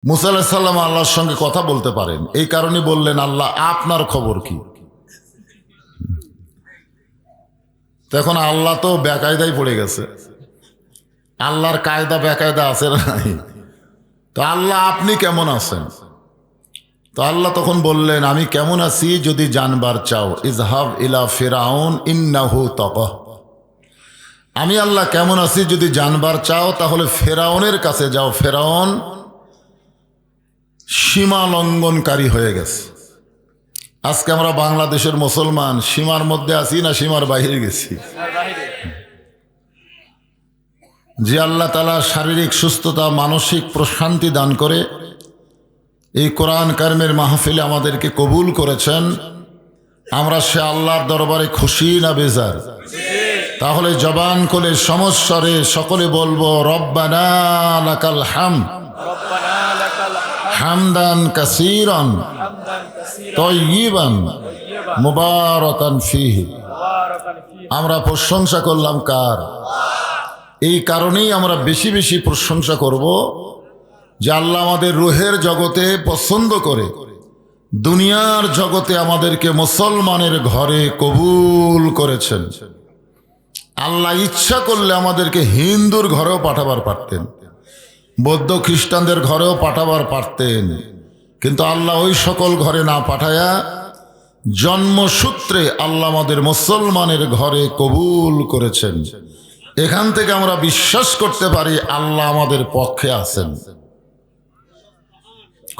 মুসা আলাইহিস সালাম আল্লাহর সঙ্গে কথা বলতে পারেন, এই কারণে বললেন, আল্লাহ আপনার খবর কি? তখন আল্লাহ তো বেকায়দায় পড়ে গেছে। আল্লাহর কায়দা বেকায়দা আছে না নাই? তো আল্লাহ আপনি কেমন আছেন? তো আল্লাহ তখন বললেন, আমি কেমন আছি যদি জানবার চাও, ইজহাব ইলা ফিরাউন ইন্নাহু তাগা। আমি আল্লাহ কেমন আছি যদি জানবার চাও তাহলে ফেরাউনের কাছে যাও। ফেরাউন সীমা লঙ্ঘনকারী হয়ে গেছে। আজকে আমরা বাংলাদেশের মুসলমান সীমার মধ্যে আছি না সীমার বাইরে গেছি? যে আল্লাহ তাআলা শারীরিক সুস্থতা, মানসিক প্রশান্তি দান করে এই কোরআন কারিমের মাহফিলে আমাদেরকে কবুল করেছেন, আমরা সে আল্লাহর দরবারে খুশি না বেজার? তাহলে জবান খুলে সমস্বরে সকলে বলবো, রব্বানা লাকাল হামদ হামদান কাসীরান তাইয়িবান মুবারাকান ফীহি। আমরা প্রশংসা করলাম কার? এই কারণেই আমরা বেশি বেশি প্রশংসা করব যে আল্লাহ আমাদের রুহের জগতে পছন্দ করে দুনিয়ার জগতে আমাদেরকে মুসলমানের ঘরে কবুল করেছেন। আল্লাহ ইচ্ছা করলে আমাদেরকে হিন্দুর ঘরেও পাঠাবার পারতেন, বৌদ্ধ খ্রিস্টানদের ঘরেও পাঠাবার পারতেন, কিন্তু আল্লাহ ওই সকল ঘরে না পাঠায়া জন্মসূত্রে আল্লাহ আমাদের মুসলমানের ঘরে কবুল করেছেন। এখান থেকে আমরা বিশ্বাস করতে পারি আল্লাহ আমাদের পক্ষে আছেন।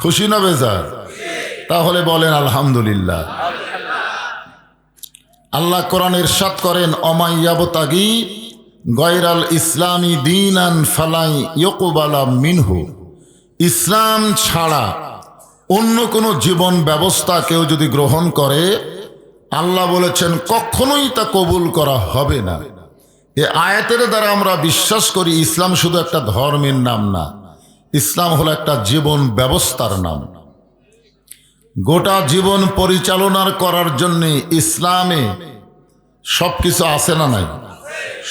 খুশি না বেজার? তাহলে বলেন আলহামদুলিল্লাহ। আল্লাহ কোরআন ইরশাদ করেন, অমাইয়াবতাগি গয়রাল ইসলামী দীনান ফালাই ইয়কুবালা মিনহু। ইসলাম ছাড়া অন্য কোনো জীবন ব্যবস্থা কেউ যদি গ্রহণ করে, আল্লাহ বলেছেন কখনোই তা কবুল করা হবে না। এ আয়াতের দ্বারা আমরা বিশ্বাস করি ইসলাম শুধু একটা ধর্মের নাম না, ইসলাম হলো একটা জীবন ব্যবস্থার নাম। গোটা জীবন পরিচালনার করার জন্য ইসলামে সবকিছু আছে না নাই?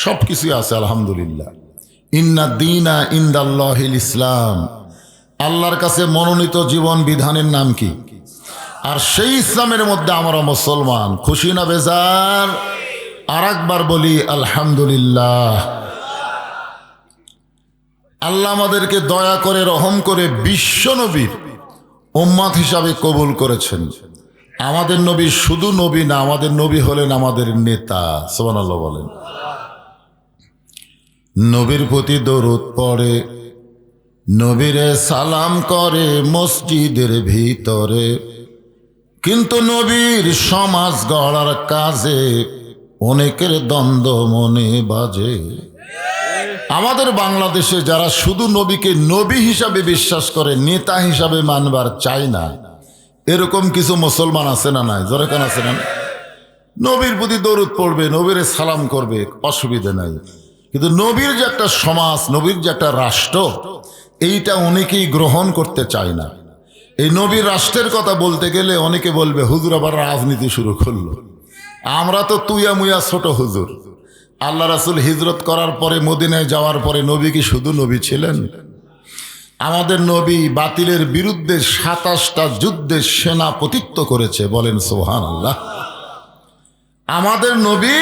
সবকিছুই আছে আলহামদুলিল্লাহ। ইন্না দীনা ইনদাল্লাহিল ইসলাম। আল্লাহর কাছে মনোনীত জীবন বিধানের নাম কি? আর সেই ইসলামের মধ্যে আমরা মুসলমান। খুশি না বেজার? আর একবার বলি আলহামদুলিল্লাহ। আল্লাহ আমাদেরকে দয়া করে রহম করে বিশ্ব নবীর উম্মাত হিসাবে কবুল করেছেন। আমাদের নবী শুধু নবী না, আমাদের নবী হলেন আমাদের নেতা। সুবহানাল্লাহ বলেন। নবীর প্রতি দরুদ পড়ে, নবীরে সালাম করে মসজিদের ভিতরে, কিন্তু নবীর সমাজ গড়ার কাজে অনেকের দ্বন্দ্ব মনে বাজে। আমাদের বাংলাদেশে যারা শুধু নবীকে নবী হিসাবে বিশ্বাস করে, নেতা হিসাবে মানবার চায় না, এরকম কিছু মুসলমান আছে না নাই? জোরে কেন আছে না? নবীর প্রতি দরুদ পড়বে, নবীরে সালাম করবে, অসুবিধা নাই, কিন্তু নবীর যে একটা সমাজ, নবীর যে একটা রাষ্ট্র, এইটা অনেকেই গ্রহণ করতে চায় না। এই নবীর রাষ্ট্রের কথা বলতে গেলে অনেকে বলবে হুজুর আবার রাজনীতি শুরু করলো। আমরা তো তুইয়া মুয়া ছোট হুজুর। আল্লাহ রাসূল হিজরত করার পরে, মদিনায় যাওয়ার পরে নবী কি শুধু নবী ছিলেন? আমাদের নবী বাতিলের বিরুদ্ধে 27টা যুদ্ধে সেনাপতিত্ব করেছে। বলেন সুবহানাল্লাহ। আমাদের নবী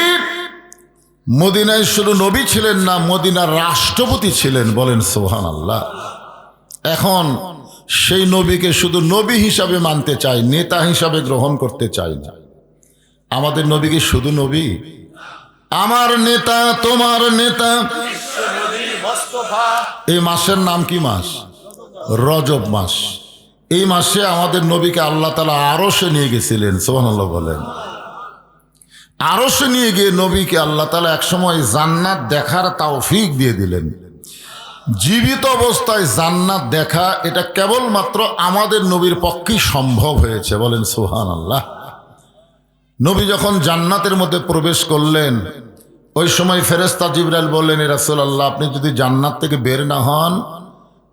মদিনায় শুধু নবী ছিলেন না, মদিনার রাষ্ট্রপতি ছিলেন। বলেন সুবহানাল্লাহ। এখন সেই নবীকে শুধু নবী হিসাবে মানতে চাই, নেতা হিসাবে গ্রহণ করতে চাই না। আমাদের নবী কি শুধু নবী? আমার নেতা, তোমার নেতা। এই মাসের নাম কি মাস? রজব মাস। এই মাসে আমাদের নবীকে আল্লাহ তাআলা আরশে নিয়ে গেছিলেন। সুবহানাল্লাহ বলেন। আরশে নিয়ে গিয়ে নবীকে আল্লাহ তাআলা একসময় জান্নাত দেখার তৌফিক দিয়ে দিলেন। জীবিত অবস্থায় জান্নাত দেখা এটা কেবলমাত্র আমাদের নবীর পক্ষেই সম্ভব হয়েছে। বলেন সুবহানাল্লাহ। নবী যখন জান্নাতের মধ্যে প্রবেশ করলেন, ওই সময় ফেরেশতা জিবরাইল বললেন, এ রাসূলুল্লাহ, আপনি যদি জান্নাত থেকে বের না হন,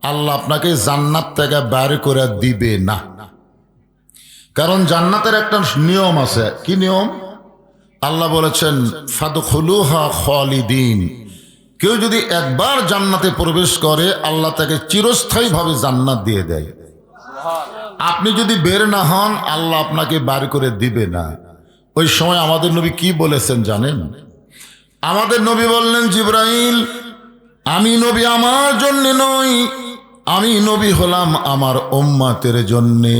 আল্লাহ আপনাকে জান্নাত থেকে বের করে দিবে না। কারণ জান্নাতের একটা নিয়ম আছে। কি নিয়ম? আল্লাহ বলেছেন, ফাদখুলুহা খালিদিন, কেউ যদি একবার জান্নাতে প্রবেশ করে আল্লাহ তাকে চিরস্থায়ীভাবে জান্নাত দিয়ে দেয়। আপনি যদি বের না হন আল্লাহ আপনাকে বার করে দিবে না। ওই সময় আমাদের নবী কি বলেছেন জানেন? আমাদের নবী বললেন, জিবরাইল, আমি নবী আমার জন্য নই, আমি নবী হলাম আমার উম্মতের জন্যে।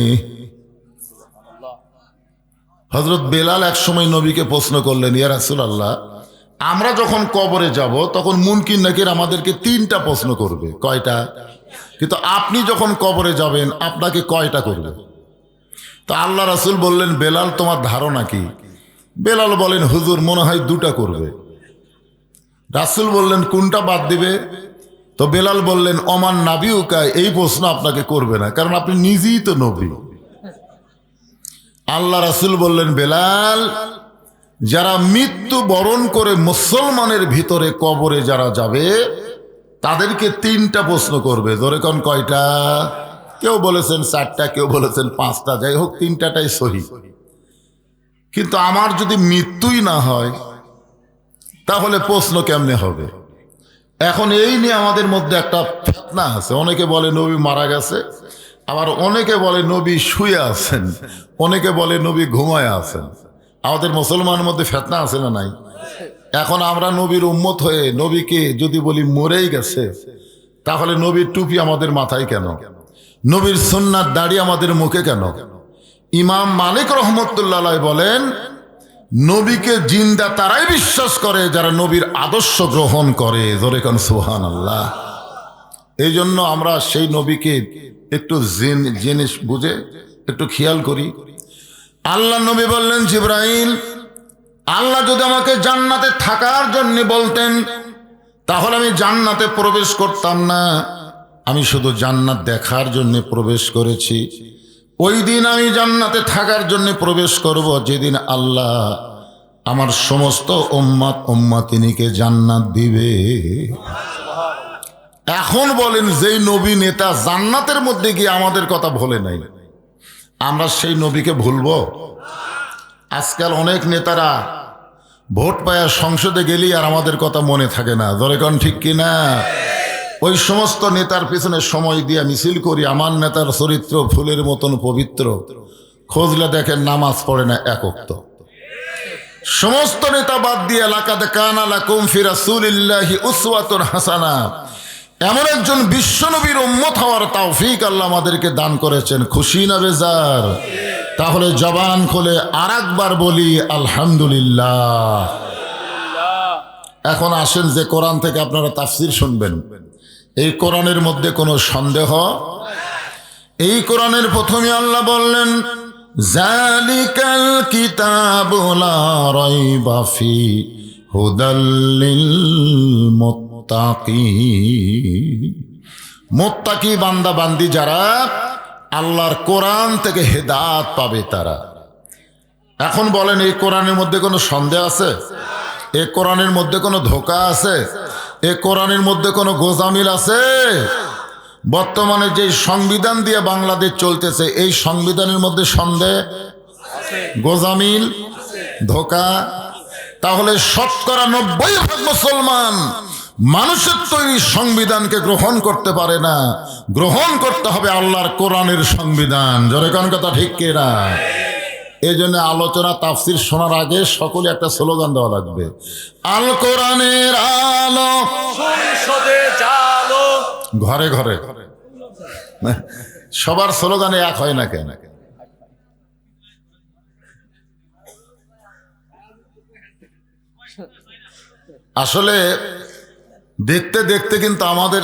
হযরত বেলাল এক সময় নবীকে প্রশ্ন করলেন, ইয়া রাসূলুল্লাহ, আমরা যখন কবরে যাব তখন মুনকির নাকির আমাদেরকে 3টা প্রশ্ন করবে। কয়টা? কিন্তু আপনি যখন কবরে যাবেন আপনাকে কয়টা করবে? তো আল্লাহ রাসূল বললেন, বেলাল তোমার ধারণা কি? বেলাল বলেন, হুজুর মনে হয় 2টা করবে। রাসূল বললেন, কোনটা বাদ দিবে? তো বেলাল বললেন, ওমান নাবিউকা, এই প্রশ্ন আপনাকে করবে না, কারণ আপনি নিজেই তো নবী। আল্লাহ রাসূল বললেন, বেলাল, যারা মৃত্যু বরণ করে মুসলমানের ভিতরে কবরে যারা যাবে তাদেরকে 3টা প্রশ্ন করবে। ধরে কোন কয়টা? কেউ বলেছেন 4টা, কেউ বলেছেন 5টা, যাই হোক 3টাটাই সহি। কিন্তু আমার যদি মৃত্যুই না হয় তাহলে প্রশ্ন কেমনে হবে? এখন এই নিয়ে আমাদের মধ্যে একটা ফিতনা আছে। অনেকে বলে নবী মারা গেছে, আবার অনেকে বলে নবী শুয়ে আছেন, অনেকে বলে নবী ঘুমায় আছেন। আমাদের মুসলমানের মধ্যে ফিতনা আছে না নাই? এখন আমরা নবীর উম্মত হয়ে নবীকে যদি বলি মরেই গেছে, তাহলে নবীর টুপি আমাদের মাথায় কেন? নবীর সুন্নাত দাড়ি আমাদের মুখে কেন? ইমাম মালিক রহমতুল্লাহ আলাইহি বলেন, নবীকে জিন্দা তারাই বিশ্বাস করে যারা নবীর আদর্শ গ্রহণ করে। জোরে কোন সুবহানাল্লাহ। এই জন্য আমরা সেই নবীকে একটু জিনিস বুঝে একটু খেয়াল করি। আল্লাহ নবী বললেন, জিবরাইল, আল্লাহ যদি আমাকে জান্নাতে থাকার জন্য বলতেন তাহলে আমি জান্নাতে প্রবেশ করতাম না। আমি শুধু জান্নাত দেখার জন্য প্রবেশ করেছি। ওই দিন আমি জান্নাতে থাকার জন্য প্রবেশ করব যেদিন আল্লাহ আমার সমস্ত উম্মত উম্মাতিনীকে জান্নাত দিবে। এখন বলেন, যেই নবী নেতা জান্নাতের মধ্যে গিয়ে আমাদের কথা ভোলে নাই, আমরা সেই নবীকে ভুলবো? আজকাল অনেক নেতারা ভোট পায়া সংসদে গেলেই আর আমাদের কথা মনে থাকে না। ধরে কোন ঠিক কিনা? ওই সমস্ত নেতার পিছনে সময় দিয়ে মিছিল করি, আমার নেতার চরিত্র ফুলের মতন পবিত্র, খোঁজলে দেখেন নামাজ পড়ে না এক ওয়াক্ত। সমস্ত নেতা বাদ দিয়ে লাকাদ কানা লাকুম ফি রাসূলিল্লাহি উসওয়াতুন হাসানা, এমন একজন বিশ্বনবীর উম্মত হওয়ার তৌফিক আল্লাহ আমাদেরকে দান করেছেন। খুশি না বেজার? তাহলে জবান খুলে আরেকবার বলি আলহামদুলিল্লাহ। এখন আসেন যে কোরআন থেকে আপনারা তাফসীর শুনবেন, এই কোরআনের মধ্যে কোনো সন্দেহ? এই কোরআনের প্রথমে আল্লাহ বললেন, যালিকাল কিতাবু লা রাইবা ফি হুদাল লিল মুত্তাকিন। মুত্তাকি বান্দা বান্দি যারা আল্লাহর কোরআন থেকে হেদায়েত পাবে তারা। এখন বলেন, এই কোরআনের মধ্যে কোনো সন্দেহ আছে? এই কোরআনের মধ্যে কোনো ধোঁকা আছে? এই কোরআনের মধ্যে কোনো গোজামিল আছে? বর্তমানে যে সংবিধান দিয়ে বাংলাদেশ চলতেছে, এই সংবিধানের মধ্যে সন্দেহ, গোজামিল, ধোঁকা? তাহলে 90% মুসলমান মানুষের তৈরি সংবিধানকে গ্রহণ করতে পারে না। গ্রহণ করতে হবে আল্লাহর কোরআনের সংবিধান। জোরে কোন কথা ঠিক কিনা? এই জন্য আলোচনা তাফসীর শোনার আগে সকলে একটা স্লোগান দেওয়া লাগবে, আল কোরআনের আলো সংসদে জালো। ঘরে ঘরে সবার স্লোগানে এক হয় না কেন? আসলে দেখতে দেখতে কিন্তু আমাদের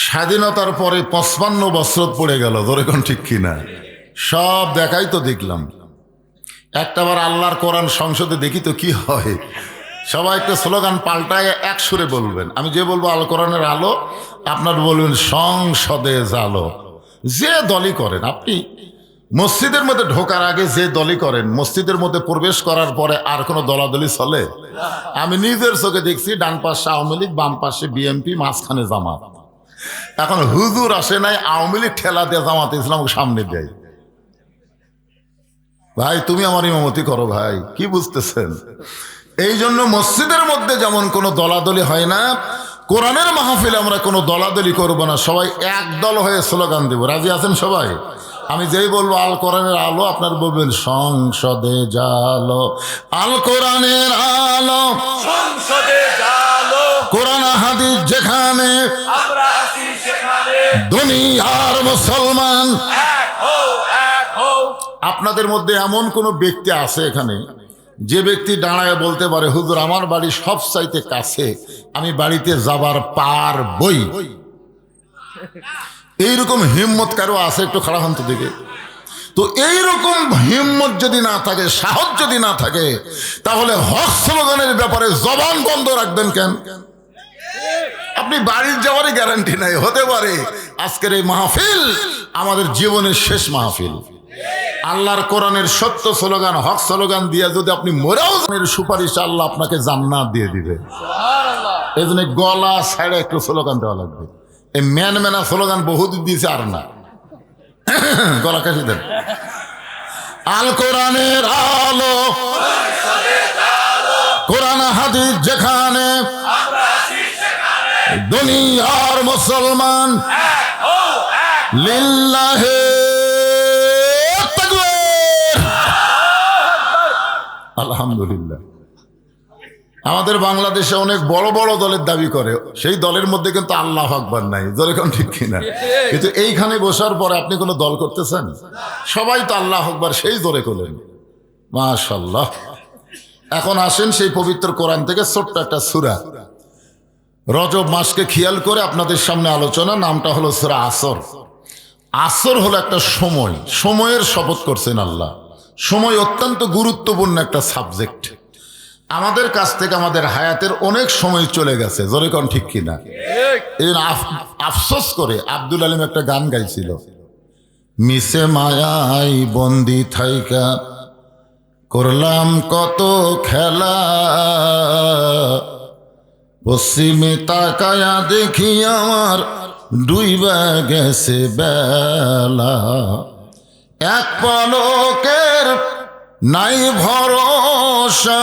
স্বাধীনতার পরে 55 বছর পড়ে গেল। ধরে কোন ঠিক কিনা? সব দেখাই তো দেখলাম, একটাবার আল্লাহর কোরআন সংসদে দেখি তো কি হয়। সবাই একটা স্লোগান পাল্টায় এক সুরে বলবেন। আমি যে বলবো আল কোরআনের আলো, আপনার বলবেন সংসদে জালো। যে দলই করেন আপনি, মসজিদের মধ্যে ঢোকার আগে যে দলই করেন, মসজিদের মধ্যে প্রবেশ করার পরে আর কোনো দলাদলি চলে? আমি নিজের চোখে দেখছি, ডান পাশে আওয়ামী লীগ, বাম পাশে বিএনপি, মাঝখানে জামাত। এখন হুজুর আসে নাই, আওয়ামী লীগ ঠেলা দিয়ে জামাত ইসলামকে সামনে দেয়। ভাই তুমি আমার ইমামতি করো ভাই, কি বুঝতেছেন? এই জন্য মসজিদের মধ্যে যেমন কোনো দলাদলি হয় না, কোরআনের মাহফিলে আমরা কোনো দলাদলি করব না, সবাই এক দল হয়ে স্লোগান দেব। রাজি আছেন সবাই? আমি যেই বলবো আল কোরআনের আলো, আপনার বলবেন সংসদে জালো, আল কোরআনের আলো সংসদে জালো, কোরআন হাদিস যেখানে আমরা আছি সেখানে দুনিয়ার মুসলমান এক হও, এক হও। আপনাদের মধ্যে এমন কোন ব্যক্তি আছে এখানে যে ব্যক্তি দাঁড়ায় বলতে পারে হুজুর আমার বাড়ি সব চাইতে কাছে, আমি বাড়িতে যাবার পারবই? এইরকম হিম্মত কারো আছে? একটু খাড়া হন্ত দিকে। তো এইরকম হিম্মত যদি না থাকে, সাহস যদি না থাকে, তাহলে হক স্লোগানের ব্যাপারে জবান বন্ধ রাখবেন কেন? আপনি বাড়ির যাওয়ারই গ্যারান্টি নাই। হতে পারে আজকের এই মাহফিল আমাদের জীবনের শেষ মাহফিল। আল্লাহর কোরআনের সত্য স্লোগান, হক স্লোগান দিয়ে যদি আপনি মরেও সুপারিশ আল্লাহ আপনাকে জান্নাত দিয়ে দিবে। এই জন্য গলা ছাড়া একটু স্লোগান দেওয়া লাগবে। এই ম্যান ম্যানা স্লোগান বহুদিন দিয়েছে, আর না, গলা কাশি দেন। আল কোরআনের আলো, কোরআন হাদিস যেখানে দুনিয়ার মুসলমান লিল্লাহে তাকবীর। আলহামদুলিল্লাহ। আমাদের বাংলাদেশে অনেক বড় বড় দলের দাবি করে, সেই দলের মধ্যে কিন্তু আল্লাহু আকবার নাই। জোরে কোন ঠিক কিনা? কিন্তু এইখানে বসার পরে আপনি কোনো দল করতেছেন? সবাই তো আল্লাহু আকবার সেই জোরে করলেন, মাশাআল্লাহ। এখন আসেন সেই পবিত্র কোরআন থেকে ছোট্ট একটা সূরা, রজব মাসকে খেয়াল করে আপনাদের সামনে আলোচনা। নামটা হলো সূরা আসর। আসর হলো একটা সময়, সময়ের শপথ করছেন আল্লাহ। সময় অত্যন্ত গুরুত্বপূর্ণ একটা সাবজেক্ট। আমাদের কাছ থেকে আমাদের হায়াতের অনেক সময় চলে গেছে, জোরে কোন ঠিক কিনা? এই আফসোস করে আব্দুল আলিম একটা গান গাইছিল, মিশে মায়াই বন্দি থাইকা করলাম কত খেলা, পশ্চিমে তাকায়া দেখি আমার ডুইবা গেছে বেলা, এক পলকের নাই ভরসা,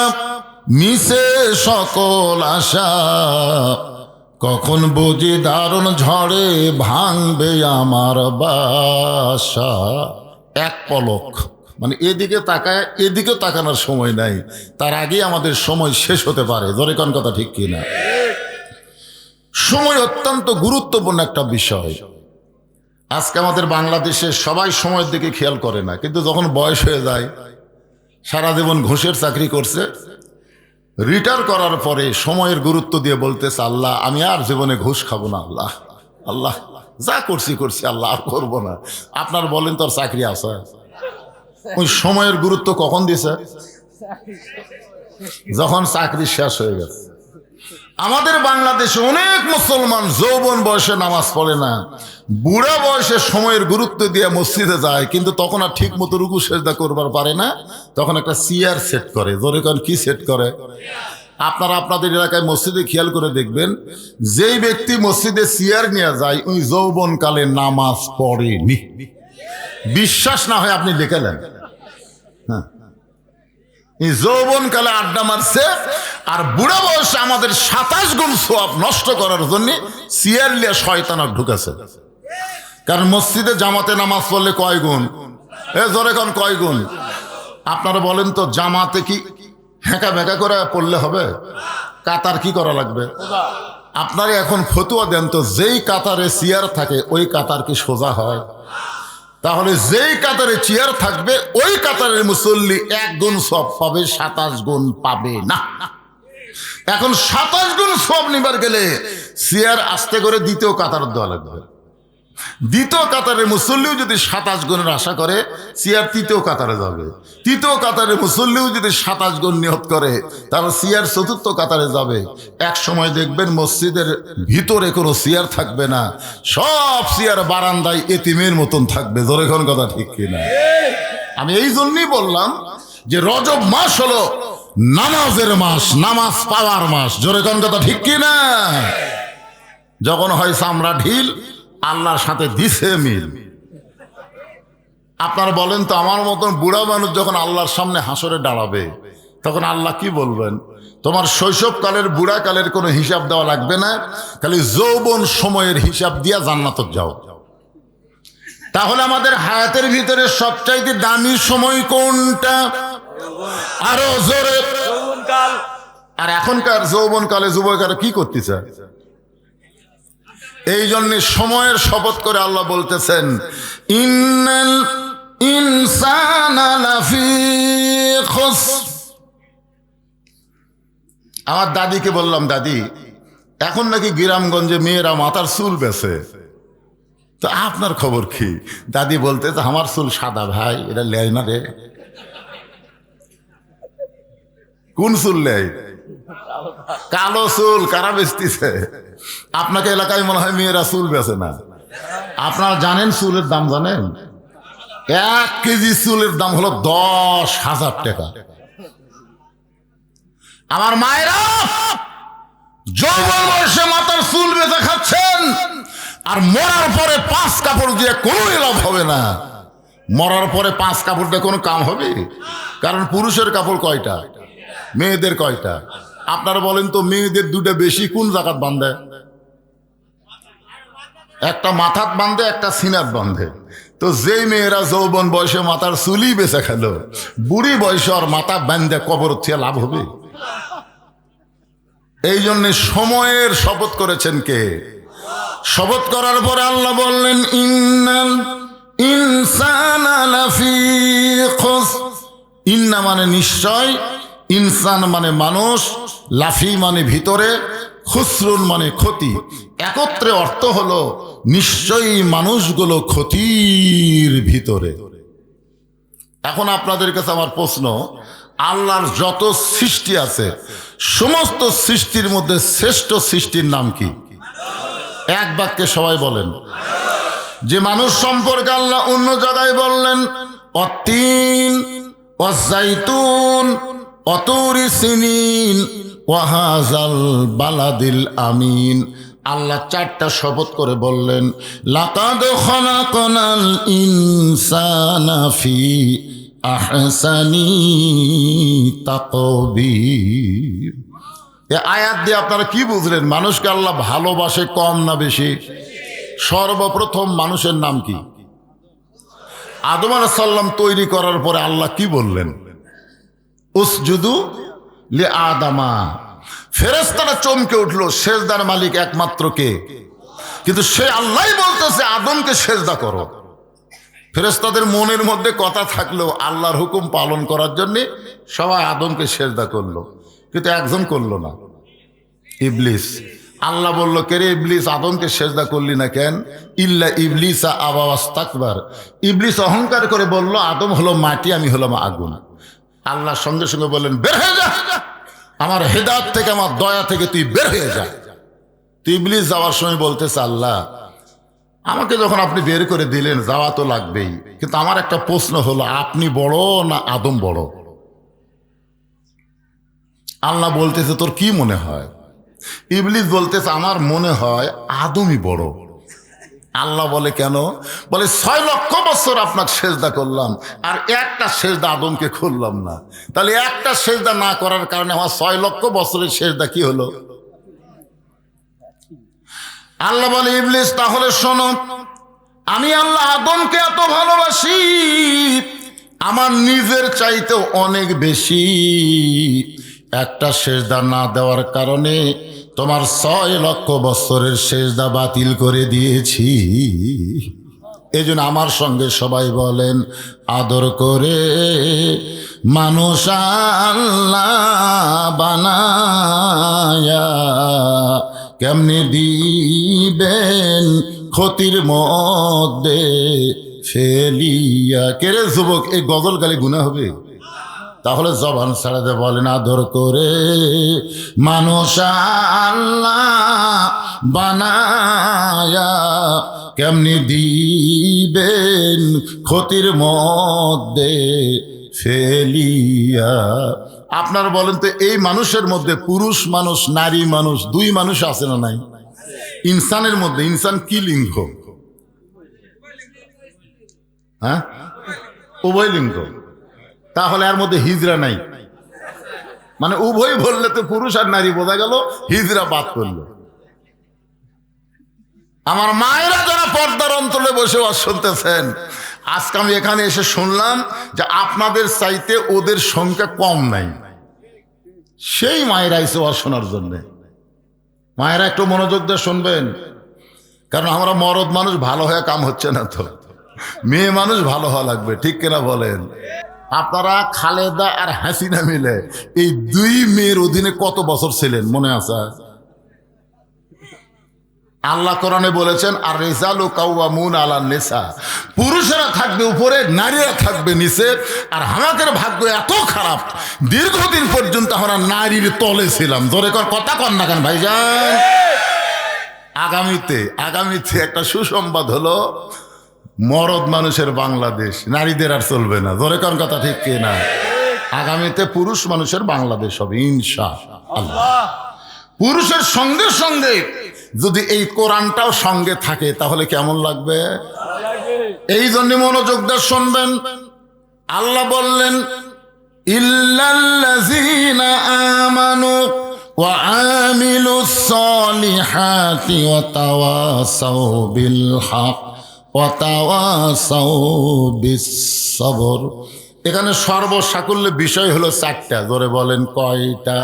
মিশে সকল আশা, কখন বুঝি দারুণ ঝড়ে ভাঙবে আমার বাসা। এক পলক মানে এদিকে তাকায়, এদিকে তাকানোর সময় নাই, তার আগে আমাদের সময় শেষ হতে পারে। জোরে কোন কথা ঠিক কিনা? সময় অত্যন্ত গুরুত্বপূর্ণ একটা বিষয়। আজকে আমাদের বাংলাদেশে সবাই সময়ের দিকে খেয়াল করে না, কিন্তু যখন বয়স হয়ে যায়, সারা জীবন ঘুষের চাকরি করছে, রিটায়ার করার পরে সময়ের গুরুত্ব দিয়ে বলতেছে আল্লাহ আমি আর জীবনে ঘুষ খাবো না, আল্লাহ আল্লাহ যা করছি করছি আল্লাহ আর করবো না। আপনার বলেন তোর চাকরি আছে? ওই সময়ের গুরুত্ব কখন দিছে? যখন চাকরি শেষ হয়ে গেছে। আমাদের বাংলাদেশে অনেক মুসলমান যৌবন বয়সে নামাজ পড়ে না, বুড়া বয়সে সময়ের গুরুত্ব দিয়ে মসজিদে যায়, কিন্তু তখন আর ঠিক মতো রুকু সেজদা করবার পারে না, তখন একটা চেয়ার সেট করে। জোরে কোন কি সেট করে? আপনারা আপনাদের এলাকায় মসজিদে খেয়াল করে দেখবেন, যেই ব্যক্তি মসজিদে চেয়ার নিয়ে যায় ওই যৌবনকালে নামাজ পড়েনি। বিশ্বাস না হয় আপনি দেখে নেন। হ্যাঁ, এই যৌবনকালে আড্ডা মারছে, আর বুড়া বয়সে আমাদের 27 গুণ সওয়াব নষ্ট করার জন্য চেয়ার লিয়ে শয়তান ঢুকেছে। কারণ মসজিদে জামাতে নামাজ পড়লে কয় গুণ? জোরে কোন কয় গুণ? আপনারা বলেন তো, জামাতে কি হেঁকা বেঁকা করে পড়লে হবে? কাতার কি করা লাগবে? আপনারা এখন ফতুয়া দেন তো, যেই কাতারে চেয়ার থাকে ওই কাতার কি সোজা হয়? তাহলে যেই কাতারে চেয়ার থাকবে ওই কাতারের মুসল্লি 1 গুণ সওয়াব পাবে, 27 গুণ পাবে না। এখন 27 গুণ সওয়াব নিবার গেলে চেয়ার আস্তে করে দ্বিতীয় কাতার দেওয়া লাগবে। দ্বিতীয় কাতারের মুসল্লিও যদি 27 গুণের আশা করে, চেয়ার তৃতীয় কাতারে যাবে। তৃতীয় কাতারের মুসল্লিও যদি 27 গুণ নিয়ত করে, তাহলে চেয়ার চতুর্থ কাতারে যাবে। এক সময় দেখবেন মসজিদের ভিতরে কোনো চেয়ার থাকবে না, সব চেয়ার বারান্দায় এতিমের মতন থাকবে। জোরে কোন কথা ঠিক কিনা? আমি এই জন্যই বললাম যে রজব মাস হলো নামাজের মাস, নামাজ পাওয়ার মাস। জোরে কোন কথা ঠিক কিনা? যখন হয় চামড়া ঢিল, আল্লাহর সাথে দিছে মিল। আপনারা বলেন তো, আমার মতন বুড়া মানুষ যখন আল্লাহর সামনে হাসরে দাঁড়াবে, তখন আল্লাহ কি বলবেন, তোমার শৈশবকালের বুড়াকালের কোনো হিসাব দেওয়া লাগবে না, খালি যৌবন সময়ের হিসাব দিয়া জান্নাতে যাও। তাহলে আমাদের হায়াতের ভিতরে সবচাইতে দামি সময় কোনটা? আরো জোরে। আর এখনকার যৌবনকালে যুবকেরা কি করতেছে? এই জন্য সময়ের শপথ করে আল্লাহ বলতেছেন, ইন্নাল ইনসানা লাফি খুসর। আমার দাদিকে বললাম, দাদি এখন নাকি গ্রামগঞ্জে মেয়েরা মাথার চুল বেছে, তো আপনার খবর কি? দাদি বলতে, আমার চুল সাদা ভাই, এটা লেয় না রে। কোন চুল লেয়? কালো চুল কারা বেচতেছে? আপনাকে এলাকায় মনে হয় মেয়েরা চুল বেছে না। আপনারা জানেন চুলের দাম জানেন? 1 কেজি চুলের দাম হলো 10,000 টাকা। আমার মায়েরা যৌবন বয়সে মাথার চুল বেঁচে খাচ্ছেন, আর মরার পরে 5 কাপড় দিয়ে কোনো লাভ হবে না। মরার পরে 5 কাপড় দিয়ে কোনো কাম হবে? কারণ পুরুষের কাপড় কয়টা, মেয়েদের কয়টা? আপনারা বলেন তো, মেয়েদের 2টা বেশি কোন জায়গাত বাঁধে? একটা মাথাত বাঁধে, একটা সিনাত বাঁধে। তো যেই মেয়েরা যৌবন বয়সে মাথার চুলি বেঁচে খেল, বুড়ি বয়সে আর মাথা বাঁধে কবর থেকে লাভ হবে? এই জন্য সময়ের শপথ করেছেন কে? শপথ করার পরে আল্লাহ বললেন, ইন্নাল ইনসানা লাফি খুসর। ইন্না মানে নিশ্চয়, ইনসান মানে মানুষ, লাফি মানে ভিতরে, খুসরুন মানে ক্ষতি। একত্রে অর্থ হলো নিশ্চয়ই মানুষগুলো ক্ষতির ভিতরে। এখন আপনাদের কাছে আমার প্রশ্ন, আল্লাহর যত সৃষ্টি আছে সমস্ত সৃষ্টির মধ্যে শ্রেষ্ঠ সৃষ্টির নাম কি? এক বাক্যে সবাই বলেন। যে মানুষ সম্পর্কে আল্লাহ অন্য জায়গায় বললেন, অত্তিন ওয়াজ্জাইতুন ওয়াতুরি সিনিন ওয়াহাজাল বালাদিল আমিন। আল্লাহ 4টা শপথ করে বললেন, লাকাদ খালাকনাল ইনসানা ফি আহসানি তাকবীর। এই আয়াত দিয়ে আপনারা কি বুঝলেন? মানুষকে আল্লাহ ভালোবাসে কম না বেশি? সর্বপ্রথম মানুষের নাম কি? আদম আলাইহিস সালাম তৈরি করার পরে আল্লাহ কি বললেন? উসজুদু লি আদামা। ফেরেশতারা চমকে উঠলো, সেজদার মালিক একমাত্র কে? কিন্তু সে আল্লাহই বলতেছে আদমকে সেজদা করো। ফেরেশতাদের মনের মধ্যে কথা থাকলেও আল্লাহর হুকুম পালন করার জন্য সবাই আদমকে সেজদা করলো, কিন্তু একজন করলো না, ইবলিস। আল্লাহ বলল, কে রে ইবলিস, আদমকে সেজদা করলি না কেন? ইল্লা ইবলিসা আবা ওয়াস্তাকবার। ইবলিস অহংকার করে বলল, আদম হলো মাটি, আমি হলাম আগুন। আল্লাহ সঙ্গে সঙ্গে বললেন, বের হয়ে যা, আমার হেদায়েত থেকে, আমার দয়া থেকে তুই বের হয়ে যা। তুই ইবলিস যাওয়ার সময় বলতেছে, আল্লাহ আমাকে যখন আপনি বের করে দিলেন, যাওয়া তো লাগবেই, কিন্তু আমার একটা প্রশ্ন হলো, আপনি বড় না আদম বড়? আল্লাহ বলতেছে, তোর কি মনে হয়? ইবলিস বলতেছে, আমার মনে হয় আদমই বড়। আল্লাহ বলে, কেন? বলে, 6 লক্ষ বছর আপনাকে সেজদা করলাম, আর একটা সেজদা আদমকে করলাম না। তাহলে একটা সেজদা না করার কারণে আমার 6 লক্ষ বছরের সেজদা কি হলো? আল্লাহ বলে, ইবলিস তাহলে শোনো, আমি আল্লাহ আদমকে এত ভালোবাসি, আমার নিজের চাইতেও অনেক বেশি। একটা সেজদা না দেওয়ার কারণে তোমার 6 লক্ষ বছরের সেজদা বাতিল করে দিয়েছি। এই জন্য আমার সঙ্গে সবাই বলেন, আদর করে মানুষ আল্লাহ বানায়া কেমনে দিবেন ক্ষতির মধ্যে ফেলিয়া। কে রে যুবক, এই গজল গালি গুনাহ হবে? তাহলে জবান ছাড়াতে বলেন, আদর করে মানুষ আল্লাহ বানায়া কেমনি দিবেন ক্ষতির মধ্যে ফেলিয়া। আপনারা বলেন তো, এই মানুষের মধ্যে পুরুষ মানুষ, নারী মানুষ, 2 মানুষ আছে না নাই? ইনসানের মধ্যে, ইনসান কি লিঙ্গ? হ্যাঁ, উভয় লিঙ্গ। তাহলে এর মধ্যে হিজড়া নাই? মানে উভয় বললে তো পুরুষ আর নারী বোঝা গেল, হিজরা বাদ করলো। আমার মায়েরা যারা পর্দার অন্তরে বসে ওয়াজ শুনতেছেন, আজকে আমি এখানে এসে শুনলাম যে আপনাদের চাইতে ওদের সংখ্যা কম নাই। সেই মায়েরা এসে ওয়াজ শোনার জন্যে। মায়েরা একটু মনোযোগ দিয়ে শুনবেন, কারণ আমরা মরদ মানুষ ভালো হয়ে কাম হচ্ছে না, তো মেয়ে মানুষ ভালো হওয়া লাগবে, ঠিক কিনা বলেন? আপনারা খালেদা আর হাসিনা মিলে এই দুই মেয়ের অধীনে কত বছর ছিলেন মনে আছে? আল্লাহ কোরআনে বলেছেন, আর রিজালু কাওয়ামুন আলান নিসা, পুরুষেরা থাকবে উপরে, নারীরা থাকবে নিচে। আর আমাদের ভাগ্য এত খারাপ, দীর্ঘদিন পর্যন্ত আমরা নারীর তলে ছিলাম। ধরে কথা কন না কেন ভাইজান? আগামীতে একটা সুসংবাদ হলো, মরদ মানুষের বাংলাদেশ, নারীদের আর চলবে না। ধরে কোন কথা ঠিক কিনা? আগামীতে পুরুষ মানুষের বাংলাদেশ হবে ইনশাআল্লাহ। পুরুষের সঙ্গে সঙ্গে যদি এই কোরআনটাও সঙ্গে থাকে তাহলে কেমন লাগবে? এই জন্য মনোযোগ দিয়ে শুনবেন। আল্লাহ বললেন, ইল্লাল্লাযীনা আমানু ওয়া আমিলুস সালিহাতি ওয়া তাওয়াসাউ বিল হক ওয়া তাওয়াসাউ বিস সবর। এখানে সর্বসাকুল্যে বিষয় হলো চারটা। ধরে বলেন কয়টা?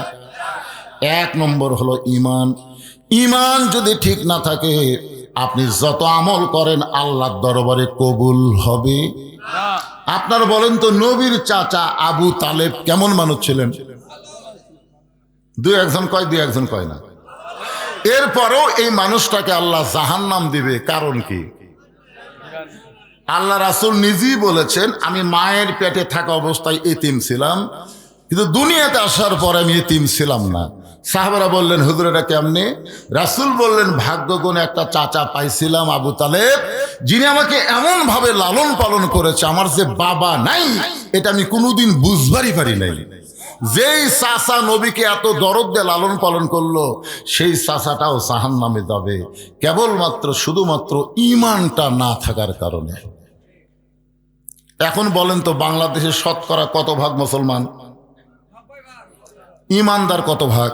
এক নম্বর হলো ঈমান। ঈমান যদি ঠিক না থাকে, আপনি যত আমল করেন আল্লাহর দরবারে কবুল হবে? আপনার বলেন তো, নবীর চাচা আবু তালেব কেমন মানুষ ছিলেন? দুই একজন কয় না। এরপরও এই মানুষটাকে আল্লাহ জাহান্নাম দিবে, কারণ কি? আল্লাহ রাসূল নিজেই বলেছেন, আমি মায়ের পেটে থাকা অবস্থায় এতিম ছিলাম, কিন্তু দুনিয়াতে আসার পরে আমি এতিম ছিলাম না। সাহাবারা বললেন, হুজুর এটা কেমনে? রাসূল বললেন, ভাগ্যগুণে একটা চাচা পাইছিলাম আবু তালেব, যিনি আমাকে এমন ভাবে লালন পালন করেছে, আমার যে বাবা নাই এটা আমি কোনোদিন বুঝবারই পারি নাই। যেই চাচা নবীকে এত দরদ দিয়ে লালন পালন করলো, সেই চাচাটাও জাহান্নামে যাবে, কেবলমাত্র শুধুমাত্র ঈমানটা না থাকার কারণে। এখন বলেন তো, বাংলাদেশের শতকরা কত ভাগ মুসলমান? ঈমানদার কত ভাগ?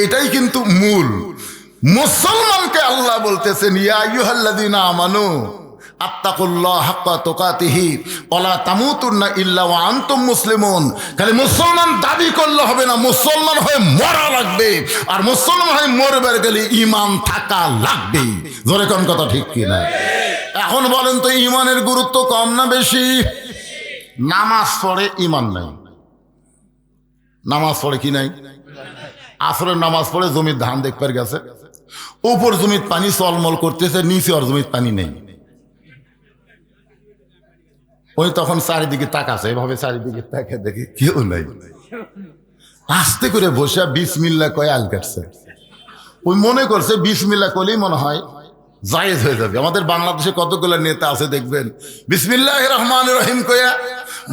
এটাই কিন্তু মূল। মুসলমানকে আল্লাহ বলতেছেন, ইয়া আইয়ুহাল্লাযীনা আমানু আত্তাকুল্লাহ হাক্কা তুকাতিহি ওয়া লা তামুতুন্না ইল্লা ওয়া আনতুম মুসলিমুন। খালি মুসলমান দাবি করলে হবে না, মুসলমান হয়ে মরা লাগবে। আর মুসলমান হয়ে মরবার গেলে ঈমান থাকা লাগবে। জোরে কোন কথা ঠিক কিনা? এখন বলেন তো, ঈমানের গুরুত্ব কম না বেশি? নামাজ পড়ে ঈমান নাই। নামাজ পড়ে কি নাই? আসরের নামাজ পড়ে জমির ধান দেখবার গেছে, উপর জমির পানি চলমল করতেছে, নিচে আর জমির পানি নেই। ওই তখন চারিদিকে তাকাছে, এভাবে চারিদিকে তাকে দেখে কেউ নাই। আস্তে করে বসে বিসমিল্লাহ কয়ে আল কাটছে। ওই মনে করছে বিসমিল্লাহ করলেই মনে হয় জায়েজ হয়ে যাবে। আমাদের বাংলাদেশে কতগুলো নেতা আছে দেখবেন, বিসমিল্লাহির রহমানির রহিম কয়া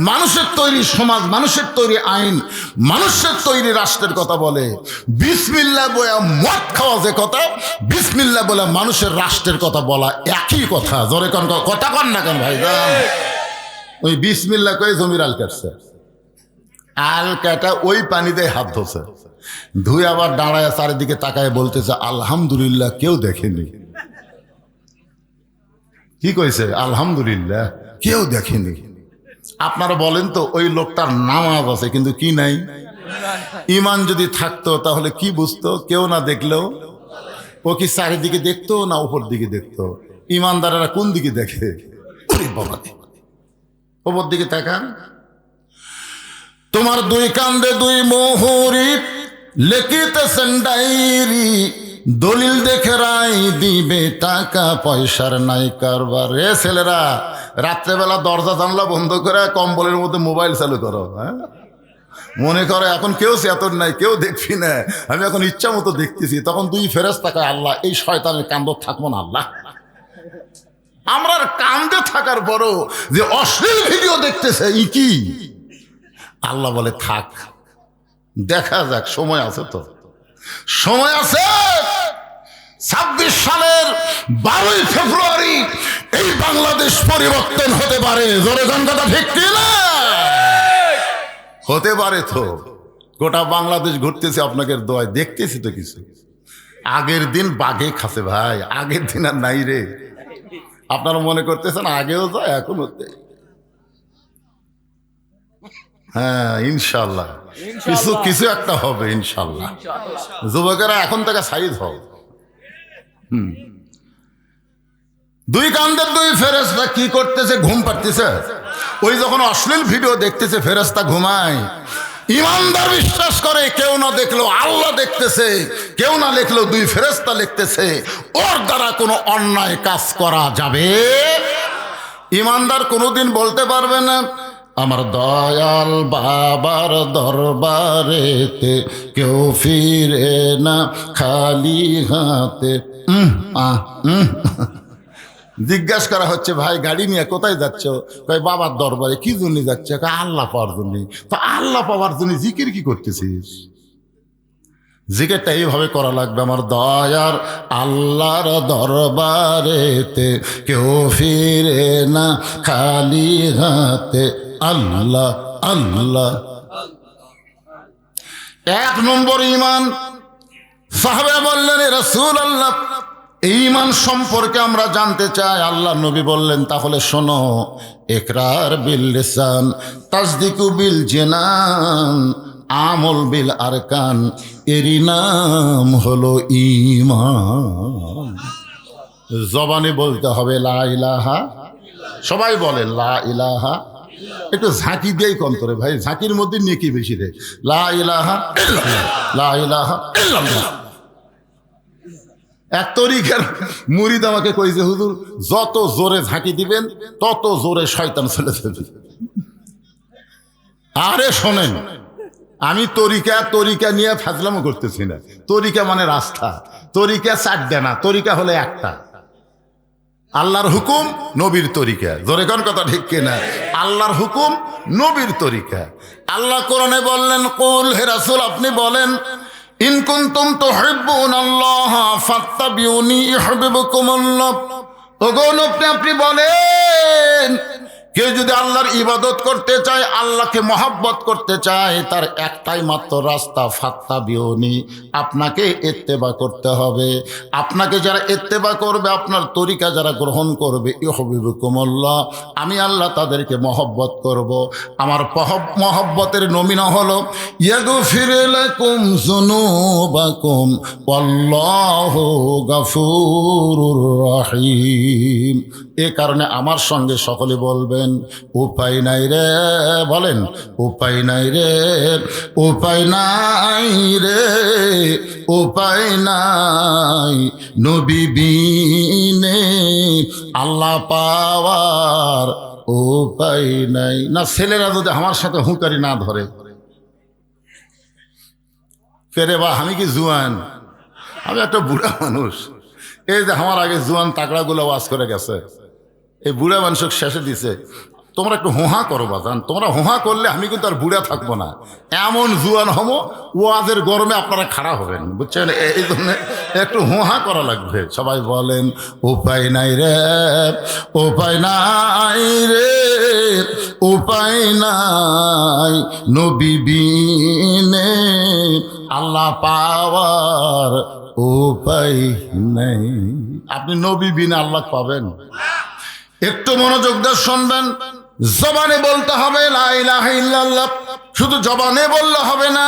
মানুষের তৈরি সমাজ, মানুষের তৈরি আইন, মানুষের তৈরি রাষ্ট্রের কথা বলে। বিসমিল্লাহ বলে মদ খাওয়া যে কথা, বিসমিল্লাহ বলে মানুষের রাষ্ট্রের কথা বলা একই কথা। জোরে কন কথা কন না কেন ভাইজান? ওই বিসমিল্লাহ কয়ে জমির আল কাটছে। আল কাটা ওই পানিতে হাত ধরছে, ধুয়ে আবার দাঁড়ায় চারিদিকে তাকায় বলতেছে, আলহামদুলিল্লাহ কেউ দেখেনি। কি কইছে? আলহামদুলিল্লাহ কেউ দেখেনি। আপনারা বলেন তো, ওই লোকটার নামাজ আছে কিন্তু কি নাই? ঈমান যদি থাকতো তাহলে কি বুঝতো? কেউ না দেখলেও ও কি চারিদিকে দেখতো না উপর দিকে দেখতো? ঈমানদারেরা কোন দিকে দেখে? বাবা, উপর দিকে তাকান। তোমার দুই কান্দে দুই মোহরি, লিখিতেছেন ডায়েরি, দলিল দেখে রায় দিবে, টাকা পয়সার নাই কারবার। রে ছেলেরা, রাত্রেবেলা দরজা জানলা বন্ধ করে কম্বলের মধ্যে মোবাইল চালু করো। হ্যাঁ, মনে করে এখন কেউ চেতন নাই, কেউ দেখবি না, আমি এখন ইচ্ছা মতো দেখতেছি। তখন দুই ফেরেশতা কয়, আল্লাহ এই শয়তানের কান্দ থাকবো না আল্লাহ। আমরা কান্দে থাকার পরও যে অশ্লীল ভিডিও দেখতেছে ই কি? আল্লাহ বলে থাক, দেখা যাক, সময় আছে তো, সময় আছে। 26 সালের 12ই ফেব্রুয়ারি এই বাংলাদেশ পরিবর্তন হতে পারে। জোরে গান কথা ঠিক কি না? হতে পারে তো। গোটা বাংলাদেশ ঘুরতেছে আপনাকে দোয়ায়, দেখতেছি তো কিছু। আগের দিন বাঘে খাসে ভাই, আগের দিন আর নাই রে। আপনারা মনে করতেছেন আগেও যায় এখনো যায়। হ্যাঁ ইনশাল্লাহ কিছু কিছু একটা হবে ইনশাল্লাহ। যুবকেরা এখন থেকে সাইজ হও। দুই কান্দের দুই ফেরেশতা কি করতেছে? ঘুম পাড়তেছে। ওই যখন অশ্লীল ভিডিও দেখতেছে ফেরেশতা ঘুমায়। ইমানদার বিশ্বাস করে কেউ না দেখলো আল্লাহ দেখতেছে, কেউ না দেখলো দুই ফেরেশতা লিখতেছে। ওর দ্বারা কোনো অন্যায় কাজ করা যাবে। ইমানদার কোনোদিন বলতে পারবে না আমার দয়াল বাবার দরবারেতে কেউ ফিরে না খালি হাতে। জিজ্ঞাসা করা হচ্ছে ভাই গাড়ি নিয়ে কোথায় যাচ্ছ? ভাই বাবার দরবারে। কি জন্য যাচ্ছে? আল্লাহ পাওয়ার জন্য। তো আল্লাহ পাওয়ার জন্য জিকির কি করতেছিস? জিকিরটা এইভাবে করা লাগবে আমার দয়ার আল্লাহর দরবারেতে কেউ ফিরে না খালি হাতে। আল্লাহ আল্লাহ। এক নম্বর ইমান। সাহাবা বললেন রাসূলুল্লাহ এই ইমান সম্পর্কে আমরা জানতে চাই। আল্লাহ নবী বললেন তাহলে শোনো, ইকরার বিল লিসান, তাসদিকু বিল জিনান, আমল বিল আরকান, এরই নাম হলো ঈমান। জবানে বলতে হবে লা ইলাহা। সবাই বলে লা ইলাহা। একটু ঝাঁকি দিয়েই কন্তরে ভাই, ঝাঁকির মধ্যে নেকি বেশি রে। লা ইলাহা ইল্লাল্লাহ, লা ইলাহা ইল্লাল্লাহ। এক তরিকার মুরিদ আমাকে কইছে হুজুর যত জোরে ঝাঁকি দিবেন তত জোরে শয়তান চলে যাবে। আরে শোনেন, আমি তরিকা নিয়ে ফাজলামো করতেছি না। তরিকা মানে রাস্তা। তরিকা চারটা না, তরিকা হলে একটা। আল্লাহর হুকুম, নবীর তরিকা। জোরে কোন কথা ঠিক কিনা? আল্লাহর হুকুম, নবীর তরিকা। আল্লাহ কোরআনে বললেন কুল, হে রাসূল আপনি বলেন ইন কুনতুম তুহিব্বুনাল্লাহ ফাত্তাবিউনি ইউহিব্বুকুমুল্লাহ। ওগো নবী আপনি বলেন কেউ যদি আল্লাহর ইবাদত করতে চায়, আল্লাহকে মহব্বত করতে চায়, তার একটাই মাত্র রাস্তা, ফাত্তাবিউনি, আপনাকে ইত্তেবা করতে হবে। আপনাকে যারা ইত্তেবা করবে, আপনার তরিকা যারা গ্রহণ করবে, ইউহিব্বুকুমুল্লাহ, আমি আল্লাহ তাদেরকে মহব্বত করব। আমার মহব্বতের নমিনা হলো ইয়াগফির লাকুম যুনুবাকুম ওয়াল্লাহু গফুরুর রহিম। এ কারণে আমার সঙ্গে সকলে বলবেন উপায় নাই রে। বলেন উপায় নাই রে, উপায় নাই রে, উপায় নাই নবী বিনে আল্লাহ পাওয়ার উপায় নাই। না ছেলেরা যদি আমার সাথে হুঁকারি না ধরে, ফেরে বা আমি কি জুয়ান? আমি একটা বুড়া মানুষ। এই যে আমার আগে জুয়ান তাকড়াগুলো ওয়াজ করে গেছে, এই বুড়া মানুষকে শেষে দিছে তোমরা একটু হোহা করো বাজান। তোমরা হোহা করলে আমি কিন্তু আর বুড়া থাকবো না, এমন জুয়ান হবো ওয়াজের গরমে আপনারা খাড়া হবেন, বুঝছেন? এই জন্য একটু হোহা করা লাগবে। সবাই বলেন উপায় নাই রে, উপায় নাই রে, উপায় নাই নবী বিনে আল্লাহ পাওয়ার উপায় নেই। আপনি নবী বিনা আল্লাহ পাবেন? একটু মনোযোগ দিয়ে শুনবেন। জবানে বলতে হবে লা ইলাহা ইল্লাল্লাহ। শুধু জবানে বললে হবে না,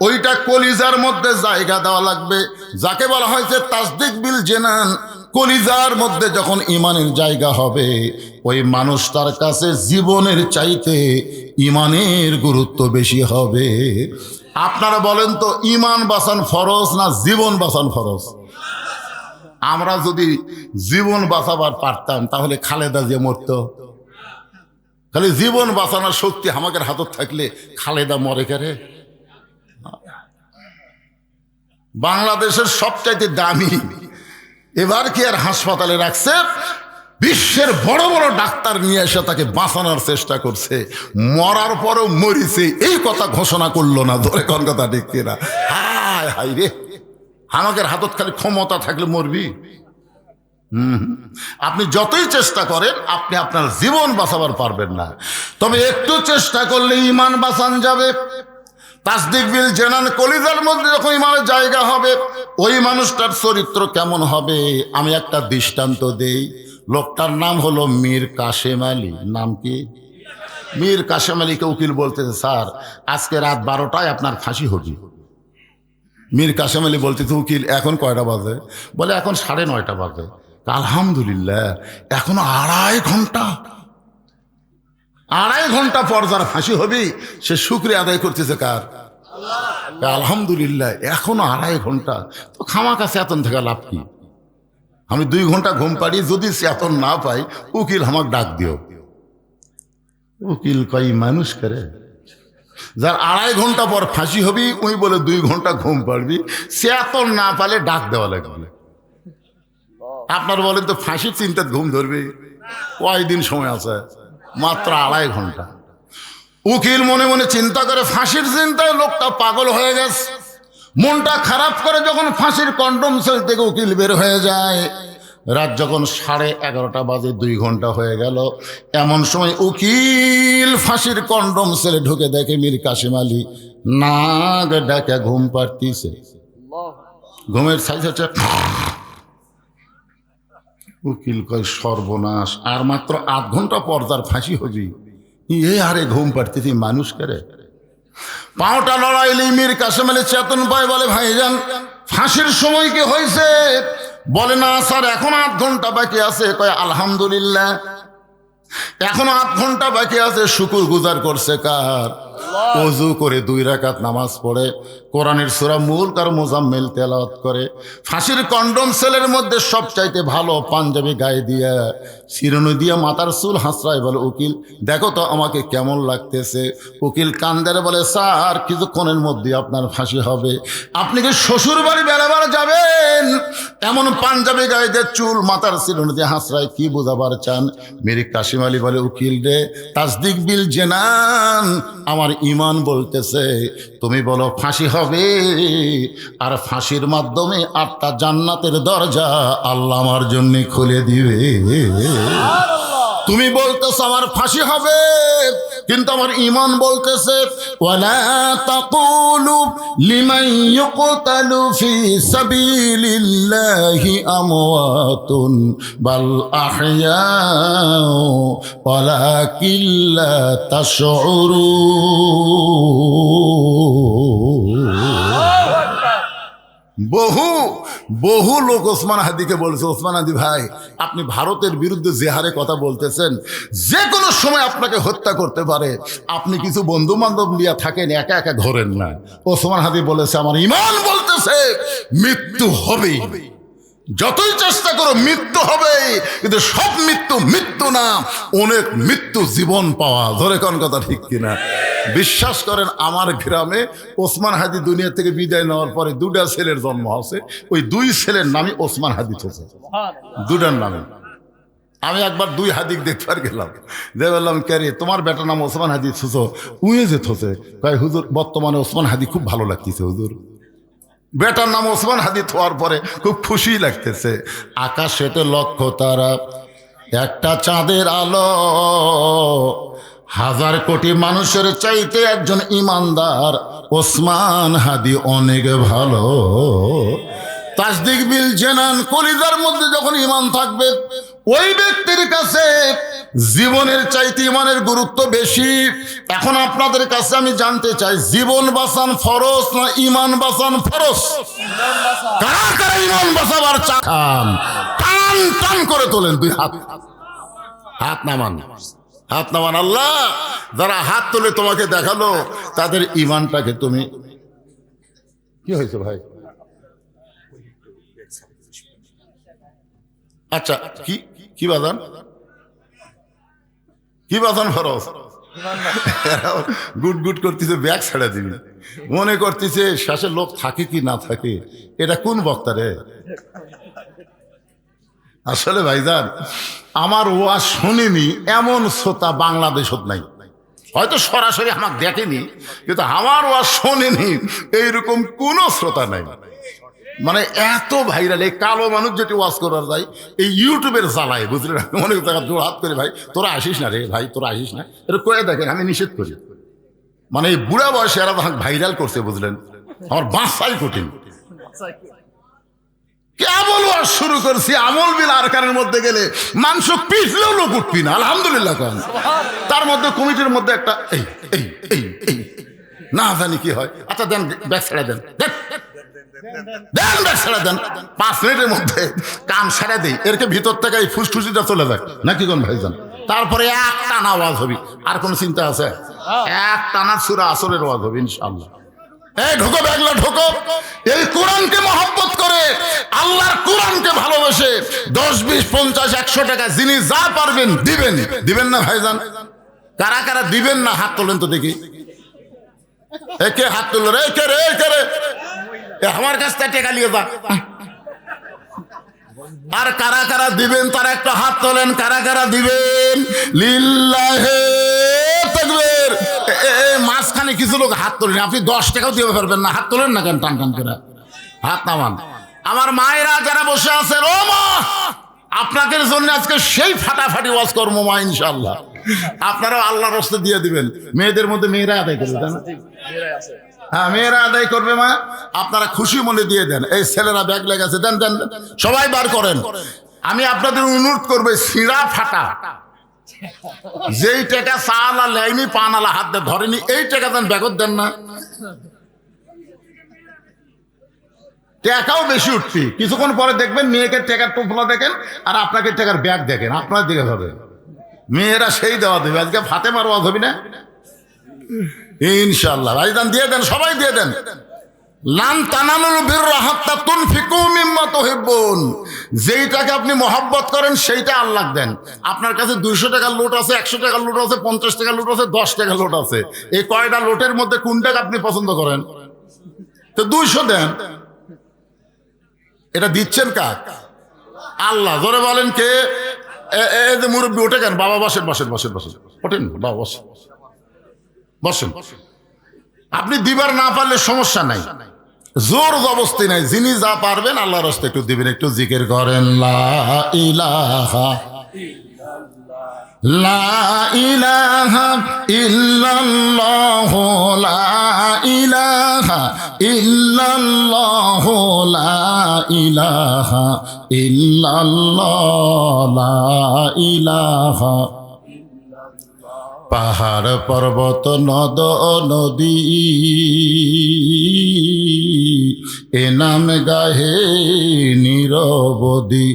ওইটা কলিজার মধ্যে জায়গা দেওয়া লাগবে। যাকে বলা হয়েছে তাসদিক বিল জিনান। কলিজার মধ্যে যখন ইমানের জায়গা হবে, ওই মানুষটার কাছে জীবনের চাইতে ইমানের গুরুত্ব বেশি হবে। আপনারা বলেন তো ইমান বাঁচান ফরজ না জীবন বাঁচান ফরজ? আমরা যদি জীবন বাঁচাবার পারতাম তাহলে খালেদা যে মরত। খালি জীবন বাঁচানোর শক্তি আমাদের হাতত থাকলে খালেদা মরে কেরে? বাংলাদেশের সবচাইতে দামি এবার কি আর হাসপাতালে রাখছে, বিশ্বের বড় বড় ডাক্তার নিয়ে এসে তাকে বাঁচানোর চেষ্টা করছে, মরার পরও মরিছে এই কথা ঘোষণা করলো না। ধরে কোন কথা ঠিক কিনা? হায় হায় রে, আমাদের হাতত খালি ক্ষমতা থাকলে মরবি। আপনি যতই চেষ্টা করেন আপনি আপনার জীবন বাঁচাবার পারবেন না, তবে একটু চেষ্টা করলে ঈমান বাঁচান যাবে। তাসদিক বিল জানান, কলিজার মধ্যে যখন ঈমানের জায়গা হবে ওই মানুষটার চরিত্র কেমন হবে। আমি একটা দৃষ্টান্ত দেই। লোকটার নাম হলো মীর কাশেম আলী। নাম কি? মীর কাশেম আলীকে উকিল বলতেছে, স্যার আজকে রাত 12টায় আপনার ফাঁসি হবে। মীর কাশেম আলী বলতেছে, উকিল এখন কয়টা বাজে? বলে এখন 9:30 বাজে। আলহামদুলিল্লাহ, এখনো 2.5 ঘন্টা। 2.5 ঘন্টা পর যার ফাঁসি হবে সে শুকরিয়া আদায় করতেছে কার? আলহামদুলিল্লাহ, এখনো 2.5 ঘন্টা। তো খামাখা চেতন থেকে লাভ কি? আমি 2 ঘন্টা ঘুম পাড়ি, যদি চেতন না পাই উকিল আমাকে ডাক দিও। উকিল কই মানুষ করে, যার 2.5 ঘন্টা পর ফাঁসি হবি ওই বলে 2 ঘন্টা ঘুম পাড়বি, চেতন না পালে ডাক দেওয়া লাগবে। আপনার বলেন তো ফাঁসির চিন্তায় ঘুম ধরবে? কয়দিন সময় আছে? মাত্র 2.5 ঘন্টা। উকিল মনে মনে চিন্তা করে, ফাঁসির চিন্তায় লোকটা পাগল হয়ে গেছে। মনটা খারাপ করে যখন ফাঁসির কন্ডম সেল থেকে উকিল বের হয়ে যায়, রাত যখন 11:30 বাজে, 2 ঘন্টা হয়ে গেল, এমন সময় উকিল ফাঁসির কন্ডম সেলে ঢুকে দেখে মীর কাশেম আলী নাক ডাকে ঘুম পাড়তিছে। ঘুমের সাইজ হচ্ছে। উকিল কয় সর্বনাশ, আর মাত্র 8 ঘন্টা পর তার ফাঁসি হবি, এ আরে ঘুম পাড়তেছি মানুষ করে। পাওটা লড়াইলি মীর কাশেম আলী চেতন পায়, বলে ভাইজান ফাঁসির সময় কি হয়েছে? বলে না স্যার, এখন 8 ঘন্টা বাকি আছে। কয় আলহামদুলিল্লাহ, এখনো 8 ঘন্টা বাকি আছে। শুকুর গুজার করছে কার? ওযু করে 2 রাকাত নামাজ পড়ে কোরআনের সূরা মুলক আর মুজাম্মিল তেলাওয়াত করে, ফাঁসির কন্ডম সেলের মধ্যে সবচাইতে ভালো পাঞ্জাবি গায়ে দিয়া, শিরোনি দিয়ে মাথার চুল হাসরায়, বলে উকিল দেখো তো আমাকে কেমন লাগতেছে। উকিল কান্দারে বলে, স্যার কিছুক্ষণের মধ্যে আপনার ফাঁসি হবে। আপনি কি শ্বশুর বাড়ি বেড়াবার যাবেন? এমন পাঞ্জাবি গায়ে দিয়ে চুল মাথার শিরোনি দিয়ে হাসরায়, কি বোঝাবার চান? মীর কাশেম আলী বলে, উকিল রে তাসদিক বিল জানান, আমার ঈমান বলতেছে তুমি বলো ফাঁসি হবে, আর ফাঁসির মাধ্যমে 8টা জান্নাতের দরজা আল্লাহ আমার জন্য খুলে দিবে। তুমি বলতেছ আমার ফাঁসি হবে, কিন্তু আমার ঈমান বলতেছে ওয়ালা তাকুলু লিমান ইউকতালু ফি সাবিলিল্লাহি আমওয়াতুন বাল আহইয়াউ ওয়ালাকিন লা তাশউরুন। বহু লোক ওসমান হাদিকে বলছে, ওসমান হাদি ভাই আপনি ভারতের বিরুদ্ধে যে হারে কথা বলতেছেন, যে কোনো সময় আপনাকে হত্যা করতে পারে, আপনি কিছু বন্ধু বান্ধব নিয়ে থাকেন, একা একা ধরেন না। ওসমান হাদি বলেছে আমার ঈমান বলতেছে মৃত্যু হবেই, যতই চেষ্টা করো মৃত্যু হবে, কিন্তু সব মৃত্যু মৃত্যু না, অনেক মৃত্যু জীবন পাওয়া। ধরে কোন কথা ঠিক কিনা? বিশ্বাস করেন আমার গ্রামে ওসমান হাদি দুনিয়া থেকে বিদায় নেওয়ার পরে 2টা ছেলের জন্ম হয়েছে, ওই 2 ছেলের নামই ওসমান হাদি হয়েছে, 2টার নামে। আমি একবার 2 হাদিক দেখবার গেলাম, যে বললাম কে রে তোমার বেটার নাম ওসমান হাদি থুসো? উয়ে যে থসে, কয় হুজুর বর্তমানে ওসমান হাদি খুব ভালো লাগতেছে হুজুর। বেটার নাম ওসমান হাদি হওয়ার পরে খুব খুশি লাগতেছে। আকাশেতে লক্ষ তারা, একটা চাঁদের আলো, 1000 কোটি মানুষের চাইতে একজন ইমানদার ওসমান হাদি অনেক ভালো। তাসদিক বিল জানান, কলিজার মধ্যে যখন ঈমান থাকবে ওই ব্যক্তির কাছে জীবনের চাইতে ঈমানের গুরুত্ব বেশি। এখন আপনাদের কাছে আমি জানতে চাই, জীবন বাঁচান ফরজ না ঈমান বাঁচান ফরজ? কারা কারা ঈমান বাঁচাবার চান? টান টান করে তোলেন 2 হাত, হাত নামান, হাত নামান। আল্লাহ যারা হাত তুলে তোমাকে দেখালো তাদের ঈমানটাকে তুমি, কি হয়েছে ভাই? আচ্ছা কি কি বাজান, কি বাজান ফরজ? গুট গুট করতেছে, ব্যাগ ছেড়ে দিবি, মনে করতেছে শেষে লোক থাকে কি না থাকে, এটা কোন বক্তা রে? আসলে ভাইজান আমার ওয়াজ শুনিনি এমন শ্রোতা বাংলাদেশত নাই, হয়তো সরাসরি আমাকে দেখেনি, কিন্তু আমার ওয়াজ শোনেনি এইরকম কোন শ্রোতা নাই। মানে এত ভাইরাল, এই কালো মানুষ যেটি ওয়াজ করার যায় এই ইউটিউবের জ্বালায়, বুঝলেন? অনেক জায়গা জোর হাত করে, ভাই তোরা আসিস না রে, ভাই তোরা আসিস না, এটা কয়ে দেখেন, আমি নিষেধ করি। মানে এই বুড়া বয়সে এরা তখন ভাইরাল করছে, বুঝলেন? আমার বাঁচাই কঠিন। কেবল ওয়াজ শুরু করছি, আমল বিল আরকানের মধ্যে গেলে মাংস পিছলেও লোক উঠবি না, আলহামদুলিল্লাহ কেন। তার মধ্যে কমিটির মধ্যে একটা এই এই এই এই না জানি কি হয়, আচ্ছা দেন ব্যাগ ছেড়ে দেন, দেন ব্যাগ ছেড়ে দেন, 5 মিনিটের মধ্যে কাম ছেড়ে দিই, এরকে ভিতর থেকে এই ফুসফুসিটা চলে যায় নাকি কোন ভাইজান। তারপরে এক টানা আওয়াজ হবে, আর কোন চিন্তা আছে? এক টানা সূরা আসরের আওয়াজ হবে ইনশাআল্লাহ। এই ঢোকো ব্যাগলা ঢোকো, এই কোরআনকে মহব্বত করে, আল্লাহর কোরআনকে ভালোবেসে 10, 20, 50, 100 টাকা যিনি যা পারবেন দিবেন। দিবেন না ভাইজান? কারা কারা দিবেন না হাত তোলেন তো দেখি। একে হাত তুললো রে, কে রে, কে রে? আমার কাছ থেকে টাকা নিয়ে যা। আর কারা কারা দিবেন তারা একটা হাত তোলেন, কারা কারা দিবেন? লিল্লাহে তাকবীর। মাঝখানে কিছু লোক হাত তোলেন, আপনি 10 টাকাও দিতে পারবেন না, হাত তোলেন না কেন? টান টান করে হাত নামান। আমার মায়েরা যারা বসে আছেন, ও মা, আপনাদের জন্য আজকে সেই ফাটাফাটি ওয়াজ করবো মা ইনশাআল্লাহ। আপনারাও আল্লাহর রাস্তা দিয়ে দিবেন। মেয়েদের মধ্যে মেয়েরা আদায় করবে, তাই না? হ্যাঁ, মেয়েরা আদায় করবে মা, আপনারা খুশি মনে দিয়ে দেন। এই ছেলেরা ব্যাগ লেগেছে, দেন দেন, সবাই বার করেন। আমি আপনাদের অনুরোধ করবো, ছিঁড়া ফাটা যেই টাকা চালা লেয়নি, পানালা হাত দিয়ে ধরেনি, এই টাকা দেন, ব্যাগত দেন না। টাকাও বেশি উঠবি, কিছুক্ষণ পরে দেখবেন মেয়েকে টাকার টোপলা দেখেন আর আপনাকে টাকার ব্যাগ দেখেন, আপনার দিকে হবে। মেয়েরা সেই দেওয়া দেবে। আজকে ফাতেমার ওয়াজ হবে না ইনশাআল্লাহ? ভাইজান দিয়ে দেন, সবাই দিয়ে দেন। লান তানালুল বিররা হাত্তা তুনফিকু মিম্মা তুহিব্বুন। যেইটাকে আপনি মহব্বত করেন সেইটা আল্লাহ দেন। আপনার কাছে 200 টাকার লোট আছে, 100 টাকার লোট আছে, 50 টাকার লোট আছে, 10 টাকার লোট আছে। এই কয়টা লোটের মধ্যে কোনটাকে আপনি পছন্দ করেন? তো 200 দেন। এটা দিচ্ছেন কার? আল্লাহ। জোরে বলেন কে? এই যে মুরব্বী, ওঠে কেন? বাবা বসেন, বসেন, বসেন, বসেন, ওঠেন বাবা, বসেন, বসেন। আপনি দিবার না পারলে সমস্যা নাই, জোর জবস্তি নাই। যিনি যা পারবেন আল্লাহর রাস্তায় একটু দিবেন। একটু জিকির করেন, লা ইলাহা লা ইলাহা ইল্লাল্লাহু লা ইলাহা ইল্লাল্লাহু লা ইলাহা ইল্লাল্লাহ লা ইলাহা। পাহাড় পর্বত নদ নদী এ নাম গাহে নিরবধি।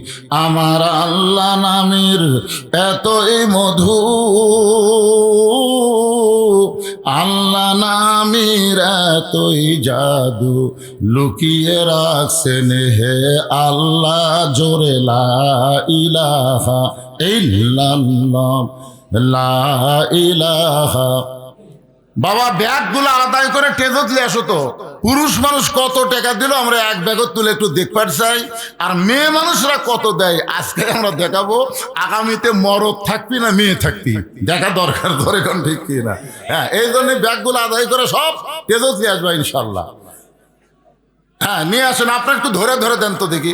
আমার আল্লাহ নামের এতই মধু, আল্লাহ নামের এতই জাদু, লুকিয়ে রাখছেন হে আল্লাহ জোরে লা ইলাহা ইল্লাল্লাহ লা ইলাহা। বাবা ব্যাগগুলো আদায় করে টেজত নিয়ে আসো তো। পুরুষ মানুষ কত টাকা দিল আমরা এক ব্যাগত তুলে একটু দেখবার চাই, আর মেয়ে মানুষরা কত দেয় আজকে আমরা দেখাবো। আগামীতে মরদ থাকবি না মেয়ে থাকবি দেখা দরকার, ধরে কোন ঠিক কি না? হ্যাঁ, এই জন্য ব্যাগগুলো আদায় করে সব টেজত নিয়ে আসবা ইনশাল্লাহ। হ্যাঁ, নিয়ে আসেন। আপনার একটু ধরে ধরে দেন তো দেখি,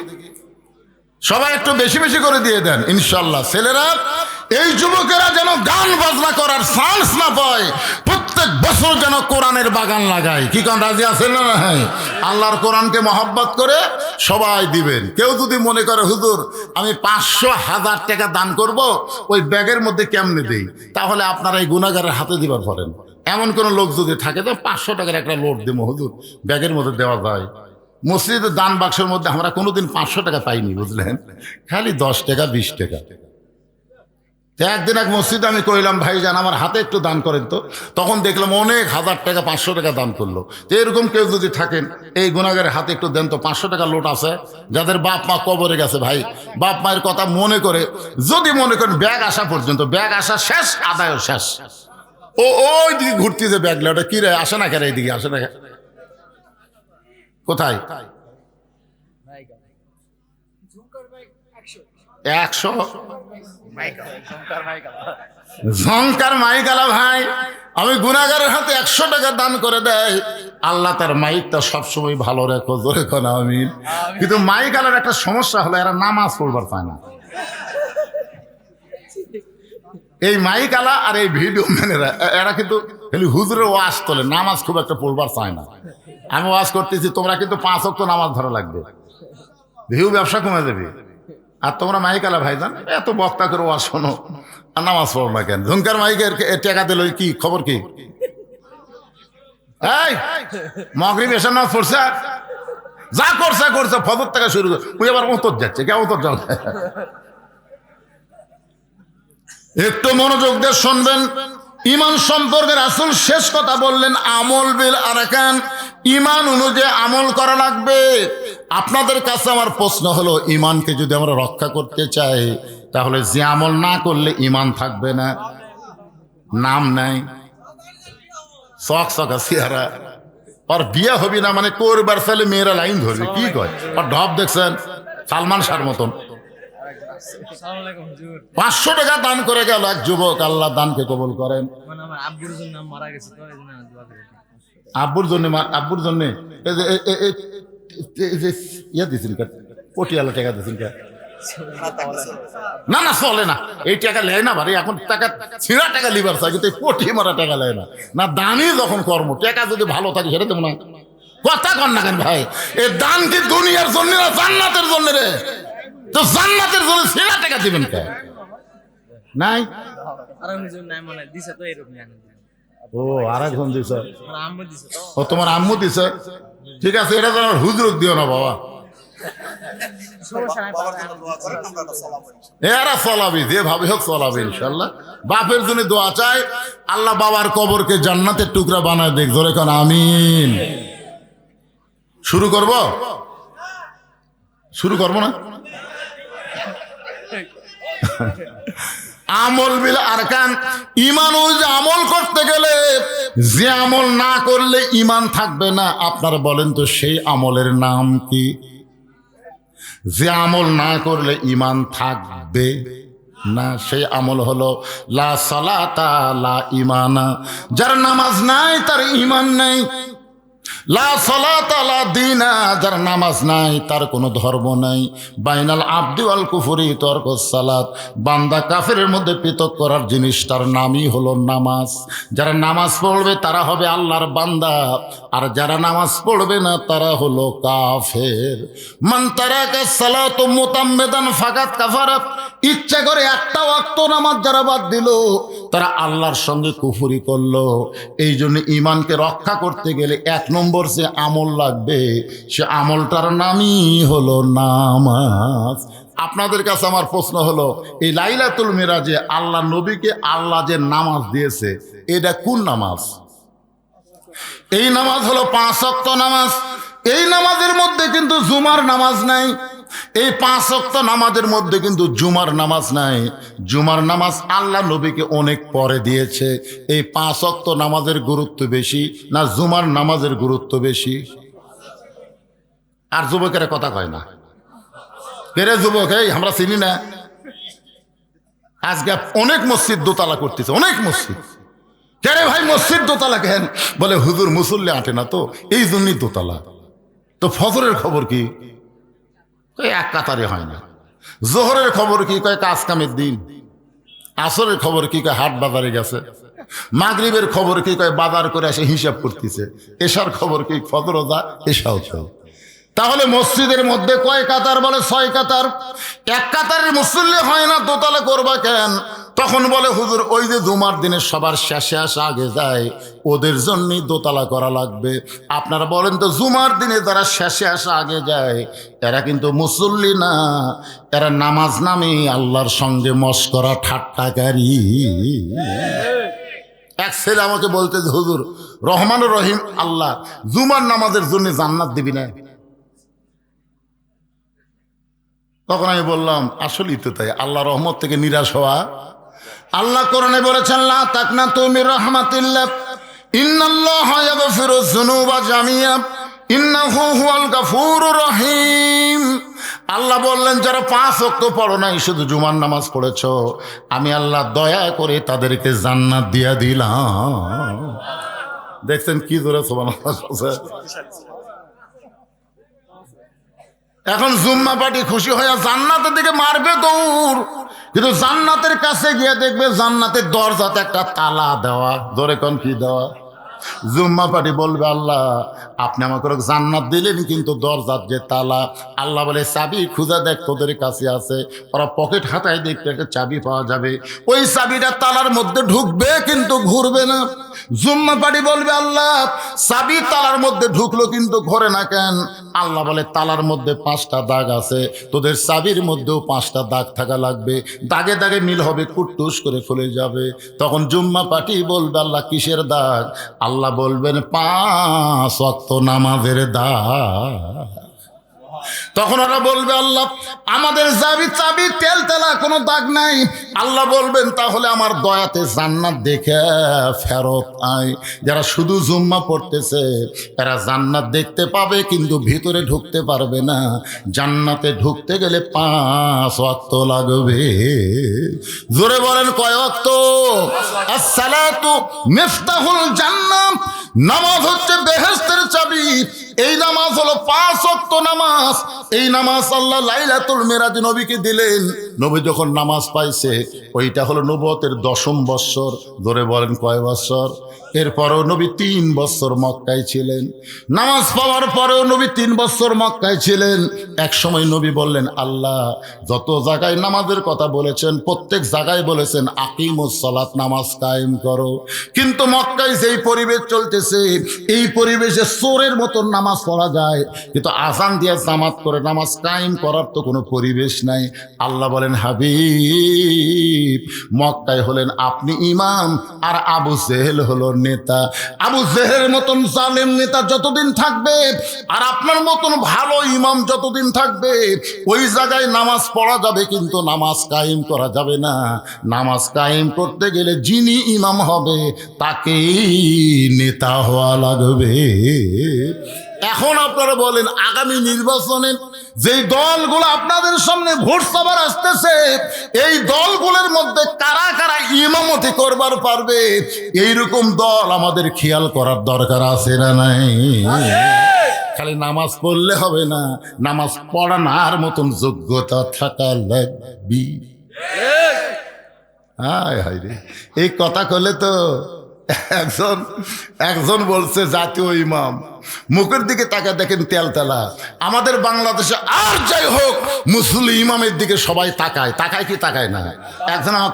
সবাই একটু বেশি বেশি করে দিয়ে দেন ইনশাল্লাহ। ছেলেরা, এই যুবকেরা যেন গান বাজনা করার চান্স না পায়, প্রত্যেক বছর যেন কোরআনের বাগান লাগায়। কি কোন রাজি আছেন না? হ্যাঁ, আল্লাহর কোরআনকে মহব্বত করে সবাই দিবেন। কেউ যদি মনে করে হুজুর আমি 500, 1000 টাকা দান করব, ওই ব্যাগের মধ্যে কেমনে দেই, তাহলে আপনারা এই গুনাহগারের হাতে দিবার পারেন। এমন কোন লোক যদি থাকে তো 500 টাকার একটা লোট দেবো হুজুর, ব্যাগের মধ্যে দেওয়া যায়। মসজিদের দান বাক্সের মধ্যে আমরা কোনোদিন 500 টাকা পাইনি, বুঝলেন, খালি 10 টাকা 20 টাকা। একদিন এক মসজিদে আমি কইলাম ভাইজান আমার হাতে একটু দান করেন তো, তখন দেখলাম অনেক 1000 টাকা 500 টাকা দান করলো। তো এরকম কেউ যদি থাকেন এই গুনাহগারের হাতে একটু দেন তো, 500 টাকা লোট আছে যাদের বাপ মা কবরে গেছে, ভাই বাপ মায়ের কথা মনে করে যদি মনে করেন ব্যাগ আসা পর্যন্ত, ব্যাগ আসা শেষ আদায় শেষ, ওই দিকে ঘুরতে যে ব্যাগলা, ওটা কি রে আসে না কেন? এইদিকে আসে না কোথায়? 100 ঝংকার মাইকালা ভাই, আমি গুনাহগারের হাতে 100 টাকা দান করে দেয়, আল্লাহ তার মাইকটা সবসময় ভালো রেখো, জোরে কোন আমিন। কিন্তু মাইকালার একটা সমস্যা হলো, এরা নামাজ পড়বার পায় না। এই মাইকালা আর এই ভিডিও ম্যানেরা এরা কিন্তু হুজুরের ওয়াজ তোলে, নামাজ খুব একটা পড়বার চায় না। আমি ওয়াজ করতেছি, তোমরা কিন্তু 5 ওয়াক্ত নামাজ ধরা লাগবে, ভিউ ব্যবসা কমে যাবে। আর তোমরা মাইকালা ভাইজান এত বক্তা করে ওয়াজ শোনো আর নামাজ পড়ো না কেন? ঝুমকার মাইকের টাকা দিল, কি খবর কি? এই মাগরিব এসে নামাজ পড়ছে, যা করছে করছে, ফজর থেকে শুরু করে ওই আবার উত্তর যাচ্ছে, কে উত্তর যাচ্ছে? একটু মনোযোগ দিয়ে শুনবেন। ইমান সম্পর্কে রাসূল শেষ কথা বললেন, আমল বিল আরকান, ইমান অনুযায়ী আমল করা লাগবে। আপনাদের কাছে আমার প্রশ্ন হলো, ইমানকে যদি আমরা রক্ষা করতে চাই, তাহলে যে আমল না করলে ইমান থাকবে না। নাম নাই, চকচকা চেহারা, আর বিয়ে হবি না মানে করবার ফেলে মেয়েরা লাইন ধরবে, কি কয়? আর ঢপ দেখছেন সালমান শাহর মতন। 500 টাকা দান করে গেল এক যুবক, আল্লাহ দানকে কবুল করেন। আব্বুর জন্য, আব্বুর জন্য ইয়া দিয়েছিল, পটিয়ালা টাকা দিয়েছিল। না না চলে না, এই টাকা লেয় না ভাই, এখন টাকা ছিঁড়া টাকা লিবার চাই, কিন্তু পটি মারা টাকা লেয় না। না দানই যখন কর্ম, টাকা যদি ভালো থাকে সেটা তো মনে হয় কথা কন না কেন ভাই? এই দান কি দুনিয়ার জন্য না জান্নাতের জন্য রে? তো জান্নাতের জন্য ছিঁড়া টাকা দিবেন কে? নাই ও আরেকজন দিছে, ও তোমার আম্মু দিছে, ঠিক আছে, এটা তোমার হুজুর দিও না বাবা, এরা চলাবি, যেভাবে হোক চলাবি ইনশাল্লাহ। বাপের জন্য দোয়া চাই, আল্লাহ বাবার কবরকে জান্নাতের টুকরা বানায় দেখ, ধরে কোন আমিন। শুরু করব, শুরু করবো না? আমল বিল আরকান, ইমান আমল করতে গেলে যে আমল না করলে ইমান থাকবে না, আপনারা বলেন তো সেই আমলের নাম কি? যে আমল না করলে ইমান থাকবে না, সেই আমল হলো লা সালাতা লা ইমানা, যার নামাজ নাই তার ইমান নাই। লা সালাতা লা দীনা, যার নামাজ নাই তার কোনো ধর্ম নাই। বাইনাল আবদি ওয়াল কুফরি তরকুস সালাত, বান্দা কাফেরের মধ্যে পৃথক করার জিনিসটার নামই হলো নামাজ। যারা নামাজ পড়বে তারা হবে আল্লাহর বান্দা, আর যারা নামাজ পড়বে না তারা হলো কাফের। মান তারাকা সালাতু মুতাম্মিদান ফাকাত কাফারা, ইচ্ছা করে একটা ওয়াক্ত নামাজ যারা বাদ দিল তারা আল্লাহর সঙ্গে কুফরি করলো। এই জন্য ইমানকে রক্ষা করতে গেলে 1 নম্বর যে আমল লাগবে, সে আমলটার নামই হলো নামাজ। আপনাদের কাছে আমার প্রশ্ন হলো, এই লাইলাতুল মিরাজে আল্লাহ নবীকে আল্লাহ যে নামাজ দিয়েছে, এটা কোন নামাজ? এই নামাজ হলো 5 ওয়াক্ত নামাজ। এই নামাজের মধ্যে কিন্তু জুমার নামাজ নাই। এই 5 ওয়াক্ত নামাজের মধ্যে কিন্তু জুমার নামাজ নাই। জুমার নামাজ আল্লাহ নবীকে অনেক পরে দিয়েছে। এই 5 ওয়াক্ত নামাজের গুরুত্ব বেশি না জুমার নামাজের গুরুত্ব বেশি? আর যুবকেরা কথা কয় না, কেরে যুবক, এই আমরা চিনি না। আজকে অনেক মসজিদ দোতলা করতেছে, অনেক মসজিদ। কেরে ভাই মসজিদ দোতলা কেন? বলে হুজুর মুসল্লি আঁটে না তো, এই জন্যই দোতলা। তো ফজরের খবর কি? এক কাতারে হয় না। জোহরের খবর কি? কয় কাজ কামের দিন। আসরের খবর কি? কয় হাট বাজারে গেছে। মাগরিবের খবর কি? কয় বাজার করে এসে হিসাব করতেছে। এশার খবর কি? ফজর যা এশাও চাও। তাহলে মসজিদের মধ্যে কয় কাতার? বলে 6 কাতার। এক কাতারের মুসল্লি হয় না, দোতলা করবা কেন? তখন বলে হুজুর ওই যে জুমার দিনে সবার শেষে আসা আগে যায়, ওদের জন্যই দোতলা করা লাগবে। আপনারা বলেন তো, জুমার দিনে যারা শেষে আসা আগে যায় এরা কিন্তু মুসল্লি না, এরা নামাজ নামে আল্লাহর সঙ্গে মস্করা ঠাট্টাকারী। এক ছেলে আমাকে বলতে, হুজুর রহমানুর রহিম আল্লাহ জুমার নামাজের জন্য জান্নাত দিবি না? তখন আমি বললাম আসলেই তো তাই, আল্লাহ রহমত থেকে নিরাশ হওয়া। আল্লাহ কোরআনে বলেছেন, লা তাকনাতু মির রাহমাতিল্লাহ ইন্নাল্লাহা ইয়াগফিরুয যুনুবা জামিআ ইন্নাহু হুয়াল গাফুরুর রহিম। আল্লাহ বললেন যারা 5 ওয়াক্ত পড়ো নাই, শুধু জুমার নামাজ পড়েছো, আমি আল্লাহ দয়া করে তাদেরকে জান্নাত দিয়া দিলাম। দেখছেন কি জোরে সুবহানাল্লাহ। এখন জুম্মা পার্টি খুশি হয়ে জান্নাতের দিকে মারবে দৌড়, কিন্তু জান্নাতের কাছে গিয়ে দেখবে জান্নাতের দরজাতে একটা তালা দেওয়া। জোরে কোন কি দেওয়া? জুম্মা পার্টি বলবে আল্লাহ আপনি আমাকে জান্নাত দিলেন, কিন্তু দরজার যে তালা, আল্লাহ বলে চাবি খুঁজে দেখ তোদের কাছে আছে। ওরা পকেট হাতায় দেখতে একটা চাবি পাওয়া যাবে, ওই চাবিটা তালার মধ্যে ঢুকবে কিন্তু ঘুরবে না। জুম্মা পার্টি বলবে আল্লাহ চাবি তালার মধ্যে ঢুকলো কিন্তু ঘোরে না কেন? আল্লাহ বলে তালার মধ্যে 5টা দাগ আছে, তোদের চাবির মধ্যেও 5টা দাগ থাকা লাগবে, দাগে দাগে মিল হবে, কুট্টুস করে খুলে যাবে। তখন জুম্মা পার্টি বলবে আল্লাহ কিসের দাগ? আল্লাহ বলবেন 5 ওয়াক্ত নামাজের দাগ। তখন ওরা বলবে আল্লাহ আমাদের চাবি তেল তেলা কোনো দাগ নাই। আল্লাহ বলবেন তাহলে আমার দয়াতে জান্নাত দেখে ফেরত আয়। যারা শুধু জুম্মা পড়তেছে এরা জান্নাত দেখতে পাবে কিন্তু ভিতরে ঢুকতে পারবে না। জান্নাতে ঢুকতে গেলে 5 ওয়াক্ত লাগবে। জোরে বলেন কয় ওয়াক্ত? আসসালাতু মিফতাহুল জান্নাত, নামাজ হচ্ছে বেহেশতের চাবি। এই নামাজ হলো 5 ওয়াক্ত নামাজ। এই নামাজ আল্লাহ লাইলাতুল মিরাজ নবীকে দিলেন। নবী যখন নামাজ পাইছে ওইটা হলো নবুয়তের 10ম বৎসর। ধরে বলেন কয় বৎসর? এরপরেও নবী 3 বছর মক্কায় ছিলেন। নামাজ পাওয়ার পরেও নবী 3 বছর মক্কায় ছিলেন। এক সময় নবী বললেন আল্লাহ যত জায়গায় নামাজের কথা বলেছেন প্রত্যেক জায়গায় বলেছেন আকিমুস সালাত, নামাজ কায়েম করো, কিন্তু মক্কায় যেই পরিবেশ চলতেছে এই পরিবেশে চোরের মতন নামাজ পড়া যায়, কিন্তু আযান দিয়ে জামাত করে নামাজ কায়েম করার তো কোনো পরিবেশ নাই। আল্লাহ বলেন হাবিব মক্কায় হলেন আপনি ইমাম আর আবু জেহেল হলো নেতা। আবু জেহেলের মতন জালেম নেতা যতদিন থাকবে আর আপনার মতন ভালো ইমাম যতদিন থাকবে ওই জায়গায় নামাজ পড়া যাবে কিন্তু নামাজ কায়েম করা যাবে না। নামাজ কায়েম করতে গেলে যিনি ইমাম হবে তাকেই নেতা হওয়া লাগবে। এখন আপনারা বলেন আগামী নির্বাচনে যেই দলগুলো আপনাদের সামনে ভোট সভার আসতেছে এই দলগুলোর মধ্যে কারা কারা ইমামতি করবার পারবে এইরকম দল আমাদের খেয়াল করার দরকার আছে না নাই? খালি নামাজ পড়লে হবে না, নামাজ পড়ানোর মতন যোগ্যতা থাকা লাগবে। হায় হায় রে, এই কথা কলে তো একজন বলছে জাতীয় ইমাম, মুখের দিকে তাকা দেখেন তেলতেলা। আমাদের বাংলাদেশে আর যাই হোক মুসলিম ইমামের দিকে সবাই তাকায়, তাকায় কি তাকায় না? একজন আমার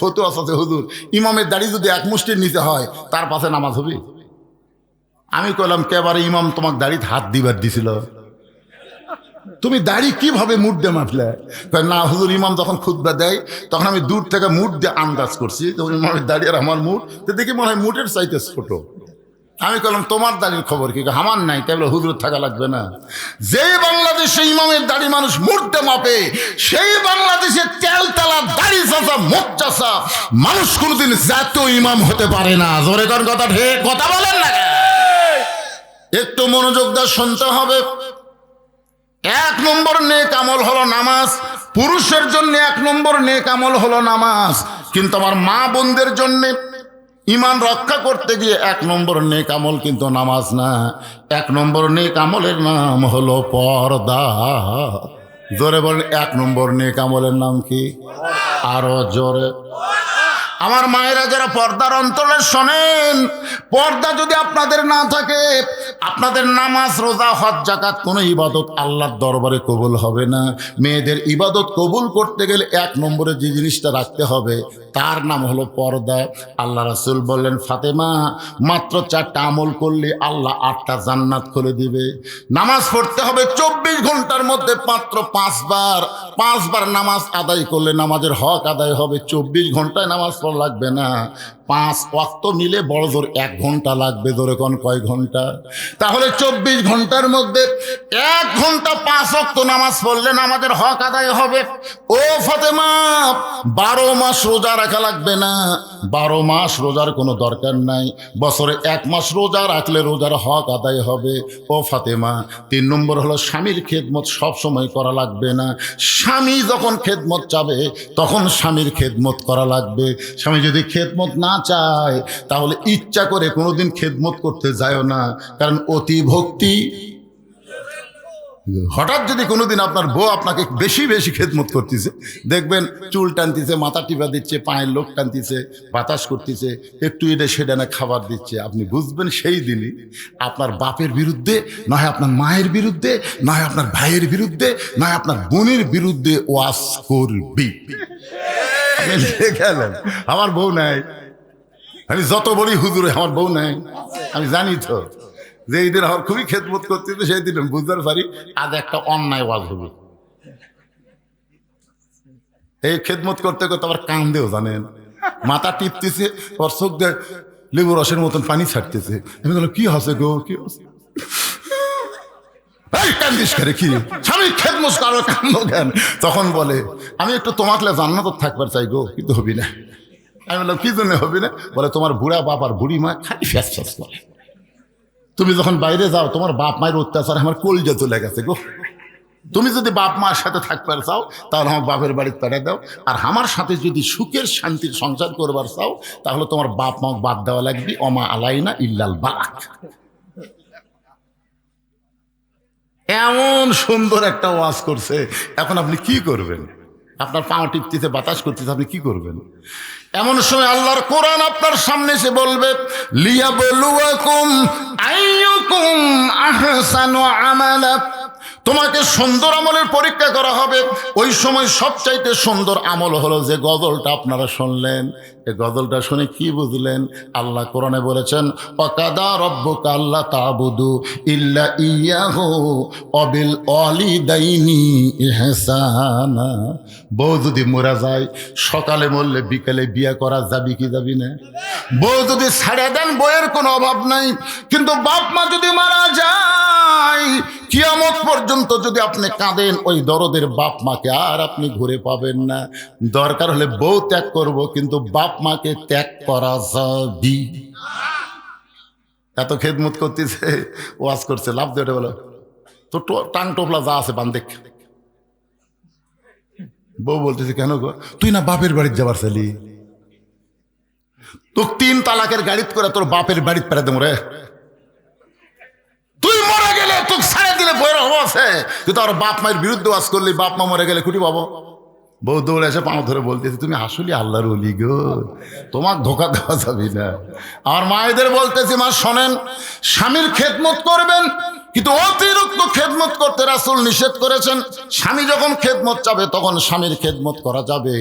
ফতুয়া আছে হুজুর ইমামের দাড়ি যদি এক মুষ্টির নিতে হয় তার পাশে নামাজ হবে। আমি কইলাম কেবারে ইমাম তোমাকে দাড়িতে হাত দিবার দিছিল, তুমি দাড়ি কিভাবে মুড দিয়ে মাপলে? না হুজুর ইমাম যখন খুতবা দেয় তখন আমি দূর থেকে মুড দিয়ে আন্দাজ করছি তখন ইমামের দাড়ি আর আমার মুড তো দেখি মনে হয় মুডের চাইতে ছোট। আমি বললাম তোমার দাড়ির খবর কি? আমার নাই। তাহলে হুজুর থাকা লাগবে না। যেই বাংলাদেশে ইমামের দাড়ি মানুষ মুডতে মাপে সেই বাংলাদেশে তেলতেলা দাড়ি চাচা মুখ চাচা মানুষ কোনোদিন জাতীয় ইমাম হতে পারে না। জোরে কর কথা, ঠিক কথা বলেন না? একটু মনোযোগ দিয়ে শুনতে হবে। 1 নম্বর নেক আমল হলো নামাজ। পুরুষের জন্য 1 নম্বর নেক আমল হলো নামাজ, কিন্তু আমার মা বোনদের জন্য ইমান রক্ষা করতে গিয়ে 1 নম্বর নেক আমল কিন্তু নামাজ না। 1 নম্বর নেক আমলের নাম হলো পর্দা। জোরে বলেন 1 নম্বর নেক আমলের নাম কি? আরো জোরে। আমার মায়েরা যারা পর্দার অন্তরে শোনেন, পর্দা যদি আপনাদের না থাকে আপনাদের নামাজ রোজা হজ যাকাত কোনো ইবাদত আল্লাহর দরবারে কবুল হবে না। মেয়েদের ইবাদত কবুল করতে গেলে 1 নম্বরে যে জিনিসটা রাখতে হবে তার নাম হলো পর্দা। আল্লাহ রাসূল বললেন ফাতেমা মাত্র 4টা আমল করলে আল্লাহ 8টা জান্নাত খুলে দিবে। নামাজ পড়তে হবে 24 ঘন্টার মধ্যে মাত্র 5 বার নামাজ আদায় করলে নামাজের হক আদায় হবে। 24 ঘন্টায় নামাজ পড়া লাগবে না, 5 ওয়াক্ত মিলে বড় জোর 1 ঘন্টা লাগবে। ধরে কোন কয় ঘন্টা? তাহলে 24 ঘন্টার মধ্যে 1 ঘন্টা 5 ওয়াক্ত নামাজ পড়লে নামাজের হক আদায় হবে। ও ফাতেমা 12 মাস রোজা রাখা লাগবে না, 12 মাস রোজার কোনো দরকার নাই, বছরে 1 মাস রোজা রাখলে রোজার হক আদায় হবে। ও ফাতেমা, 3 নম্বর হলো স্বামীর খেদমত সব সময় করা লাগবে না। স্বামী যখন খেদমত চাবে তখন স্বামীর খেদমত করা লাগবে। স্বামী যদি খেদমত না চায় তাহলে ইচ্ছা করে কোনোদিন খেদমত করতে যায়ও না, কারণ অতি ভক্তি। হঠাৎ যদি কোনোদিন আপনার বউ আপনাকে বেশি বেশি খেদমত করতেছে, দেখবেন চুল টানতেছে, মাথা টিপা দিচ্ছে, পায়ের লোক টানতেছে, বাতাস করতেছে, একটু এটা সেটা না খাবার দিচ্ছে, আপনি বুঝবেন সেই দিনই আপনার বাপের বিরুদ্ধে, নয় আপনার মায়ের বিরুদ্ধে, নয় আপনার ভাইয়ের বিরুদ্ধে, নয় আপনার বোনের বিরুদ্ধে ওয়াজ করবি। আপনি গেলেন আমার বউ নাই, আমি যত বলি হুজুরে আমার বউ নাই, আমি জানি তো যে এই দিন আমার খুবই খেদমত করতে, সেই দিন বুঝতে পারি আজ একটা অন্যায় ওয়াজ হবে। এই খেদমত করতে করতে আবার কান্দেও, জানেন, মাথা টিপতেছে, ওর চোখ দিয়ে লেবু রসের মতন পানি ছাড়তেছে। আমি বললাম কি হচ্ছে গো, কি হচ্ছে? কান্দিস করে কি স্বামী খেদমত কারো কান্দো কেন? তখন বলে আমি একটু তোমাকে জান্নাত থাকবার চাই গো, কিন্তু হবি না। আমি বললাম কি জন্য হবি না? বলে তোমার বুড়া বাপ আর বুড়ি মা খালি ফ্যাস ফ্যাস করে, তুমি যখন বাইরে যাও তোমার বাপ মায়ের অত্যাচার আমার কলিজা চলে গেছে গো। তুমি যদি বাপ মার সাথে থাকবার চাও তাহলে আমার বাপের বাড়িতে পাঠিয়ে দাও, আর আমার সাথে যদি সুখের শান্তির সংসার করবার চাও তাহলে তোমার বাপ মা বাদ দেওয়া লাগবে। অমা আলাইনা ইল্লাল বালাক। এমন সুন্দর একটা ওয়াজ করছে, এখন আপনি কি করবেন? আপনার পা টিপতেছে, বাতাস করতেছে, আপনি কি করবেন? এমন সময় আল্লাহর কোরআন আপনার সামনে এসে বলবে লিয়াবলুয়াকুম আইয়ুকুম আহসানু আমালা, তোমাকে সুন্দর আমলের পরীক্ষা করা হবে। ওই সময় সবচাইতে সুন্দর আমল হলো যে গজলটা আপনারা শুনলেন। এই গজলটা শুনে কি বুঝলেন? আল্লাহ কোরআনে বলেছেন ওয়াকাদা রব্বুকা আল্লা তা'বুদু ইল্লা ইয়াহু ওয়া বিল ওয়ালিদাইনি ইহসানা। বউ যদি মরা যায়, সকালে মরলে বিকেলে বিয়ে করা যাবি কি যাবি না? বউ যদি ছেড়ে দেন বইয়ের কোনো অভাব নাই, কিন্তু বাপ মা যদি মারা যায় কিয়ামত পর্যন্ত যদি আপনি কাঁদেন, ওই দরদের বাপ মাকে আর আপনি ঘুরে পাবেন না। দরকার হলে বউ ত্যাগ করব, কিন্তু বাপ মাকে ত্যাগ করা যাবি। এত খেদমত করতেছে, ওয়াজ করছে, লাভ দিয়ে বলো তো টাং টোপলা যা আছে বান দেখ। বউ বলতেছে কেন গো, তুই না বাপের বাড়িতে যাবার চাইলি, তোর 3 তালাকের গাড়িত করে তোর বাপের বাড়িতে পেরে দেবো রে। তুই মরে গেলে তোকে ছেড়ে দিলে বইয়ের হবো আছে, তুই তো আর বাপ মায়ের বিরুদ্ধে ওয়াজ করলি, বাপ মা মরে গেলে কুটি পাবো। বউ দৌড়ে এসে পাও ধরে বলতেছে তুমি আসলে আল্লাহর ওলি গো, তোমার ধোকা দেওয়া যাবে না। আমার মায়েদের বলতেছি মা শোনেন, স্বামীর খেদমত করবেন, কিন্তু অতিরিক্ত খেদমত করতে রাসূল নিষেধ করেছেন। স্বামী যখন খেদমত চাবে তখন স্বামীর খেদমত করা যাবে,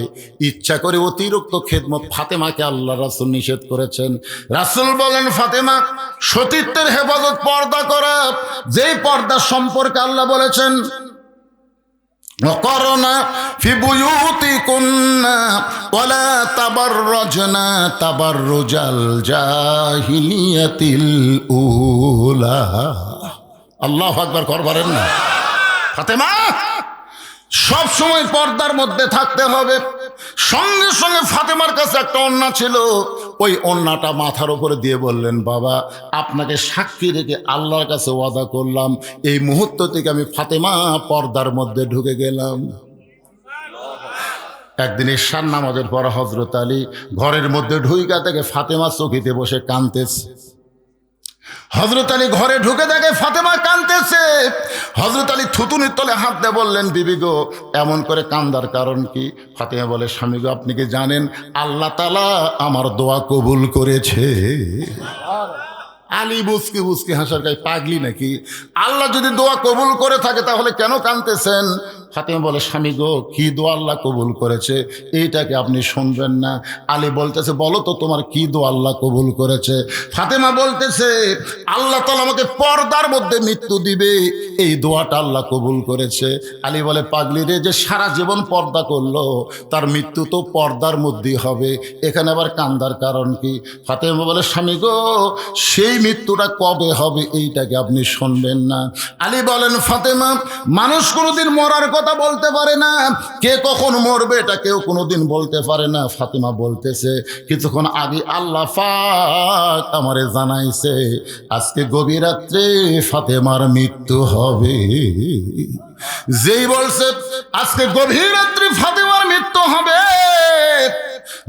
ইচ্ছা করে অতিরিক্ত খেদমত ফাতেমাকে আল্লাহ রাসূল নিষেধ করেছেন। রাসূল বলেন ফাতেমা সতীত্বের হেফাজত, পর্দা করা, যেই পর্দা সম্পর্কে আল্লাহ বলেছেন وقرنا في بيوتكن ولا تبرجنا تبرج الجاهلية الأولى। আল্লাহু আকবার করবেন না? ফাতেমা সব সময় পর্দার মধ্যে থাকতে হবে। সঙ্গে সঙ্গে ফাতেমার কাছে একটা ওড়না ছিল, ওই ওড়নাটা মাথার উপরে দিয়ে বললেন বাবা আপনাকে সাক্ষী রেখে আল্লাহর কাছে ওয়াদা করলাম, এই মুহূর্ত থেকে আমি ফাতেমা পর্দার মধ্যে ঢুকে গেলাম। একদিন ঈশার নামাজের পর হযরত আলী ঘরের মধ্যে ঢুইকা থেকে ফাতেমা চৌকিতে বসে কাঁদতেছে। হযরত আলী ঘরে ঢুকে দেখে ফাতেমা কাঁদতেছে। হযরত আলী থুতুনির তলে হাত দিয়ে বললেন বিবি গো এমন করে কান্দার কারণ কি? ফাতেমা বলে স্বামী গো আপনি কি জানেন আল্লাহ তাআলা আমার দোয়া কবুল করেছে। আলী বুসকি বুসকি হাসার গায়ে পাগলি নাকি? আল্লাহ যদি দোয়া কবুল করে থাকে তাহলে কেন কাঁদতেছেন? ফাতেমা বলে স্বামী গো কি দোয়া আল্লাহ কবুল করেছে এইটাকে আপনি শুনবেন না? আলী বলতেছে বলো তো তোমার কি দোয়া আল্লাহ কবুল করেছে? ফাতেমা বলতেছে আল্লাহ তাআলা আমাকে পর্দার মধ্যে মৃত্যু দিবে, এই দোয়াটা আল্লাহ কবুল করেছে। আলী বলে পাগলি রে, যে সারা জীবন পর্দা করলো তার মৃত্যু তো পর্দার মধ্যেই হবে, এখানে আবার কান্দার কারণ কি? ফাতেমা বলে স্বামী গো সেই মৃত্যুটা কবে হবে এইটাকে আপনি শুনবেন না? আলী বলেন ফাতেমা মানুষ কোনোদিন মরার কথা কথা বলতে পারে না, কে কখন মরবে এটা কেউ কোনোদিন বলতে পারে না। ফাতেমা বলতেছে কিছুক্ষণ আগে আল্লাহ পাক আমারে জানাইছে আজকে গভীর রাত্রে ফাতেমার মৃত্যু হবে। যেই বলছে আজকে গভীর রাত্রে ফাতেমার মৃত্যু হবে,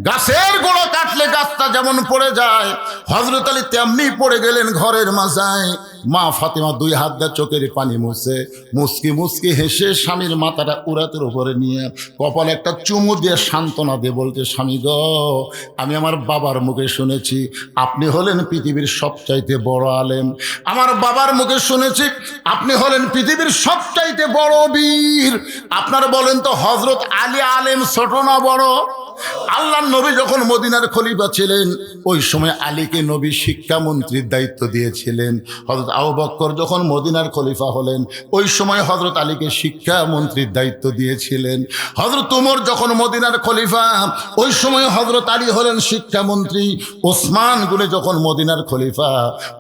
গাছের গোড়া কাটলে গাছটা যেমন পড়ে যায়, হযরত আলী তেমনি পড়ে গেলেন ঘরের মাঝায়। মা ফাতেমা দুই হাত দিয়ে চোখের পানি মুছে মুচকি মুচকি হেসে স্বামীর মাথাটা উরাতের উপরে নিয়ে কপালে একটা চুমু দিয়ে সান্ত্বনা দিয়ে বলতে, স্বামী গো, আমি আমার বাবার মুখে শুনেছি আপনি হলেন পৃথিবীর সবচাইতে বড় আলেম। আমার বাবার মুখে শুনেছি আপনি হলেন পৃথিবীর সবচাইতে বড় বীর। আপনারা বলেন তো হযরত আলী আলেম ছোট না বড়? আল্লাহর নবী যখন মদিনার খলিফা ছিলেন ওই সময় আলীকে নবী শিক্ষামন্ত্রীর দায়িত্ব দিয়েছিলেন। হযরত আবু বকর যখন মদিনার খলিফা হলেন ওই সময় হযরত আলীকে শিক্ষামন্ত্রীর দায়িত্ব দিয়েছিলেন। হযরত ওমর যখন মদিনার খলিফা ওই সময় হযরত আলী হলেন শিক্ষামন্ত্রী। ওসমান গনি যখন মদিনার খলিফা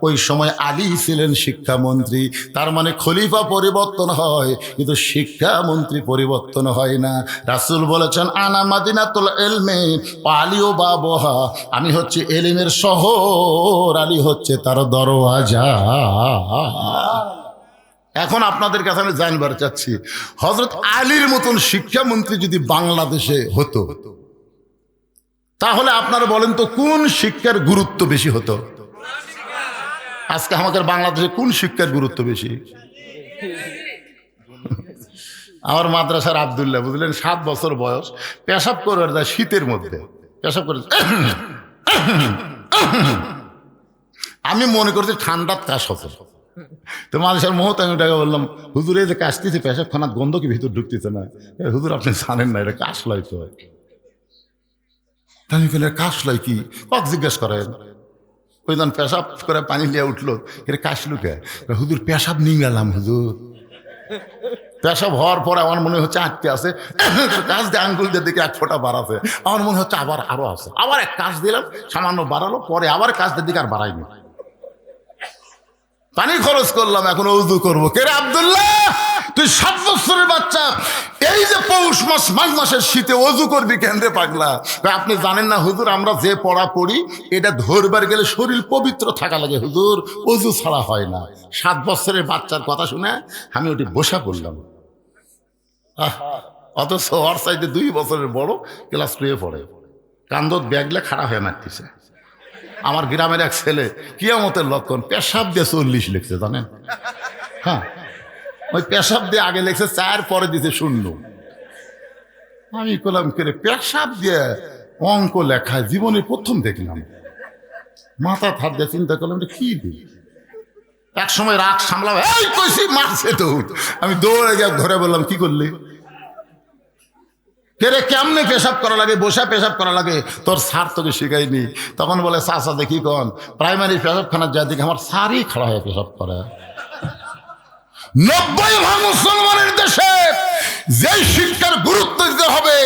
ওই সময় আলী ছিলেন শিক্ষামন্ত্রী। তার মানে খলিফা পরিবর্তন হয় কিন্তু শিক্ষামন্ত্রী পরিবর্তন হয় না। রাসূল বলেছেন আনা মাদিনাতুল ইলমি ওয়া আলিউ বাবুহা, আমি হচ্ছে এলিমের শহর, আলী হচ্ছে তার দরওয়াজা। এখন আপনাদের কাছে আমি জানবার চাচ্ছি হযরত আলীর মতন শিক্ষামন্ত্রী যদি বাংলাদেশে হতো তাহলে আপনারা বলেন তো কোন শিক্ষার গুরুত্ব বেশি হতো? আজকে আমাদের বাংলাদেশে কোন শিক্ষার গুরুত্ব বেশি? আমার মাদ্রাসার আব্দুল্লাহ বুঝলেন 7 বছর বয়স, পেশাব করে যায় শীতের মধ্যে, পেশাব করে। আমি মনে করছি ঠান্ডার কাশ হতো। তো মানুষের মহত আমি ওটাকে বললাম, হুজুর এই যে কাশতেছে পেশাব খানার গন্ধ কি ভিতর ঢুকতেছে না? হুজুর আপনি জানেন না এটা কাশ লয় তো। আমি বলে কাশ লয় কি? কক জিজ্ঞেস করেন। ওই যখন পেশাব করে পানি নিয়ে উঠলো, এটা কাশলু কে? হুজুর পেশাব নিয়ে গেলাম হুজুর। পেশাব হওয়ার পরে আমার মনে হচ্ছে আটকে আছে, কাজ দিয়ে আঙ্গুল দিয়ে দেখে 1 ফোঁটা বাড়াছে। আমার মনে হচ্ছে আবার আরো আছে, আবার এক কাজ দিলাম সামান্য বাড়ালো, পরে আবার কাজ দিয়ে দিকে আর বাড়াইনি। পানি খরচ করলাম, এখন ওযু করবো। কে রে আব্দুল্লাহ, তুই 7 বছরের বাচ্চা, এই যে পৌষ মাস মাঘ মাসের শীতে ওযু করবি কেন রে পাগলা? আপনি জানেন না হুজুর আমরা যে পড়া পড়ি এটা ধরবার গেলে শরীর পবিত্র থাকা লাগে হুজুর, ওযু ছাড়া হয় না। 7 বছরের বাচ্চার কথা শুনে আমি ওটি বসা করলাম। অথচ ওর সাইডে 2 বছরের বড় ক্লাস 2 পড়ে, কান্দত ব্যাগলে খাড়া হয়ে মারতেছে। আমার গ্রামের এক ছেলে কিয়ামতের লক্ষণ পেশাব দিয়ে 40 লিখছে জানেন। হ্যাঁ, ওই পেশাব দিয়ে আগে লিখছে 4, পরে দিতে 0। আমি বললাম করে পেশাব দিয়ে অঙ্ক লেখা জীবনে প্রথম দেখলাম। মাথা হাত দিয়ে চিন্তা করলাম কি দিই। এক সময় রাগ সামলাম, এই কইছি মারছে তো। আমি দৌড়ে গিয়ে ধরে বললাম কি করলি? কেরে কেমনে পেশাব করা লাগে, বসা পেশাব করা লাগে, তোর স্যার তোকে শিখাইনি? তখন বলে চাচা দেখি কন প্রাইমারি পেশাবখানার যা দিকে আমার স্যারই খাড়া হয়ে পেশাব করে। 90% মুসলমানের দেশে যেই শিক্ষার গুরুত্ব দিতে হবে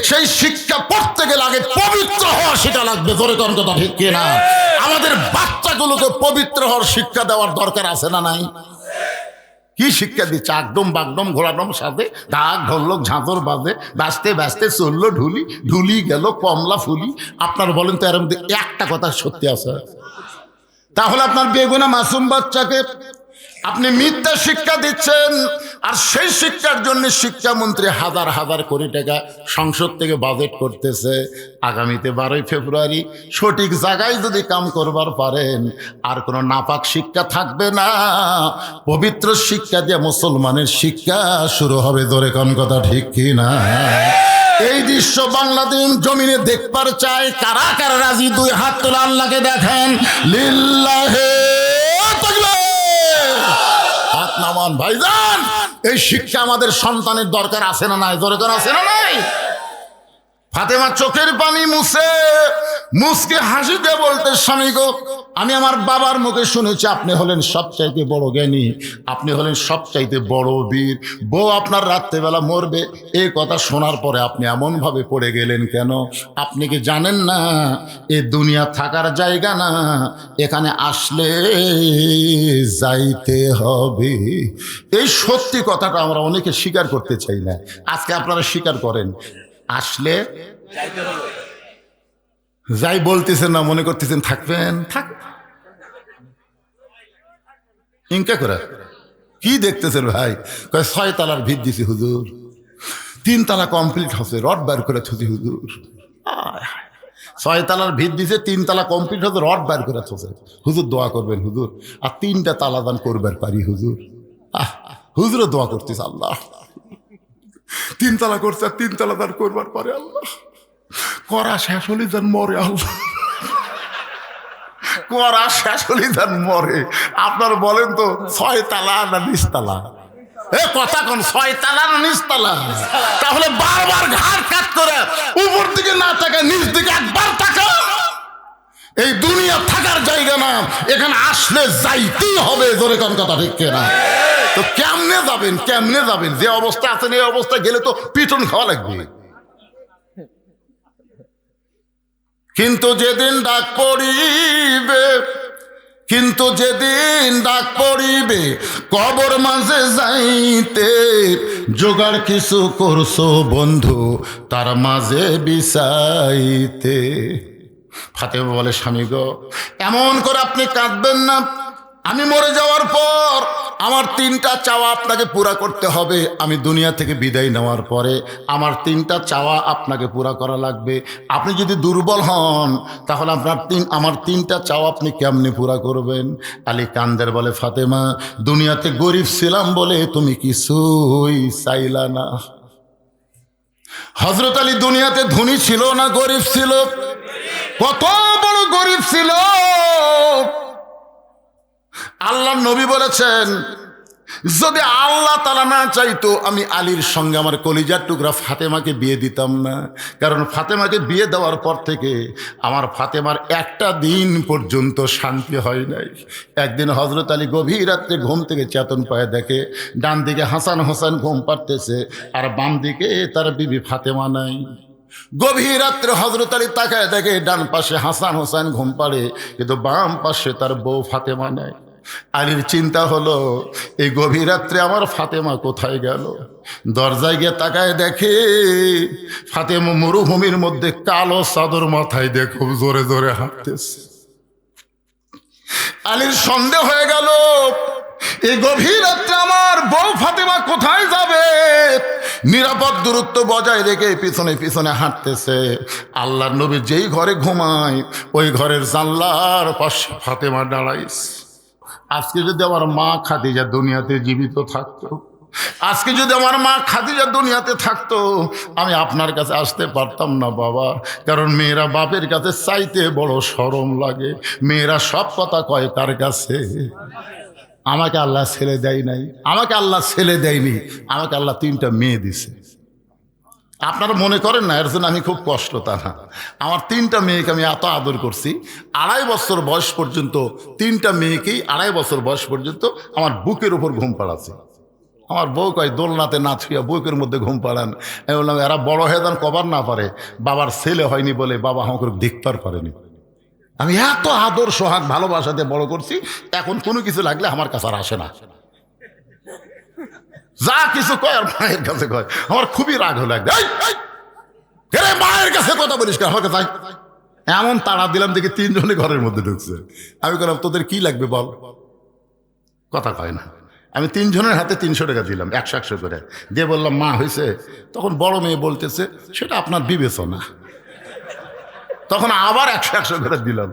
সেই শিক্ষা পড়তে গেলে আগে পবিত্র হওয়া সেটা লাগবে। ধরে কোন কথা ঠিক কিনা? আমাদের বাচ্চাগুলোকে পবিত্র হওয়ার শিক্ষা দেওয়ার দরকার আছে না নাই? কি শিক্ষা দিচ্ছে? আকডম বাগডম ঘোড়াডম সাথে ঢাক ঢোলক ঝাঁঝর বাজে, বাঁচতে বাঁচতে চললো ঢুলি, ঢুলি গেল কমলা ফুলি। আপনার বলেন তো এর মধ্যে একটা কথা সত্যি আছে? তাহলে আপনার বেগুনা মাসুম বাচ্চাকে আপনি মিথ্যা শিক্ষা দিচ্ছেন, আর সেই শিক্ষার জন্য শিক্ষামন্ত্রী হাজার হাজার কোটি টাকা সংসদ থেকে বাজেট করতেছে। আগামীতে 12ই ফেব্রুয়ারি সঠিক জায়গায় যদি কাম করবার পারেন আর কোনো নাপাক শিক্ষা থাকবে না, পবিত্র শিক্ষা দিয়ে মুসলমানের শিক্ষা শুরু হবে। ধরে কোন কথা ঠিক কি না? এই দৃশ্য বাংলাদেশ জমিনে দেখবার চাই। কারা কারা রাজি? 2 হাত তোলা আল্লাহকে দেখেন। লিল্লাহে হাত নামান ভাইজান। এই শিক্ষা আমাদের সন্তানের দরকার আছে না নাই? দরকার আছে না নাই? ফাতেমা চোখের পানি মুসকে হাসি দিয়ে বলতে, স্বামী গো, আমি আমার বাবার মুখে শুনেছি আপনি হলেন সবচাইতে বড় জ্ঞানী, আপনি হলেন সবচাইতে বড় বীর, বউ আপনার রাত্রেবেলা মরবে, এই কথা শোনার পরে আপনি এমনভাবে পড়ে গেলেন কেন? আপনি কি জানেন না এ দুনিয়া থাকার জায়গা না, এখানে আসলে যাইতে হবে। এই সত্যি কথাটা আমরা অনেকে স্বীকার করতে চাই না, আজকে আপনারা স্বীকার করেন। আসলে যাই বলতেছেন না, মনে করতেছেন থাকবেন, থাক ইনকা করে কি দেখতেছেন ভাই? কয় 6 তলার ভিত দিছি হুজুর, 3 তলা কমপ্লিট হচ্ছে, রড বার করে থুছি হুজুর। 6 তলার ভিত দিছে, 3 তলা কমপ্লিট হচ্ছে, রড বার করে থুছে হুজুর, দোয়া করবেন হুজুর, আর 3টা তালা দান করবার পারি হুজুর। হুজুরও দোয়া করতেছে, আল্লাহ 3 তলা করছে, আর 3 তলা দান করবার পারে, আল্লাহ করা শেষ হলে যেন মরে, আল্লাহ করা শেষ হলে যেন মরে। আপনার বলেন তো 6 তালা না 20 তালা? এ কথা কোন 6 তালা না 20 তালা? তাহলে বারবার ঘাড় কাট করে উপর দিকে না তাকা, নিচ দিকে একবার তাকা। এই দুনিয়া থাকার জায়গা না, এখানে আসলে যাইতেই হবে, জোরে কোন কথা ঠিক কিনা? তো কেমনে যাবেন, কেমনে যাবেন? যে অবস্থা আছেন এই অবস্থা গেলে তো পিটন খাওয়া লাগবে। কিন্তু যেদিন ডাক পড়িবে, কিন্তু যেদিন ডাক পড়িবে কবর মাঝে যাইতে, জোগাড় কিছু করছো বন্ধু তার মাঝে বিছাইতে। ফাতেমা বলে, স্বামী গো, এমন করে আপনি কাঁদবেন না, আমি মরে যাওয়ার পর আমার 3টা চাওয়া আপনাকে পুরা করতে হবে। আমি দুনিয়া থেকে বিদায় নেওয়ার পরে আমার 3টা চাওয়া আপনাকে পুরা করা লাগবে। আপনি যদি দুর্বল হন তাহলে আমার 3টা চাওয়া আপনি কেমনে পুরা করবেন? আলী কান্দের বলে, ফাতেমা, দুনিয়াতে গরিব ছিলাম বলে তুমি কিছুই চাইলা না। হযরত আলী দুনিয়াতে ধনী ছিল না গরিব ছিল? কত বড় গরিব ছিল! আল্লাহ নবী বলেছেন, যদি আল্লাহ তাআলা না চাইতো আমি আলীর সঙ্গে আমার কলিজার টুকরা ফাতেমাকে বিয়ে দিতাম না। কারণ ফাতেমাকে বিয়ে দেওয়ার পর থেকে আমার ফাতেমার একটা দিন পর্যন্ত শান্তি হয় নাই। একদিন হযরত আলী গভীর রাত্রে ঘুম থেকে চেতন পায়ে দেখে ডান দিকে হাসান হোসেন ঘুম পাড়তেছে, আর বাম দিকে তার বিবি ফাতেমা নাই। গভীর রাত্রে হযরত আলী তাকায় দেখে ডান পাশে হাসান হোসেন ঘুম পাড়ে, কিন্তু বাম পাশে তার বউ ফাতেমা নাই। আলীর চিন্তা হলো, এই গভীর রাত্রে আমার ফাতেমা কোথায় গেল? দরজায় গিয়ে তাকায় দেখে ফাতেমা মরুভূমির মধ্যে কালো চাদর মাথায় দিয়ে খুব জোরে জোরে হাঁটতেছে। আলীর সন্দেহ হয়ে গেল, এই গভীর রাত্রে আমার বউ ফাতেমা কোথায় যাবে? নিরাপদ দূরত্ব বজায় রেখে পিছনে পিছনে হাঁটতেছে। আল্লাহর নবী যেই ঘরে ঘুমায় ওই ঘরের জানলার পাশে ফাতেমা দাঁড়াইছে। আজকে যদি আমার মা খাদিজা দুনিয়াতে জীবিত থাকতো, আজকে যদি আমার মা খাদিজা দুনিয়াতে থাকতো, আমি আপনার কাছে আসতে পারতাম না বাবা। কারণ মেয়েরা বাপের কাছে চাইতে বড় শরম লাগে। মেয়েরা সব কথা কয় কার কাছে? আমাকে আল্লাহ ছেলে দেয় নাই, আমাকে আল্লাহ ছেলে দেয়নি, আমাকে আল্লাহ 3টা মেয়ে দিছে। আপনারা মনে করেন না এর জন্য আমি খুব কষ্ট, তা না। আমার 3টা মেয়েকে আমি এত আদর করছি, 2.5 বছর বয়স পর্যন্ত 3টা মেয়েকেই 2.5 বছর বয়স পর্যন্ত আমার বুকের উপর ঘুম পাড়াচ্ছে। আমার বউ কয় দোলনাতে না ছুঁয়া বুকের মধ্যে ঘুম পাড়ান। আমি বললাম, এরা বড় হয়ে যান কবার না পারে, বাবার ছেলে হয়নি বলে বাবা আমাকে দেখতে পারেনি। আমি এত আদর সোহাগ ভালোবাসাতে বড় করছি, এখন কোনো কিছু লাগলে আমার কাছে আর আসে না। যা কিছু কয় আর মায়ের কাছে কয়। আমার খুবই রাগ হলো, মায়ের কাছে কথা বলিস কেন? আমার কাছে এমন তাড়া দিলাম দেখে 3 জনে ঘরের মধ্যে ঢুকছে। আমি বললাম, তোদের কি লাগবে বল? কথা কয় না। আমি 3 জনের হাতে 300 টাকা দিলাম, 100 করে দিয়ে বললাম, মা হয়েছে? তখন বড় মেয়ে বলতেছে, সেটা আপনার বিবেচনা। তখন আবার 100 করে দিলাম,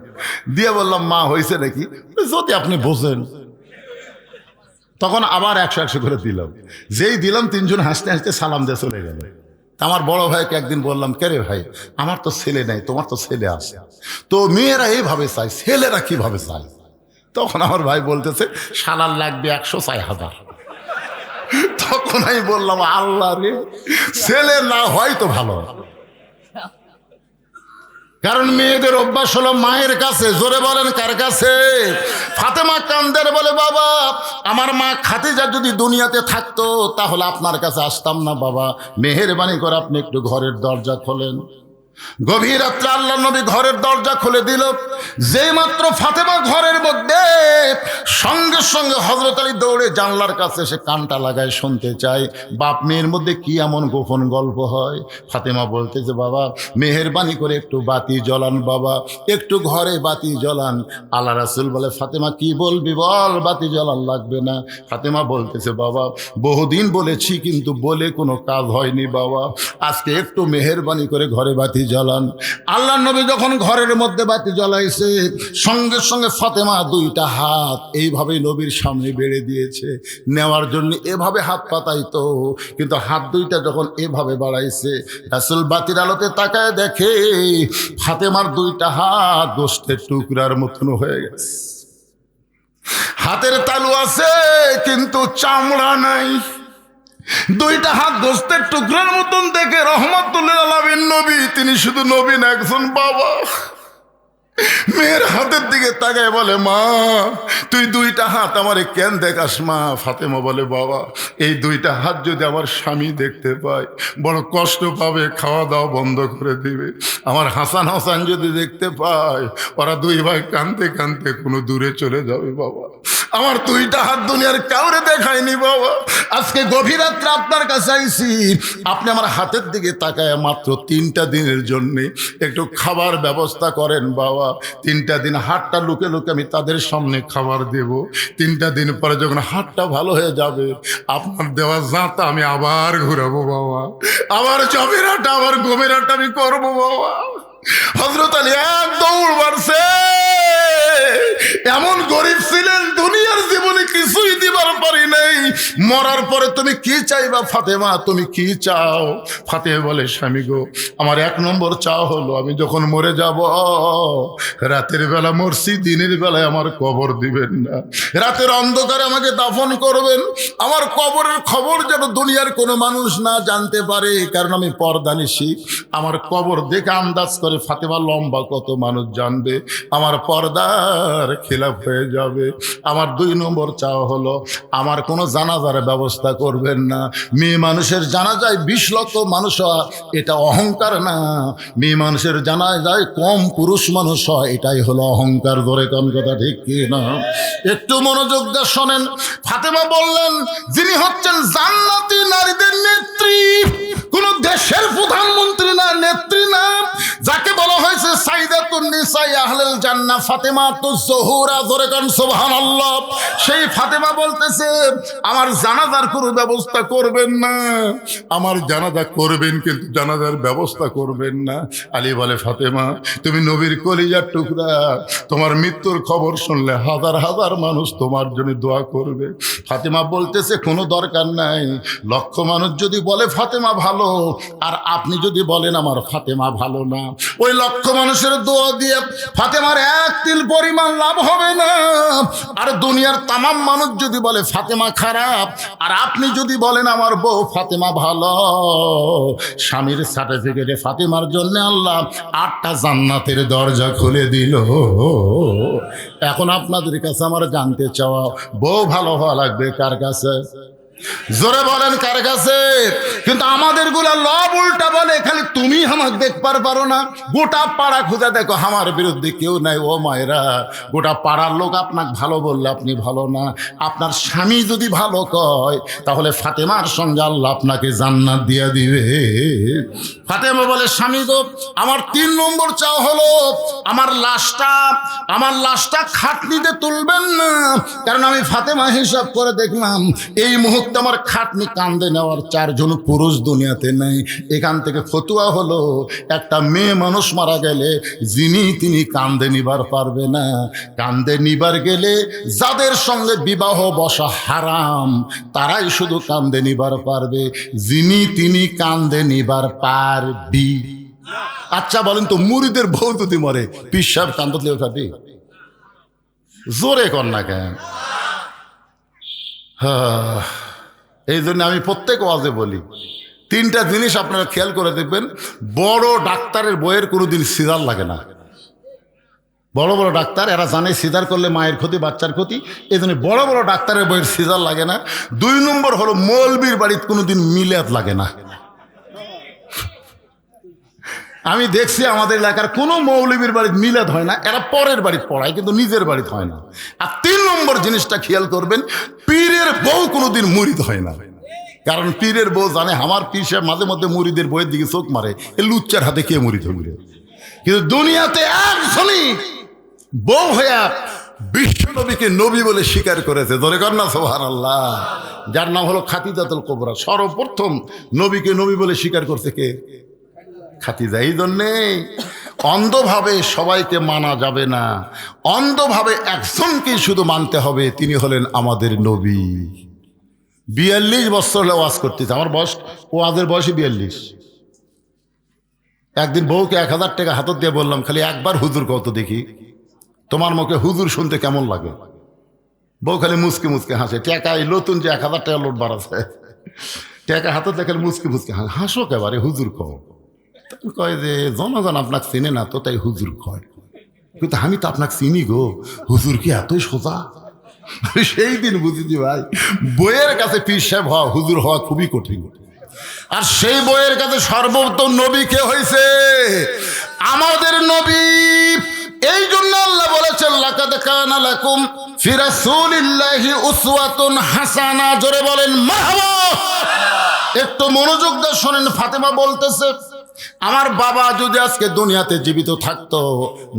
দিয়ে বললাম, মা হয়েছে নাকি? যদি আপনি বোঝেন। তখন আবার 100 করে দিলাম। যেই দিলাম 3 জন হাসতে হাসতে সালাম দিয়ে চলে গেল। আমার বড় ভাইকে একদিন বললাম, কে রে ভাই, আমার তো ছেলে নাই, তোমার তো ছেলে আছে, তো মেয়েরা এইভাবে চায়, ছেলেরা কিভাবে চায়? তখন আমার ভাই বলতেছে, শালার লাগবে 100 চাই 1000। তখন আমি বললাম, আল্লাহ রে, ছেলে না হয় তো ভালো, কারণ মেয়েদের অভ্যাস হলো মায়ের কাছে। জোরে বলেন কার কাছে? ফাতেমা কান্দের বলে, বাবা আমার মা খাদিজা যদি দুনিয়াতে থাকতো তাহলে আপনার কাছে আসতাম না বাবা, মেহেরবানি করে আপনি একটু ঘরের দরজা খোলেন। গভীর রাত্রে আল্লাহ নবী ঘরের দরজা খুলে দিল। যেই মাত্র ফাতেমা ঘরের মধ্যে, সঙ্গে সঙ্গে হযরত আলী দৌড়ে জানলার কাছে এসে কানটা লাগায় শুনতে চায় বাপ মেয়ের মধ্যে কি এমন গোপন গল্প হয়। ফাতেমা বলতেছে, বাবা মেহেরবানি করে একটু বাতি জ্বলান, বাবা একটু ঘরে বাতি জ্বলান। আল্লাহ রাসূল বলে, ফাতেমা কি বলবি বল, বাতি জ্বলান লাগবে না। ফাতেমা বলতেছে, বাবা বহুদিন বলেছি কিন্তু বলে কোনো কাজ হয়নি বাবা, আজকে একটু মেহেরবানি করে ঘরে বাতি জ্বালান। আল্লাহ নবী যখন ঘরের মধ্যে বাতি জ্বালাইছে, সঙ্গে সঙ্গে ফাতেমা দুইটা হাত এইভাবে নবীর সামনে বেড়ে দিয়েছে। নেওয়ার জন্য এভাবে হাত পাতাইতো, কিন্তু হাত দুইটা যখন এভাবে বাড়াইছে, রাসূল বাতির আলোতে তাকায় দেখে ফাতেমার দুইটা হাত গোশতের টুকরার মতন হয়ে গেছে। হাতের তালু আছে কিন্তু চামড়া নাই। দুইটা হাত গোশতের টুকরার মতন দেখে রহমাতুল আলামিন নবী, তিনি শুধু নবী না, একজন বাবা, মেয়ের হাতের দিকে তাকায় বলে, মা তুই দুইটা হাত আমারে কেন দেখাস মা? ফাতেমা বলে, বাবা এই দুইটা হাত যদি আমার স্বামী দেখতে পায় বড় কষ্ট পাবে, খাওয়া দাওয়া বন্ধ করে দিবে। আমার হাসান হাসান যদি দেখতে পায়, ওরা দুই ভাই কাঁদতে কাঁদতে কোনো দূরে চলে যাবে বাবা। আমার দুইটা হাত দুনিয়ার কাউরে দেখায়নি বাবা, আজকে গভীর রাত্রে আপনার কাছে আইছি, আপনি আমার হাতের দিকে তাকায় মাত্র 3টা দিনের জন্যে একটু খাবার ব্যবস্থা করেন বাবা। 3টা দিন হাতটা লুকে লুকে আমি তাদের সামনে খাবার দেব। 3টা দিন পরে যখন হাতটা ভালো হয়ে যাবে, আপনার দেওয়া জাতা আমি আবার ঘুরাবো বাবা, আবার জমের আটা আবার গমের আটা আমি করবো বাবা। হযরত আলী এক দৌড় মারছে। এমন গরিব ছিলেন, দুনিয়ার জীবনে কিছুই দিবার পারি নাই, মরার পরে তুমি কি চাইবা ফাতেমা, তুমি কি চাও? ফাতেমা বলে, স্বামী গো আমার 1 নম্বর চাও হলো আমি যখন মরে যাব, রাতের বেলা মরছি, দিনের বেলায় আমার কবর দিবেন না, রাতের অন্ধকারে আমাকে দাফন করবেন, আমার কবরের খবর যেন দুনিয়ার কোনো মানুষ না জানতে পারে, কারণ আমি পর্দানিশী। আমার কবর দেখে আন্দাজ করে ফাতেমা লম্বা কত মানুষ জানবে, আমার পর্দার খেলাফ হয়ে যাবে। আমার 2 নম্বর চাওয়া হলো আমার কোনো জানাজার ব্যবস্থা করবেন না। মেয়ে মানুষের জানাজায় 20 লক্ষ মানুষ হয়, এটা অহংকার না। মেয়ে মানুষের জানাজায় কম পুরুষ মানুষ হয়, এটাই হলো অহংকার। ধরে কোন কথা ঠিক কি না? একটু মনোযোগ দিয়ে শোনেন। ফাতেমা বললেন, যিনি হচ্ছেন জান্নাতি নারীদের নেত্রী, কোন দেশের প্রধানমন্ত্রী না, নেত্রী না, যাকে বলা হয়েছে সাইয়্যিদাতুন নিসা আহলুল জান্নাহ ফাতেমাতুজ জোহরা। ধরে কোন সুবহানাল্লাহ। সেই ফাতেমা বলতেছে, আমার জানাজার কোনো ব্যবস্থা করবেন না। আমার জানাজা করবেন কিন্তু জানাজার ব্যবস্থা করবেন না। আলী বলে, ফাতেমা তুমি নবীর কলিজার টুকরা, তোমার মৃত্যুর খবর শুনলে হাজার হাজার মানুষ তোমার জন্য দোয়া করবে। ফাতেমা বলতেছে, কোনো দরকার নাই, লক্ষ মানুষ যদি বলে ফাতেমা ভালো, আর আপনি যদি বলেন আমার ফাতেমা ভালো না, ওই লক্ষ মানুষের দোয়া দিয়ে ফাতেমার 1 তিল পরিমাণ লাভ হবে না। আর দুনিয়ার তামাম মানুষ যদি বলে ফাতেমা খারাপ, আর আপনি যদি বলেন আমার বউ ফাতেমা ভালো, স্বামীর সার্টিফিকেটে ফাতেমার জন্য আল্লাহ 8টা জান্নাতের দরজা খুলে দিল। এখন আপনাদের কাছে আমার জানতে চাওয়া, বউ ভালো হওয়া লাগবে কার কাছে? জোরে বলেন কার কাছে? কিন্তু আমাদের গুলা লব উল্টা বলে, খালি তুমি আমাকে দেখবার পারো না, গোটা পাড়া খুঁজে দেখো আমার বিরুদ্ধে কেউ নাই। ও মায়েরা, গোটা পাড়ার লোক আপনাকে ভালো বললে আপনি ভালো না। আপনার স্বামী যদি ভালো কয় তাহলে ফাতেমার সঙ্গে আল্লাহ আপনাকে জান্নাত দিয়ে দিবে। ফাতেমা বলে, স্বামী গো আমার 3 নম্বর চাও হলো আমার লাশটা খাটনিতে তুলবেন না, কারণ আমি ফাতেমা হিসাব করে দেখলাম এই মুহূর্তে আমার খাটনি কান্দে নেওয়ার 4 জন পুরুষ দুনিয়াতে নেই। এখান থেকে ফতুয়া হলো, একটা মেয়ে মানুষ মারা গেলে তিনি কান্দে নিবার পারবে না। কান্দে নিবার গেলে যাদের সঙ্গে বিবাহ বসা হারাম, তারাই শুধু কান্দে নিবার পারবে, তিনি কান্দে নিবার পারবি। আচ্ছা বলেন তো, মুরিদের বউ যদি মরে পীর সাহেব কান্দলে ওঠাবি? জোরে কর না কেন? এই জন্য আমি প্রত্যেক ওয়াজে বলি, তিনটা জিনিস আপনারা খেয়াল করে দেখবেন, বড় ডাক্তারের বইয়ের কোনোদিন সিজার লাগে না। বড় বড় ডাক্তার এরা জানে সিজার করলে মায়ের ক্ষতি, বাচ্চার ক্ষতি, এই জন্য বড় বড় ডাক্তারের বইয়ের সিজার লাগে না। 2 নম্বর হলো মৌলবীর বাড়িতে কোনোদিন মিলাদ লাগে না। আমি দেখছি আমাদের এলাকার কোনো মৌলবীর বাড়িতে মিলাদ হয় না, এরা পরের বাড়িতে পড়ায় কিন্তু নিজের বাড়িতে হয় না। আর 3 নম্বর জিনিসটা খেয়াল করবেন, পীরের বউ কোনোদিন মুরিদ হয় না। কারণ পীরের বউ জানে আমার পীর সাহেব মাঝে মধ্যে মুরিদের বইয়ের দিকে চোখ মারে, এ লুচ্চার হাতে কে মুরিদ হইবে। কিন্তু দুনিয়াতে একজনই বউ হইয়া বিশ্ব নবীকে নবী বলে স্বীকার করেছে, ধরে কর না সুবহানাল্লাহ, যার নাম হলো খাদিজাতুল কুবরা। সর্বপ্রথম নবীকে নবী বলে স্বীকার করছে কে? খাদিজা। এই জন্যে অন্ধভাবে সবাইকে মানা যাবে না, অন্ধভাবে একজনকেই শুধু মানতে হবে, তিনি হলেন আমাদের নবী। 42 বছর হলে ওয়াজ করতেছে, আমার বয়স, ওয়াজের বয়সে 42। একদিন বউকে 1000 টাকা হাতত দিয়ে বললাম, খালি একবার হুজুর কত দেখি, তোমার মুখে হুজুর শুনতে কেমন লাগে? বউ খালি মুচকে মুচকে হাসে। টাকা এই নতুন যে 1000 টাকা লোট বাড়াচ্ছে, টাকা হাতত দেখে মুচকে মুচকে হাসো কেবারে হুজুর কও। কয় যে জনগণ আপনাকে চিনে না তো তাই হুজুর কয়, কিন্তু আমি তো আপনাকে চিনি গো, হুজুর কি এতই সোজা? সেই দিন বুঝেছি ভাই, বইয়ের কাছে পীর সাহেব হওয়া, হুজুর হওয়া খুবই কঠিন। আর সেই বইয়ের কাছে সর্বোত্তম নবী কে হয়েছে? আমাদের নবী। এই জন্য আল্লাহ বলেছেন, লাকাদ কানা লাকুম ফি রাসূলিল্লাহি উসওয়াতুন হাসানা। জোরে বলেন মারহাবা। একটু মনোযোগ দিয়ে শোনেন। ফাতেমা বলতেছে, আমার বাবা যদি আজকে দুনিয়াতে জীবিত থাকতো,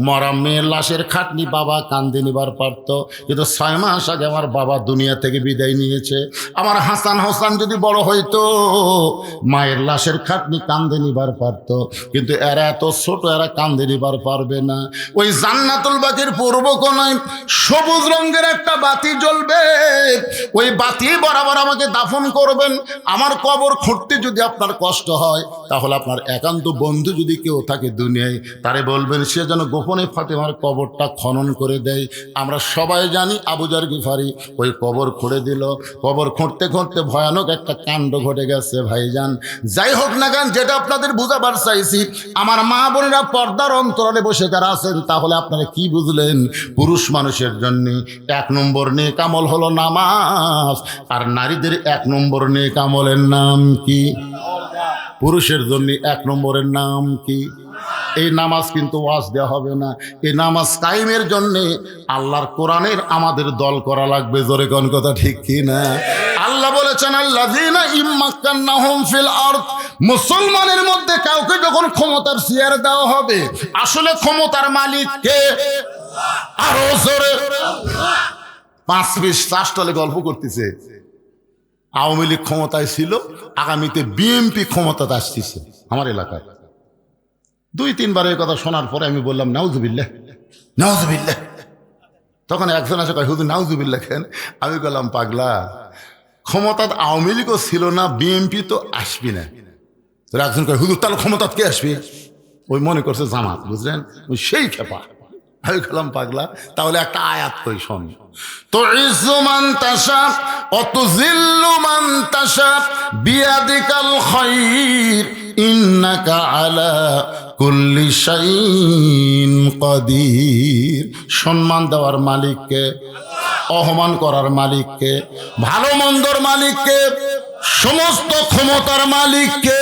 মরা মেয়ের লাশের খাটনি বাবা কান্দে নিবার পারতো, কিন্তু 6 মাস আগে আমার বাবা দুনিয়া থেকে বিদায় নিয়েছে। আমার হাসান হোসেন যদি বড় হইতো, মায়ের লাশের খাটনি কান্দে নিবার পারতো, কিন্তু এরা এত ছোট, এরা কান্দে নিবার পারবে না। ওই জান্নাতুল বাকির পূর্ব কোণায় সবুজ রঙের একটা বাতি জ্বলবে, ওই বাতি বরাবর আমাকে দাফন করবেন। আমার কবর খুঁড়তে যদি আপনার কষ্ট হয়, তাহলে আপনার একান্ত বন্ধু যদি কেউ থাকে দুনিয়ায়, তারে বলবেন সে যেন গোপনে ফাতেমার কবরটা খনন করে দেয়। আমরা সবাই জানি আবু যার গিফারি ওই কবর খুঁড়ে দিল। কবর খুঁড়তে খুঁড়তে ভয়ানক একটা কাণ্ড ঘটে গেছে ভাইজান। যাই হোক না কেন, যেটা আপনাদের বুঝাবার চাইছি, আমার মা বোনেরা পর্দার অন্তরালে বসে যারা আছেন, তাহলে আপনারা কি বুঝলেন? পুরুষ মানুষের জন্য 1 নম্বর নেক আমল হলো নামাজ, আর নারীদের 1 নম্বর নেক আমলের নাম কি? পুরুষের জন্য 1 নম্বরের নাম কি? এই নামাজ কিন্তু ওয়াজ দেওয়া হবে না, এই নামাজ কায়েমের জন্যে আল্লাহর কোরআনের আমাদের দল করা লাগবে। জোরে কোন কথা ঠিক কি না? আল্লাহ বলেছেন, আল্লাযীনা ইম্মাক্কান্নাহুম ফিল আরদ। মুসলমানের মধ্যে কাউকে যখন ক্ষমতার চেয়ার দেওয়া হবে, আসলে ক্ষমতার মালিক কে? আরো জোরে। 5-20 চাষটলে গল্প করতেছে, আওয়ামী লীগ ক্ষমতায় ছিল, আগামীতে বিএনপি ক্ষমতাতে আসতেছে আমার এলাকায়। 2-3 বার এই কথা শোনার পরে আমি বললাম, নাউজুবিল্লাহ নাউজুবিল্লাহ। তখন একজন আসে কয়, হুজুর নাউজুবিল্লাহ কেন? আমি বললাম, পাগলা, ক্ষমতা আওয়ামী লীগও ছিল না, বিএনপি তো আসবি না। তোর একজন কয়, হুজুর তাহলে ক্ষমতা কে আসবে? ওই মনে করছে জামাত, বুঝলেন, ওই সেই খেপা। আমি বললাম, পাগলা, তাহলে একটা আয়াত কই শোন। তো ইজ্জু মান তাশা ওয়া তুযিল্লু মান তাশা বিয়াদিকাল খায়র ইন্নাকা আলা কুল্লি শাইইন কাদির। সম্মান দেওয়ার মালিককে, অপমান করার মালিককে, ভালো মন্দর মালিককে, সমস্ত ক্ষমতার মালিককে।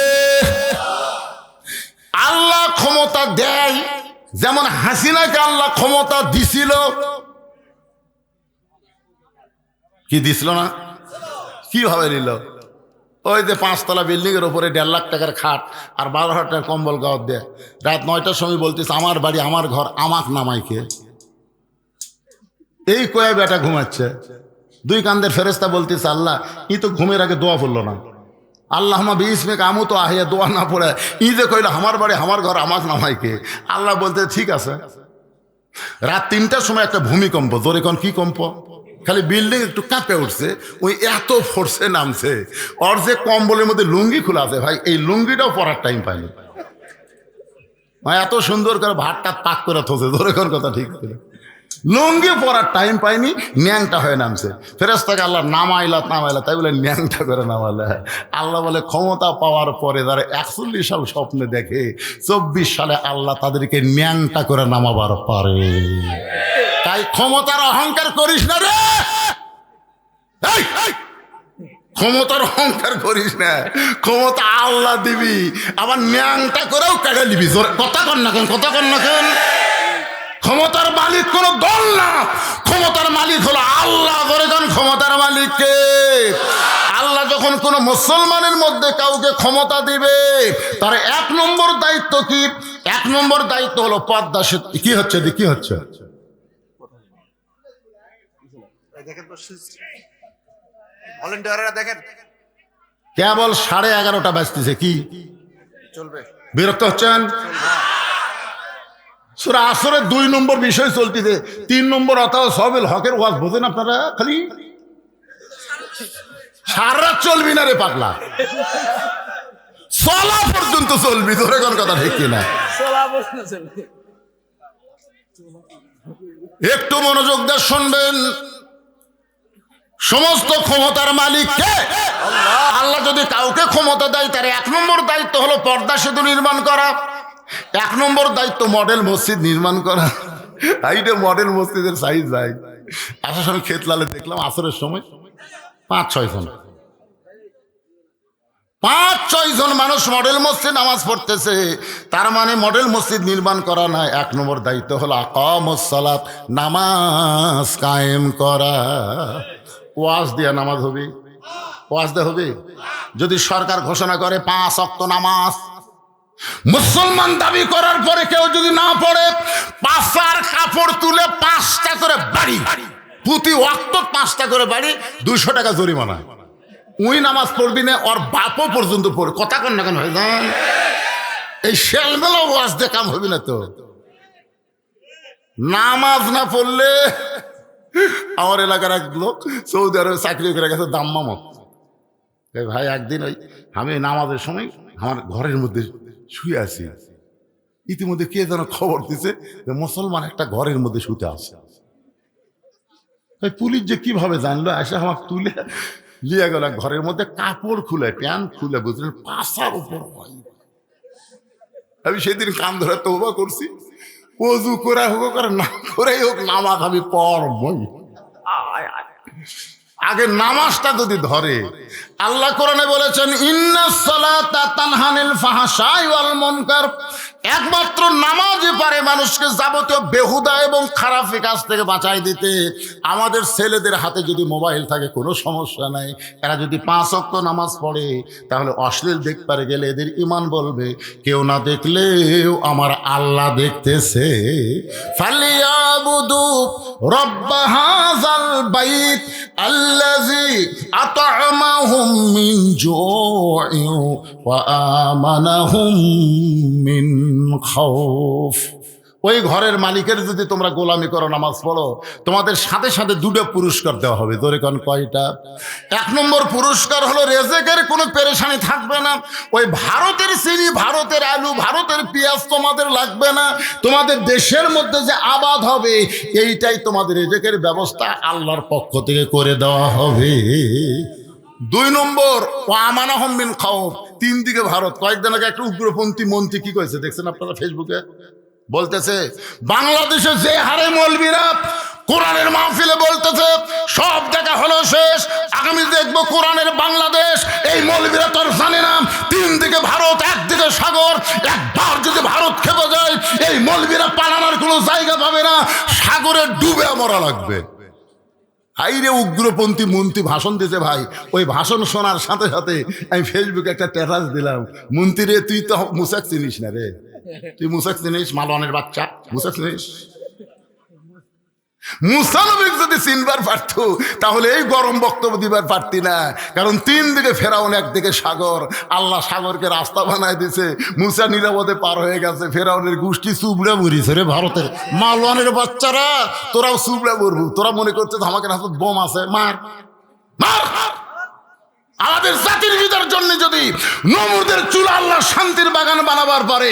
আল্লাহ ক্ষমতা দেয়, যেমন হাসিনাকে আল্লাহ ক্ষমতা দিছিল। কি দিছিল না? কিভাবে নিল? ওই যে 5 তলা বিল্ডিং এর উপরে 1.5 লাখ টাকার খাট আর 12,000 টাকার কম্বল গাওয়ার দেয়। রাত 9টার সময় বলতেছে, আমার বাড়ি আমার ঘর, আমাক নামাইকে। এই কয়ে বেটা ঘুমাচ্ছে। 2 কান্দের ফেরেস্তা বলতেছে, আল্লাহ ই তো ঘুমের আগে দোয়া পড়লো না। আল্লাহুম্মা বিইসমিকা আমু তো আহিয়া, দোয়া না পড়ে ই যে কইল আমার বাড়ি আমার ঘর, আমাক নামাইকে। আল্লাহ বলতে, ঠিক আছে। রাত 3টার সময় একটা ভূমিকম্প। জোরে কোন কি কম্প? খালি বিল্ডিং একটু কাঁপে উঠছে, ওই এত ফোর্সে নামছে। ওর যে কম্বলের মধ্যে লুঙ্গি খোলা আছে ভাই, এই লুঙ্গিটাও পরার টাইম পায়নি। এত সুন্দর করে ভাতটা পাক করে থোছে। ধরে কোন কথা ঠিক করে। লুঙ্গি পরার টাইম পাইনি, ন্যাংটা হয়ে নামছে। ফেরেশতাকে আল্লাহ নামাইলা, তাই বলে ন্যাংটা করে নামালে। আল্লাহ বলে ক্ষমতা পাওয়ার পরে যারা 41 সাল স্বপ্নে দেখে, 24 সালে আল্লাহ তাদেরকে ন্যাংটা করে নামাবার পারে। তাই ক্ষমতার অহংকার করিস না রে, ক্ষমতার অহংকার করিস না। ক্ষমতা আল্লাহ দিবি, আবার ন্যাংটা করেও কেটে দিবি। কথা কন না কেন, কথা কন না কেন? ক্ষমতার মালিক কোন দল না, ক্ষমতার মালিক হলো আল্লাহ। করে দেন ক্ষমতার মালিককে। আল্লাহ যখন কোন মুসলমানের মধ্যে কাউকে ক্ষমতা দিবে, তার 1 নম্বর দায়িত্ব কি? 1 নম্বর দায়িত্ব হলো পর্দা সেতু। কি হচ্ছে কি হচ্ছে? দেখেন কেবল 11:30 বাজতেছে, কি চলবে? বিরক্ত হচ্ছেন? সূরা আসরের 2 নম্বর বিষয় চলতেছে, 3 নম্বর অথবা সবেল হকের ওয়াজ বোঝেন আপনারা? খালি সারা রাত চলবি না রে পাগলা, চলা পর্যন্ত চলবি। ধরে কোন কথা ঠিক কিনা? একটু মনোযোগ দিয়ে শুনবেন। সমস্ত ক্ষমতার মালিক কে? আল্লাহ যদি কাউকে ক্ষমতা দেয়, তার 1 নম্বর দায়িত্ব হলো পর্দা সেতু নির্মাণ করা। 1 নম্বর দায়িত্ব মডেল মসজিদ নির্মাণ করা। এইটা মডেল মসজিদের সাইজ যাই। আসার সময় খেতলালে দেখলাম আসরের সময় 5-6 জন, 5-6 জন মানুষ মডেল মসজিদ নামাজ পড়তেছে। তার মানে মডেল মসজিদ নির্মাণ করা না, 1 নম্বর দায়িত্ব হলো আকামুস সালাত, নামাজ কায়েম করা। ওয়াজ দিয়া নামাজ হবে, ওয়াজ দেওয়া হবে। যদি সরকার ঘোষণা করে 5 ওয়াক্ত নামাজ, মুসলমান দাবি করার পরে কেউ যদি না পড়ে, পাছার কাপড় তুলে 5টা করে বাড়ি, প্রতি ওয়াক্ত 5টা করে বাড়ি, 200 টাকা জরিমানা। ওই নামাজ পড়বি না, ওর বাপও পর্যন্ত পড়ে। কথা কন না কেন ভাই জান? এই শেলবেলা ওয়াজ দিয়ে কাম হবি না তো। নামাজ না পড়লে, আমার এলাকার এক লোক সৌদি আরবে চাকরি করে গেছে, দাম্মামত। ভাই একদিন আমি নামাজের সময় আমার ঘরের মধ্যে শুয়ে আছি, ইতিমধ্যে কে যেন খবর দিছে যে মুসলমান একটা ঘরের মধ্যে শুতে আছে। পুলিশ যে কিভাবে জানলো, এসে আমার তুলে লিয়ে গেল ঘরের মধ্যে, কাপড় খুলে, প্যান্ট খুলে, বুঝলেন, পাশার উপর হয়। আমি সেদিন কান ধরে তওবা করছি, ওযু করে হোক আর না করেই হোক নামাজ আমি পড়বই। আগে নামাজটা যদি ধরে, আল্লাহ কোরআনে বলেছেন ইন্নাস সালাতা তানহা আনিল ফাহশাই ওয়াল মুনকার। একমাত্র নামাজই পারে মানুষকে যাবতীয় বেহুদা এবং খারাপ কাজ থেকে বাঁচাই দিতে। আমাদের ছেলেদের হাতে যদি মোবাইল থাকে কোনো সমস্যা নাই, এরা যদি 5 ওয়াক্ত নামাজ পড়ে, তাহলে অশ্লীল দেখতে গেলে এদের ঈমান বলবে কেউ না দেখলেও আমার আল্লাহ দেখতেছে। ফালিয়াবুদু রব্ব হাযাল বাইত আল্লাযী আত'আমাহুম মিন জু'ইন ওয়া আমানাহুম মিন খাউফ। ওই ঘরের মালিকের যদি তোমরা গোলামি করো, নামাজ পড়ো, তোমাদের সাথে সাথে 2টা পুরস্কার দেওয়া হবে। ধরে কোন কয়টা? 1 নম্বর পুরস্কার হলো রেজেকের কোনো পেরেশানি থাকবে না। ওই ভারতের চিনি, ভারতের আলু, ভারতের পেঁয়াজ তোমাদের লাগবে না। তোমাদের দেশের মধ্যে যে আবাদ হবে, এইটাই তোমাদের রেজেকের ব্যবস্থা আল্লাহর পক্ষ থেকে করে দেওয়া হবে। 2 নম্বর ওয়া আমানাহুম মিন খাউফ। 3 দিকে ভারত। কয়েকদিন আগে একটা উগ্রপন্থী মন্ত্রী কি করেছে দেখছেন আপনারা ফেসবুকে? বলতেছে বাংলাদেশে যে হারে মৌলবীরা কোরআনের মাহফিলে বলতেছে সব দেখা হলো শেষ, আগামী দেখবো কোরআনের বাংলাদেশ। এই মৌলবীরা তো জানে না 3 দিকে ভারত, 1 দিকে সাগর। একবার যদি ভারত খেপে যায়, এই মৌলবীরা পালানোর কোনো জায়গা পাবে না, সাগরে ডুবে মরা লাগবে। হাইরে উগ্রপন্থী মন্ত্রী ভাষণ দিতে ভাই, ওই ভাষণ শোনার সাথে সাথে আমি ফেসবুকে একটা স্ট্যাটাস দিলাম, মন্ত্রী রে তুই তো মুসাক চিনিস না রে, তুই মুসাক চিনিস? মালওয়ানের বাচ্চা, মুসাক চিনিস? মুসা নবী যদি চিনবার পারত তাহলে এই গরম বক্তব্য দিবার পারতি না। কারণ 3 দিকে ফেরাউন, 1 দিকে সাগর। আল্লাহ সাগরকে রাস্তা বানায় দিছে, মুসা নিরাপদে পার হয়ে গেছে। ফেরাউনের গোষ্ঠী চুবড়ে মরিছে রে ভারতের মালওয়ানের বাচ্চারা, তোরাও চুবড়ে মরবু। তোরা মনে করছিস আমাকে হাতে বোম আছে, মার মার। আমাদের জাতির ভিতর জন্য যদি নমরুদের চুলা আল্লাহ শান্তির বাগান বানাবার পারে,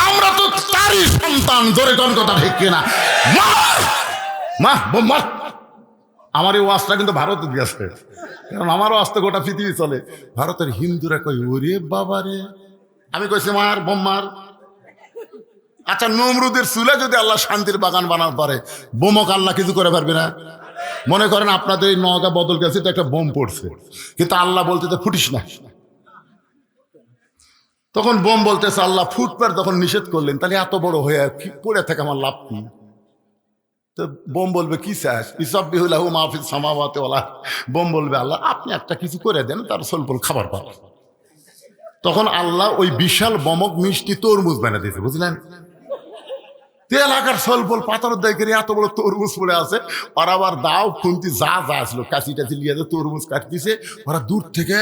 আমরা তো তারই সন্তান। জোরে কোন কথা ঠিক কিনা? মার মাহ বোম মার। আমার এই ওয়াজটা কিন্তু ভারতে গেছে, কারণ আমারও আস্তে গোটা পৃথিবী চলে। ভারতের হিন্দুরা কই ওরে বাবারে, আমি কইছি মার বোম মার। আচ্ছা, নমরুদের চুলে যদি আল্লাহ শান্তির বাগান বানার পারে, বোমক আল্লাহ কিছু করে পারবে না? মনে করেন আপনাদের এই নওগাঁ বদল গেছে তো একটা বোম পড়ছে, কিন্তু আল্লাহ বলতে তো ফুটিস না। তখন বোম বলতেছে আল্লাহ ফুটপার, তখন নিষেধ করলেন, তাহলে এত বড় হয়ে পড়ে থাকে আমার লাভ কি? তো বোম বলবে কি চাস, ইসাব্বিহুল্লাহু মা ফিস সামাওয়াতি ওয়াল আরদ। বোম বলবে আল্লাহ আপনি একটা কিছু করে দেন, তার সলপল খাবার পাবে। তখন আল্লাহ ওই বিশাল বমক মিষ্টি তরমুজ বানিয়ে দিয়েছে, বুঝলেন? এলাকার সলপল পাথর দেয় করে এত বড় তরমুজ পড়ে আছে, ওরা আবার দাও খুন্তি যা যা আসলো কাঁচি টাচি লিয়ে তরমুজ কাটতেছে। ওরা দূর থেকে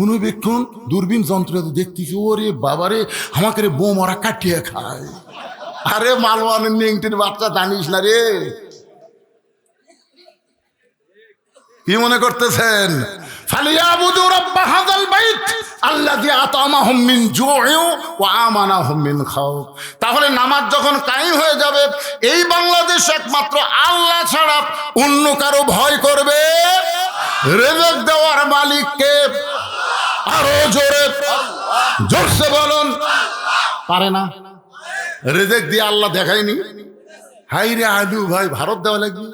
অনুবেক্ষণ দূরবীন যন্ত্র দেখতেছে, ওরে বাবারে আমাকে রে বোম ওরা কাটিয়ে খায়। আরে মালওয়ানের নেংটির বাচ্চা জানিস না রে, কি মনে করতেছেন? ফালিয়াবুদু রাব্ব হাযাল বাইত আল্লাযী আতামাহুম মিন জু'ইন ওয়া আমানাহুম মিন খাউফ। তাহলে নামাজ যখন কায়েম হয়ে যাবে, এই বাংলাদেশ একমাত্র আল্লাহ ছাড়া অন্য কারো ভয় করবে? রিজিক দেওয়ার মালিককে আরো জোরে জোরসে বলুন, পারে না? রিজিক দিয়ে আল্লাহ দেখায়নি? হাই রে আলু ভাই, ভারত দেওয়া লাগবে।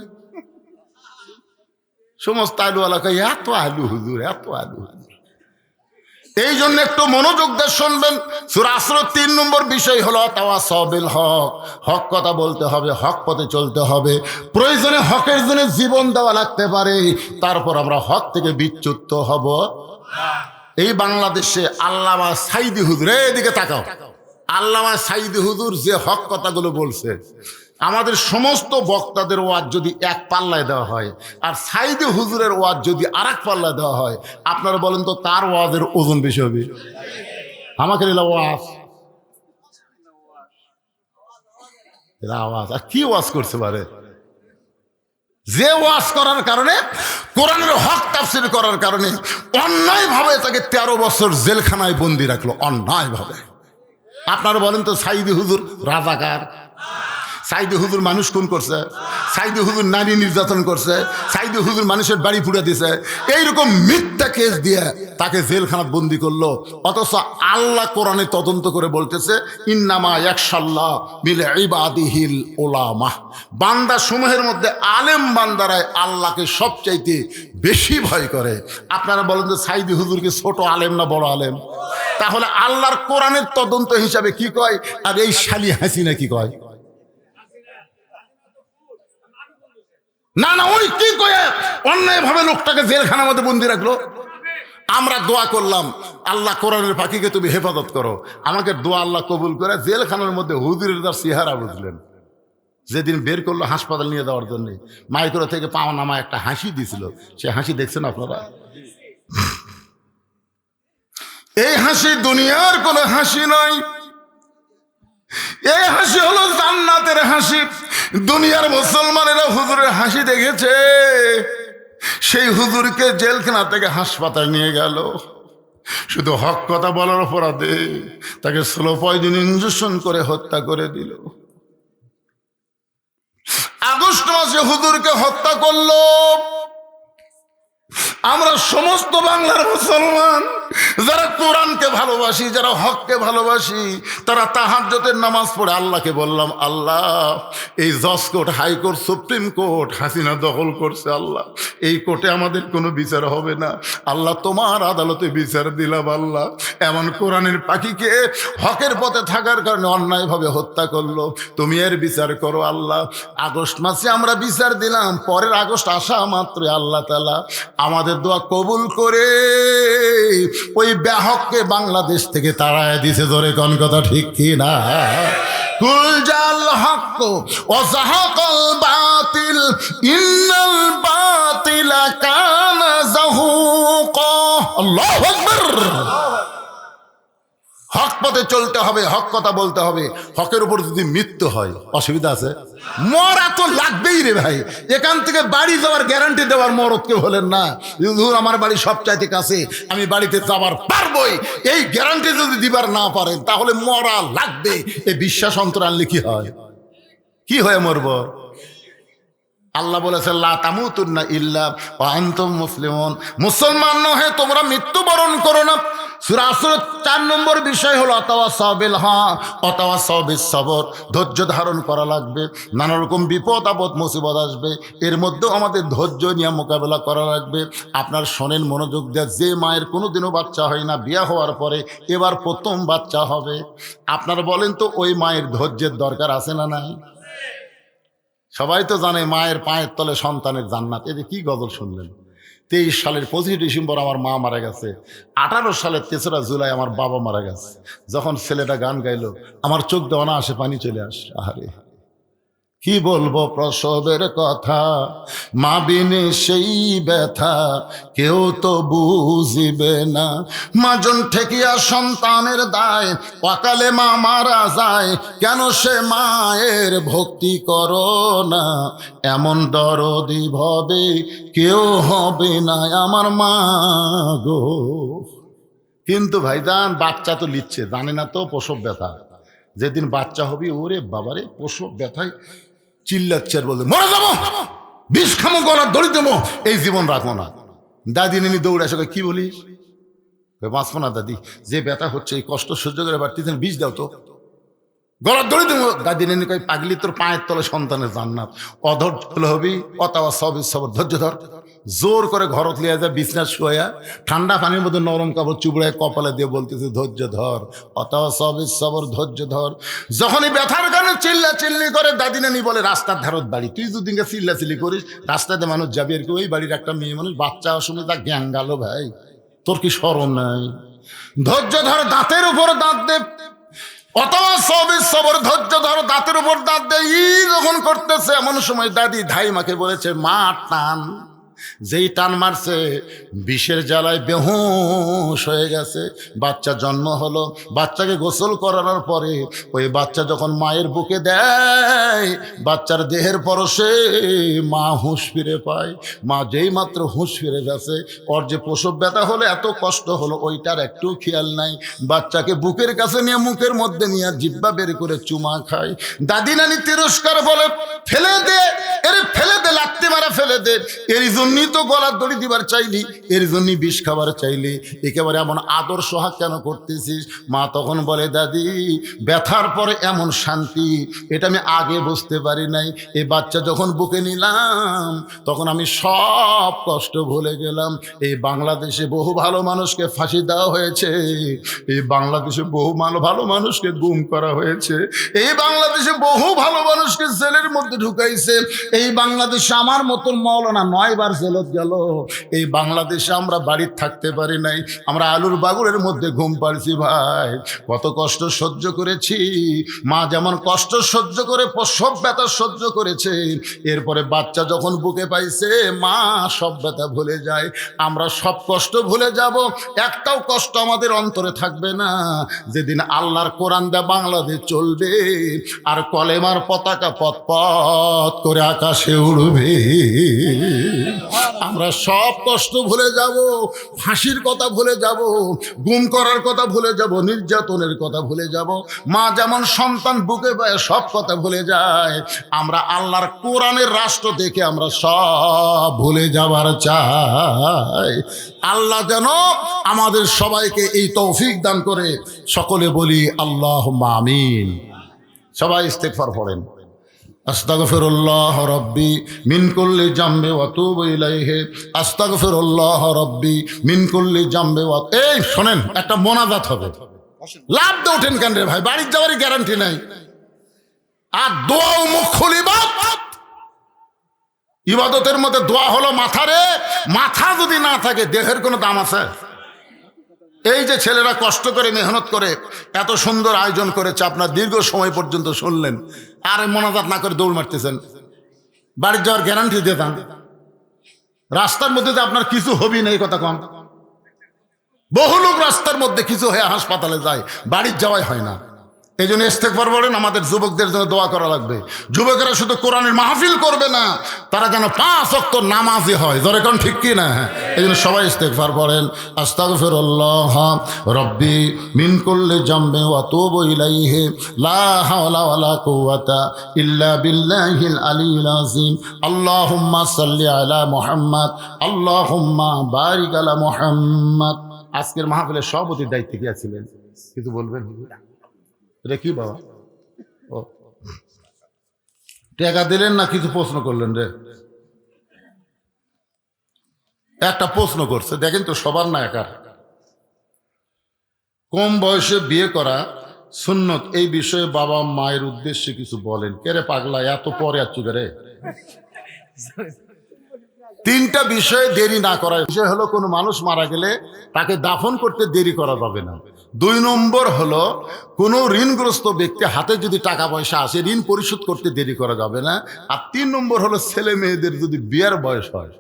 সমস্ত আলুওয়ালা কয় এত আলু হুজুর, এত আলু হুজুর। এই জন্য একটু মনোযোগ দিয়ে শুনবেন। সূরা আসর 3 নম্বর বিষয় হলো তাওয়াসাউ বিল হক। হক কথা বলতে হবে, হক পথে চলতে হবে। প্রয়োজনে হকের জন্য জীবন দেওয়া লাগতে পারে, তারপর আমরা হক থেকে বিচ্যুত হব। এই বাংলাদেশে আল্লামা সাইদি হুজুর, এদিকে তাকাও, আল্লামা সাইদি হুজুর যে হক কথাগুলো বলছে, আমাদের সমস্ত বক্তাদের ওয়াজ যদি এক পাল্লায় দেওয়া হয়, আর সাইদি হুজুরের ওয়াজ যদি আর এক পাল্লায় দেওয়া হয়, আপনারা বলেন তো কার ওয়াজের ওজন বেশি হবে? আমাকে ওয়াজ, আওয়াজ আর কি ওয়াজ করতে পারে? যে ওয়াজ করার কারণে, কোরআনের হক তাফসীর করার কারণে অন্যায়ভাবে তাকে 13 বছর জেলখানায় বন্দি রাখলো, অন্যায়ভাবে। আপনারা বলেন তো সাইদি হুজুর রাজাকার? সাইদি হুজুর মানুষ খুন করছে, সাইদি হুজুর নারী নির্যাতন করছে, সাইদি হুজুর মানুষের বাড়ি পুড়ে দিয়েছে, এইরকম মিথ্যা কেস দিয়ে তাকে জেলখানাত বন্দি করলো। অথচ আল্লাহ কোরআনে তদন্ত করে বলতেছে ইন্নামা ইয়াখশাল্লাহ মিন ইবাদিহিল উলামা। বান্দা সমূহের মধ্যে আলেম বান্দারাই আল্লাহকে সবচাইতে বেশি ভয় করে। আপনারা বলেন যে সাইদি হুজুর কি ছোট আলেম না বড় আলেম? তাহলে আল্লাহর কোরআনের তদন্ত হিসাবে কি কয়, আর এই শালি হাসিনা কি কয়? না না, ওই কি কয়ে অন্যায় ভাবে লোকটাকে জেলখানার মধ্যে বন্দি রাখলো। আমরা দোয়া করলাম আল্লাহ কোরআনের পাখিকে তুমি হেফাজত করো, আমাকে দোয়া আল্লাহ কবুল করে জেলখানার মধ্যে হুজুরের তার চেহারা বুঝলেন। যেদিন বের করলো হাসপাতাল নিয়ে যাওয়ার জন্য, মাইক্রো থেকে পাওয়া নামা একটা হাসি দিছিল, সে হাসি দেখছেন আপনারা? এই হাসি দুনিয়ার কোনো হাসি নয়, এই হাসি হলো জান্নাতের হাসি। দুনিয়ার মুসলমানেরা হুজুরের হাসি দেখেছে, সেই হুজুরকে জেলখানা থেকে হাসপাতাল নিয়ে গেল, শুধু হক কথা বলার অপরাধে তাকে স্লো পয়জন ইনজেকশন করে হত্যা করে দিল। আগস্ট মাসে হুজুরকে হত্যা করলো। আমরা সমস্ত বাংলার মুসলমান যারা কোরআনকে ভালোবাসি, যারা হককে ভালোবাসি, তারা তাহাজ্জুদের নামাজ পড়ে আল্লাহকে বললাম, আল্লাহ এই জজ court, high court, supreme court Hasina দখল করছে, আল্লাহ এই কোর্টে আমাদের কোনো বিচার হবে না, আল্লাহ তোমার আদালতে বিচার দিলাম, আল্লাহ এমন কোরআনের পাখিকে হকের পথে থাকার কারণে অন্যায়ভাবে হত্যা করলো, তুমি এর বিচার করো আল্লাহ। আগস্ট মাসে আমরা বিচার দিলাম, পরের আগস্ট আসা মাত্র আল্লাহ তাআলা আমাদের দোয়া কবুল করে ওই বেহককে বাংলাদেশ থেকে তাড়ায় দিছে। ধরে কোন কথা ঠিক কি না? কুল জাল হক ওয়া যাহাকাল বাতিল ইন্নাল বাতিলা কানা যাহুকা। আল্লাহু আকবার। হক পথে চলতে হবে, হক কথা বলতে হবে। হকের উপর যদি মৃত্যু হয় অসুবিধা আছে? মরা তো লাগবেই রে ভাই। এখান থেকে বাড়ি যাওয়ার গ্যারান্টি দেওয়ার মরদকে বলেন না, আমার বাড়ি সবচাইতে কাছে, আমি বাড়িতে যাবার পারবই, এই গ্যারান্টি যদি দিবার না পারেন তাহলে মরা লাগবে। এই বিশ্বাস অন্তর আনলে কি হয়? কি হয়ে মরব? আল্লাহ বলেছে লা তামুতুন্না ইল্লা ওয়া আনতুম মুসলিমুন, মুসলমান নহে তোমরা মৃত্যুবরণ করো না। সূরা আসরের 4 নম্বর বিষয় হলো অতাওয়াসাউ বিল হক অতাওয়াসাউ বিস সবর, ধৈর্য ধারণ করা লাগবে। নানা রকম বিপদ আপদ মুসিবত আসবে, এর মধ্যেও আমাদের ধৈর্য নিয়ে মোকাবেলা করা লাগবে। আপনার শোনেন মনোযোগ দিয়ে, যে মায়ের কোনোদিনও বাচ্চা হয় না, বিয়া হওয়ার পরে এবার প্রথম বাচ্চা হবে, আপনারা বলেন তো ওই মায়ের ধৈর্যের দরকার আছে না নাই? সবাই তো জানে মায়ের পায়ের তলে সন্তানের জান্নাত। এতে কি গজল শুনলেন? 23 সালের 25 ডিসেম্বর আমার মা মারা গেছে, 18 সালের 3রা জুলাই আমার বাবা মারা গেছে। যখন ছেলেটা গান গাইলো আমার চোখ দেওয়া না আসে, পানি চলে আসে। আহারে কি বলবো প্রসবের কথা, মা বিনে সেই ব্যথা কেউ তো বুঝিবে না। মাজন ঠেকিয়া সন্তানের দায়, অকালে মা মারা যায়, কেন সে মায়ের ভক্তি করো না। এমন দরদি ভবে কেউ হবে না আমার মা গো। কিন্তু ভাইজান বাচ্চা তো লিচ্ছে, জানে না তো প্রসব ব্যথা। যেদিন বাচ্চা হবে ওরে বাবারে প্রসব ব্যথায় চিল্লাচ্ছে আর বলবে মরে যাবো, বিষ খামো, গলার দড়ি দেবো, এই জীবন রাখবো না। দাদি নেনি দৌড়ে আসে, কি বলিস? বাঁচবো না দাদি, যে ব্যথা হচ্ছে এই কষ্ট সহ্য করে বাড়তি বিষ দাও তো, গলার দড়ি দেবো। দাদি নেনি কই পাগলি, তোর পায়ের তলে সন্তানের জান্নাত। অধৈর্য হবি অতাওয়াসাউ বিস সবর, ধৈর্য ধর। জোর করে ঘরত লিয়ে যায়, বিছনা শুয়া ঠান্ডা পানির মধ্যে নরম কাপড় চুবড়ায় কপালে দিয়ে বলতেছে ধৈর্য ধর, অতাওয়াসাউ বিস সবর, ধৈর্য ধর। যখনই ব্যথার কারণে চিল্লা চিল্লি করে, দাদি নানি বলে রাস্তার ধারত বাড়ি, তুই যদি চিল্লা চিল্লি করিস রাস্তাতে মানুষ যাবি আর কি। ওই বাড়ির একটা মেয়ে মানুষ বাচ্চা অসময় তা জ্ঞান গেল, ভাই তোর কি শরম নাই? ধৈর্য ধর, দাঁতের উপর দাঁত দে, অতাওয়াসাউ বিস সবর, ধৈর্য ধর, দাঁতের উপর দাঁত দে। যখন করতেছে এমন সময় দাদি ধাই মাকে বলেছে মা টান। যেই টান মারছে বিষের জ্বালায় বেহুশ হয়ে গেছে। বাচ্চা জন্ম হলো, বাচ্চাকে গোসল করানোর পরে ওই বাচ্চা যখন মায়ের বুকে দেয়, বাচ্চার দেহের পরশে মা হুঁশ ফিরে পায়। মা যেই মাত্র হুঁশ ফিরে গেছে, ওর যে প্রসব ব্যথা হলো, এত কষ্ট হলো, ওইটার একটু খেয়াল নাই। বাচ্চাকে বুকের কাছে নিয়ে মুখের মধ্যে নিয়ে জিব্বা বের করে চুমা খায়। দাদি নানি তিরস্কার বলে ফেলে দে, এর ফেলে দে, লাত্তি মারা ফেলে দে, এর জন্যই তো গলার দড়ি দিবার চাইলি, এর জন্যই বিষ খাবার চাইলি, একেবারে এমন আদর সোহাগ কেন করতেছিস? মা তখন বলে দাদি ব্যথার পরে এমন শান্তি এটা আমি আগে বুঝতে পারি নাই। এই বাচ্চা যখন বুকে নিলাম তখন আমি সব কষ্ট ভুলে গেলাম। এই বাংলাদেশে বহু ভালো মানুষকে ফাঁসি দেওয়া হয়েছে, এই বাংলাদেশে বহু ভালো মানুষকে গুম করা হয়েছে, এই বাংলাদেশে বহু ভালো মানুষকে জেলের মধ্যে ঢুকাইছে, এই বাংলাদেশে আমার মতন মৌলানা 9 বার জেলত গেল। এই বাংলাদেশে আমরা বাড়ির থাকতে পারি নাই, আমরা আলুর বাগুরের মধ্যে ঘুম পাড়ছি। ভাই কত কষ্ট সহ্য করেছি। মা যেমন কষ্ট সহ্য করে প্রসব ব্যথা সহ্য করেছে, এরপরে বাচ্চা যখন বুকে পাইছে মা সব ব্যথা ভুলে যায়। আমরা সব কষ্ট ভুলে যাব, একটাও কষ্ট আমাদের অন্তরে থাকবে না। যেদিন আল্লাহর কোরআন দা বাংলাদেশ চলবে আর কলেমার পতাকা পথ পথ করে আকাশে উড়বে, আমরা সব কষ্ট ভুলে যাব, ফাঁসির কথা ভুলে যাব, গুম করার কথা ভুলে যাব, নির্যাতনের কথা ভুলে যাব। মা যেমন সন্তান বুকে পায় সব কথা ভুলে যায়, আমরা আল্লাহর কোরআনের রাষ্ট্র দেখে আমরা সব ভুলে যাবার চাই। আল্লাহ যেন আমাদের সবাইকে এই তৌফিক দান করে। সকলে বলি আল্লাহুম্মা আমিন। সবাই ইস্তিগফার পড়েন। আস্তাগফিরুল্লাহ রাব্বি মিন কুল্লি জামবি ওয়া আতুবু ইলাইহি, আস্তাগফিরুল্লাহ রাব্বি মিন কুল্লি জামবি ওয়া। এই শুনেন, একটা মোনাজাত হবে, লাভ দিয়ে ওঠেন কেন রে ভাই, বাড়ির যাওয়ারই গ্যারান্টি নাই। আর দোয়া ও মুখুল ইবাদত, ইবাদতের মধ্যে দোয়া হলো মাথা রে। মাথা যদি না থাকে দেহের কোনো দাম আছে? এই যে ছেলেরা কষ্ট করে মেহনত করে এত সুন্দর আয়োজন করেছে, আপনার দীর্ঘ সময় পর্যন্ত শুনলেন, আর মোনাজাত না করে দৌড় মারতেছেন, বাড়ির যাওয়ার গ্যারান্টি দিতাম। রাস্তার মধ্যে যে আপনার কিছু হবি না এই কথা কম। বহু লোক রাস্তার মধ্যে কিছু হয়ে হাসপাতালে যায়, বাড়ির যাওয়াই হয় না। এই জন্য ইস্তেগফার বলেন, আমাদের যুবকদের জন্য দোয়া করা লাগবে। যুবকেরা শুধু কোরআনের মাহফিল করবে না, তারা যেন 5 ওয়াক্ত নামাজি হয়। জোরে কোন ঠিক কি না? এই জন্য সবাই ইস্তেগফার বলেন, আস্তাগফিরুল্লাহ রব্বি মিন কুল্লি জামবি ওয়া আতুবু ইলাইহি লা হাওলা ওয়ালা কুওয়াতা ইল্লা বিল্লাহিল আলিয়্যিল আযীম। আল্লাহুম্মা সাল্লি আলা মুহাম্মদ, আল্লাহুম্মা বারিক আলা মুহাম্মদ। আজকের মাহফিলের সভাপতির দায়িত্বে কি আছিলেন? কিছু বলবেন? এটা কি বাবা? ও টাকা দিলেন না কিছু প্রশ্ন করলেন রে? একটা প্রশ্ন করছে, দেখেন তো সবার না একার। কম বয়সে বিয়ে করা সুন্নত, এই বিষয়ে বাবা মায়ের উদ্দেশ্যে কিছু বলেন। কেরে পাগলা, এত পরে আছি রে? 3টা বিষয়ে দেরি না করার বিষয় হলো, কোনো মানুষ মারা গেলে তাকে দাফন করতে দেরি করা যাবে না। 2 নম্বর হলো, কোনো ঋণগ্রস্ত ব্যক্তি হাতে যদি টাকা পয়সা আসে, ঋণ পরিশোধ করতে দেরি করা যাবে না। আর 3 নম্বর হলো, ছেলে মেয়েদের যদি বিয়ের বয়স হয়,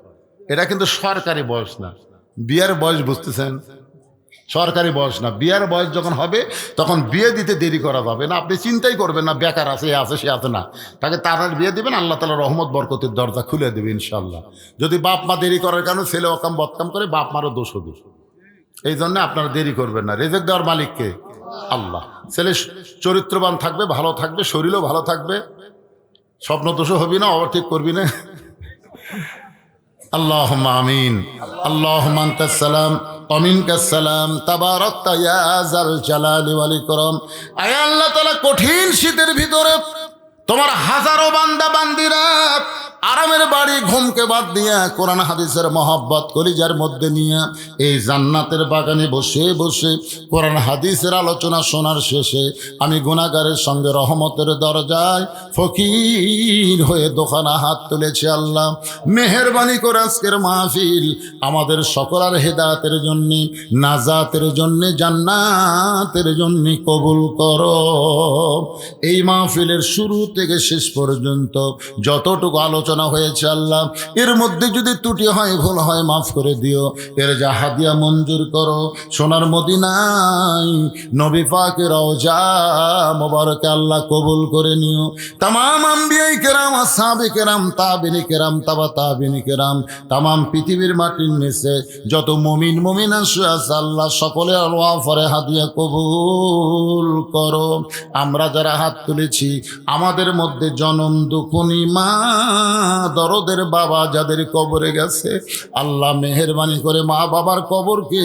এটা কিন্তু সরকারি বয়স না, বিয়ের বয়স, বুঝতেছেন? সরকারি বয়স না, বিয়ের বয়স যখন হবে তখন বিয়ে দিতে দেরি করা যাবে না। আপনি চিন্তাই করবেন না বেকার আছে, এ আছে, সে আছে না, তাকে তাড়াতাড়ি বিয়ে দিবেন, আল্লাহ তাআলা রহমত বরকতের দরজা খুলে দেবে ইনশাল্লাহ। যদি বাপ মা দেরি করার কারণে ছেলে অকাম বদকাম করে, বাপ মারও দোষ হবে। এই জন্য আপনারা দেরি করবেন না। রেজেক দেওয়ার মালিককে আল্লাহ। ছেলে চরিত্রবান থাকবে, ভালো থাকবে, শরীরও ভালো থাকবে, স্বপ্ন দোষও হবি না, ওভারটেক করবি না। আল্লাহুম্মা আমিন। আল্লাহুম্মা আনতাস সালাম ওয়া মিনকাস সালাম তাবারাকতা ইয়া যাল জালালি ওয়াল ইকরাম। আয় আল্লাহ তাআলা, কঠিন শীতের ভিতরে তোমার হাজারো বান্দা বান্দিরা আরামের বাড়ি ঘুমকে বাদ দিয়া কোরআন হাদিসের মহব্বত কলিজার মধ্যে নিয়ে এই জান্নাতের বাগানে বসে বসে কোরআন হাদিসের আলোচনা শোনার শেষে আমি গুনাহগারের সঙ্গে রহমতের দরজায় ফকির হয়ে দোকানা হাত তুলেছি। আল্লাহ মেহেরবানি করে আজকের মাহফিল আমাদের সকলের হেদায়েতের জন্য, নাজাতের জন্য, জান্নাতের জন্য কবুল করো। এই মাহফিলের শুরু থেকে শেষ পর্যন্ত যতটুকু আলোচনা হয়েছে আল্লাহ, এর মধ্যে যদি ত্রুটি হয়, ভুল হয়, মাফ করে দিও। এর যা হাদিয়া মঞ্জুর করো। সোনার মদিনায় নবী পাকের রওজা মোবারকে আল্লাহ কবুল করে নিও। তামাম আম্বিয়াই কেরাম, আসহাবে কেরাম, তাবিনী কেরাম, তাবা তাবিনী কেরাম, তামাম পৃথিবীর মাটির নিচে যত মুমিন মুমিনা শুয়ে আছে আল্লাহ, সকলের ওয়াফরে হাদিয়া কবুল করো। আমরা যারা হাত তুলেছি, আমাদের মধ্যে জনম দুঃখনী মা, দরদের বাবা যাদের কবরে গেছে, আল্লাহ মেহেরবানি করে মা বাবার কবরকে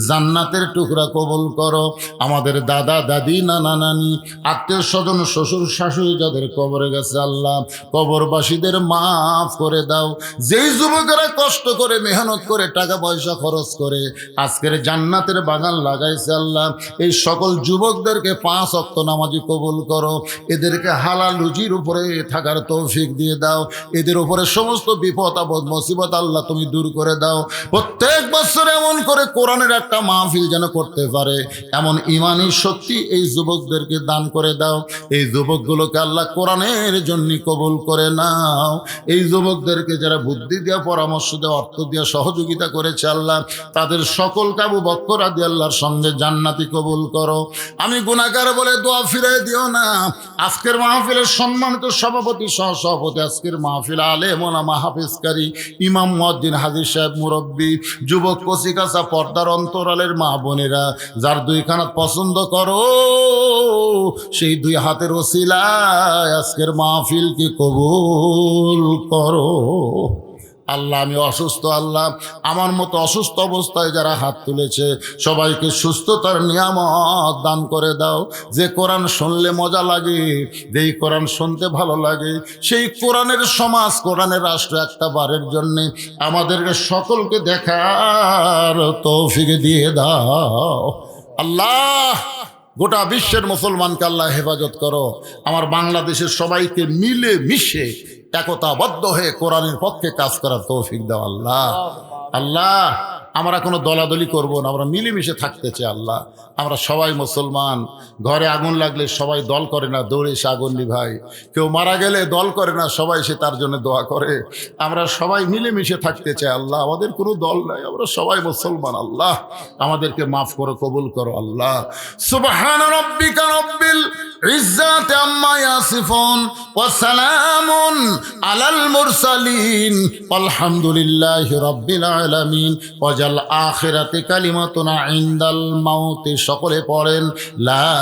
জান্নাতের টুকরা কবুল করো। আমাদের দাদা দাদি, নানা নানি, আত্মীয় স্বজন, শ্বশুর শাশুড়ি যাদের কবরে গেছে আল্লাহ, কবরবাসীদের মাফ করে দাও। যেই যুবকেরা কষ্ট করে মেহনত করে টাকা পয়সা খরচ করে আজকের জান্নাতের বাগান লাগাইছে আল্লাহ, এই সকল যুবকদেরকে 5 ওয়াক্ত নামাজি কবুল করো। এদেরকে হালাল রুজির উপরে থাকার তৌফিক দিয়ে দাও। এদের উপরে সমস্ত বিপদ আপদ মুসিবত আল্লাহ তুমি দূর করে দাও। প্রত্যেক বছর এমন করে কোরআনের একটা মাহফিল যেন করতে পারে, এমন ইমানি শক্তি এই যুবকদেরকে দান করে দাও। এই যুবকগুলোকে আল্লাহ কোরআনের জন্য কবুল করে নাও। এই যুবকদেরকে যারা বুদ্ধি দেওয়া, পরামর্শ দেওয়া, অর্থ দেওয়া, সহযোগিতা করেছে আল্লাহ, তাদের সকলকে আবু বকর রাদিয়াল্লাহর সঙ্গে জান্নাতি কবুল করো। আমি গুনাহগার বলে দোয়া ফিরাই দিও না। আজকের মাহফিলের সম্মানিত সভাপতি, সহসভাপতি, আজকের মাহফিল আলেম ওলামা, হাফেজকারী, ইমাম, মুয়াজ্জিন, হাজী সাহেব, মুরব্বী, যুবক, কচিকাঁচা, পর্দার অন্তরালের মা বোনেরা, যার 2 হাত পছন্দ করো, সেই 2 হাতের ওসিলায় আজকের মাহফিলকে কবুল করো। আল্লাহ আমি অসুস্থ, আল্লাহ আমার মতো অসুস্থ অবস্থায় যারা হাত তুলেছে সবাইকে সুস্থতার নিয়ামত দান করে দাও। যে কোরআন শুনলে মজা লাগে, যেই কোরআন শুনতে ভালো লাগে, সেই কোরআনের সমাজ, কোরআনের রাষ্ট্র একটা বারের জন্যে আমাদেরকে সকলকে দেখার তৌফিক দিয়ে দাও। আল্লাহ গোটা বিশ্বের মুসলমানকে আল্লাহ হেফাজত করো। আমার বাংলাদেশের সবাইকে মিলে মিশে একতাবদ্ধ হয়ে কোরআনের পক্ষে কাজ করার তৌফিক দাও আল্লাহ। আল্লাহ আমরা কোনো দলাদলি করব না, আমরা মিলেমিশে থাকতে চাই আল্লাহ। আমরা সবাই মুসলমান, ঘরে আগুন লাগলে সবাই দল করে না, দৌড়ে এসে আগুন নিভায়। কেউ মারা গেলে দল করে না, সবাই এসে তার জন্য দোয়া করে। আমরা সবাই মিলেমিশে থাকতে চাই আল্লাহ। আমাদের কোনো দল নাই, আমরা সবাই মুসলমান আল্লাহ। আমাদেরকে মাফ করো, কবুল করো আল্লাহ। সুবহান রাব্বিকা রাব্বিল ইজ্জাতি আম্মা ইয়াসিফুন ওয়া সালামুন আলাল মুরসালিন আলহামদুলিল্লাহি রাব্বিল আলামিন। ওয়াজাল আখিরাতি কালিমাতুনা ইনদাল মাউতি। সকলে পড়েন লা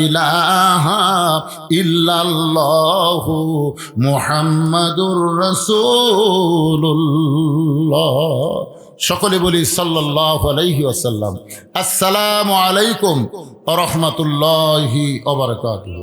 ইলাহা ইল্লাল্লাহু মুহাম্মাদুর রাসূলুল্লাহ। সকলে বলি সাল্লাল্লাহু আলাইহি ওয়াসাল্লাম। আসসালামু আলাইকুম ওয়া রাহমাতুল্লাহি ওয়া বারাকাতুহু।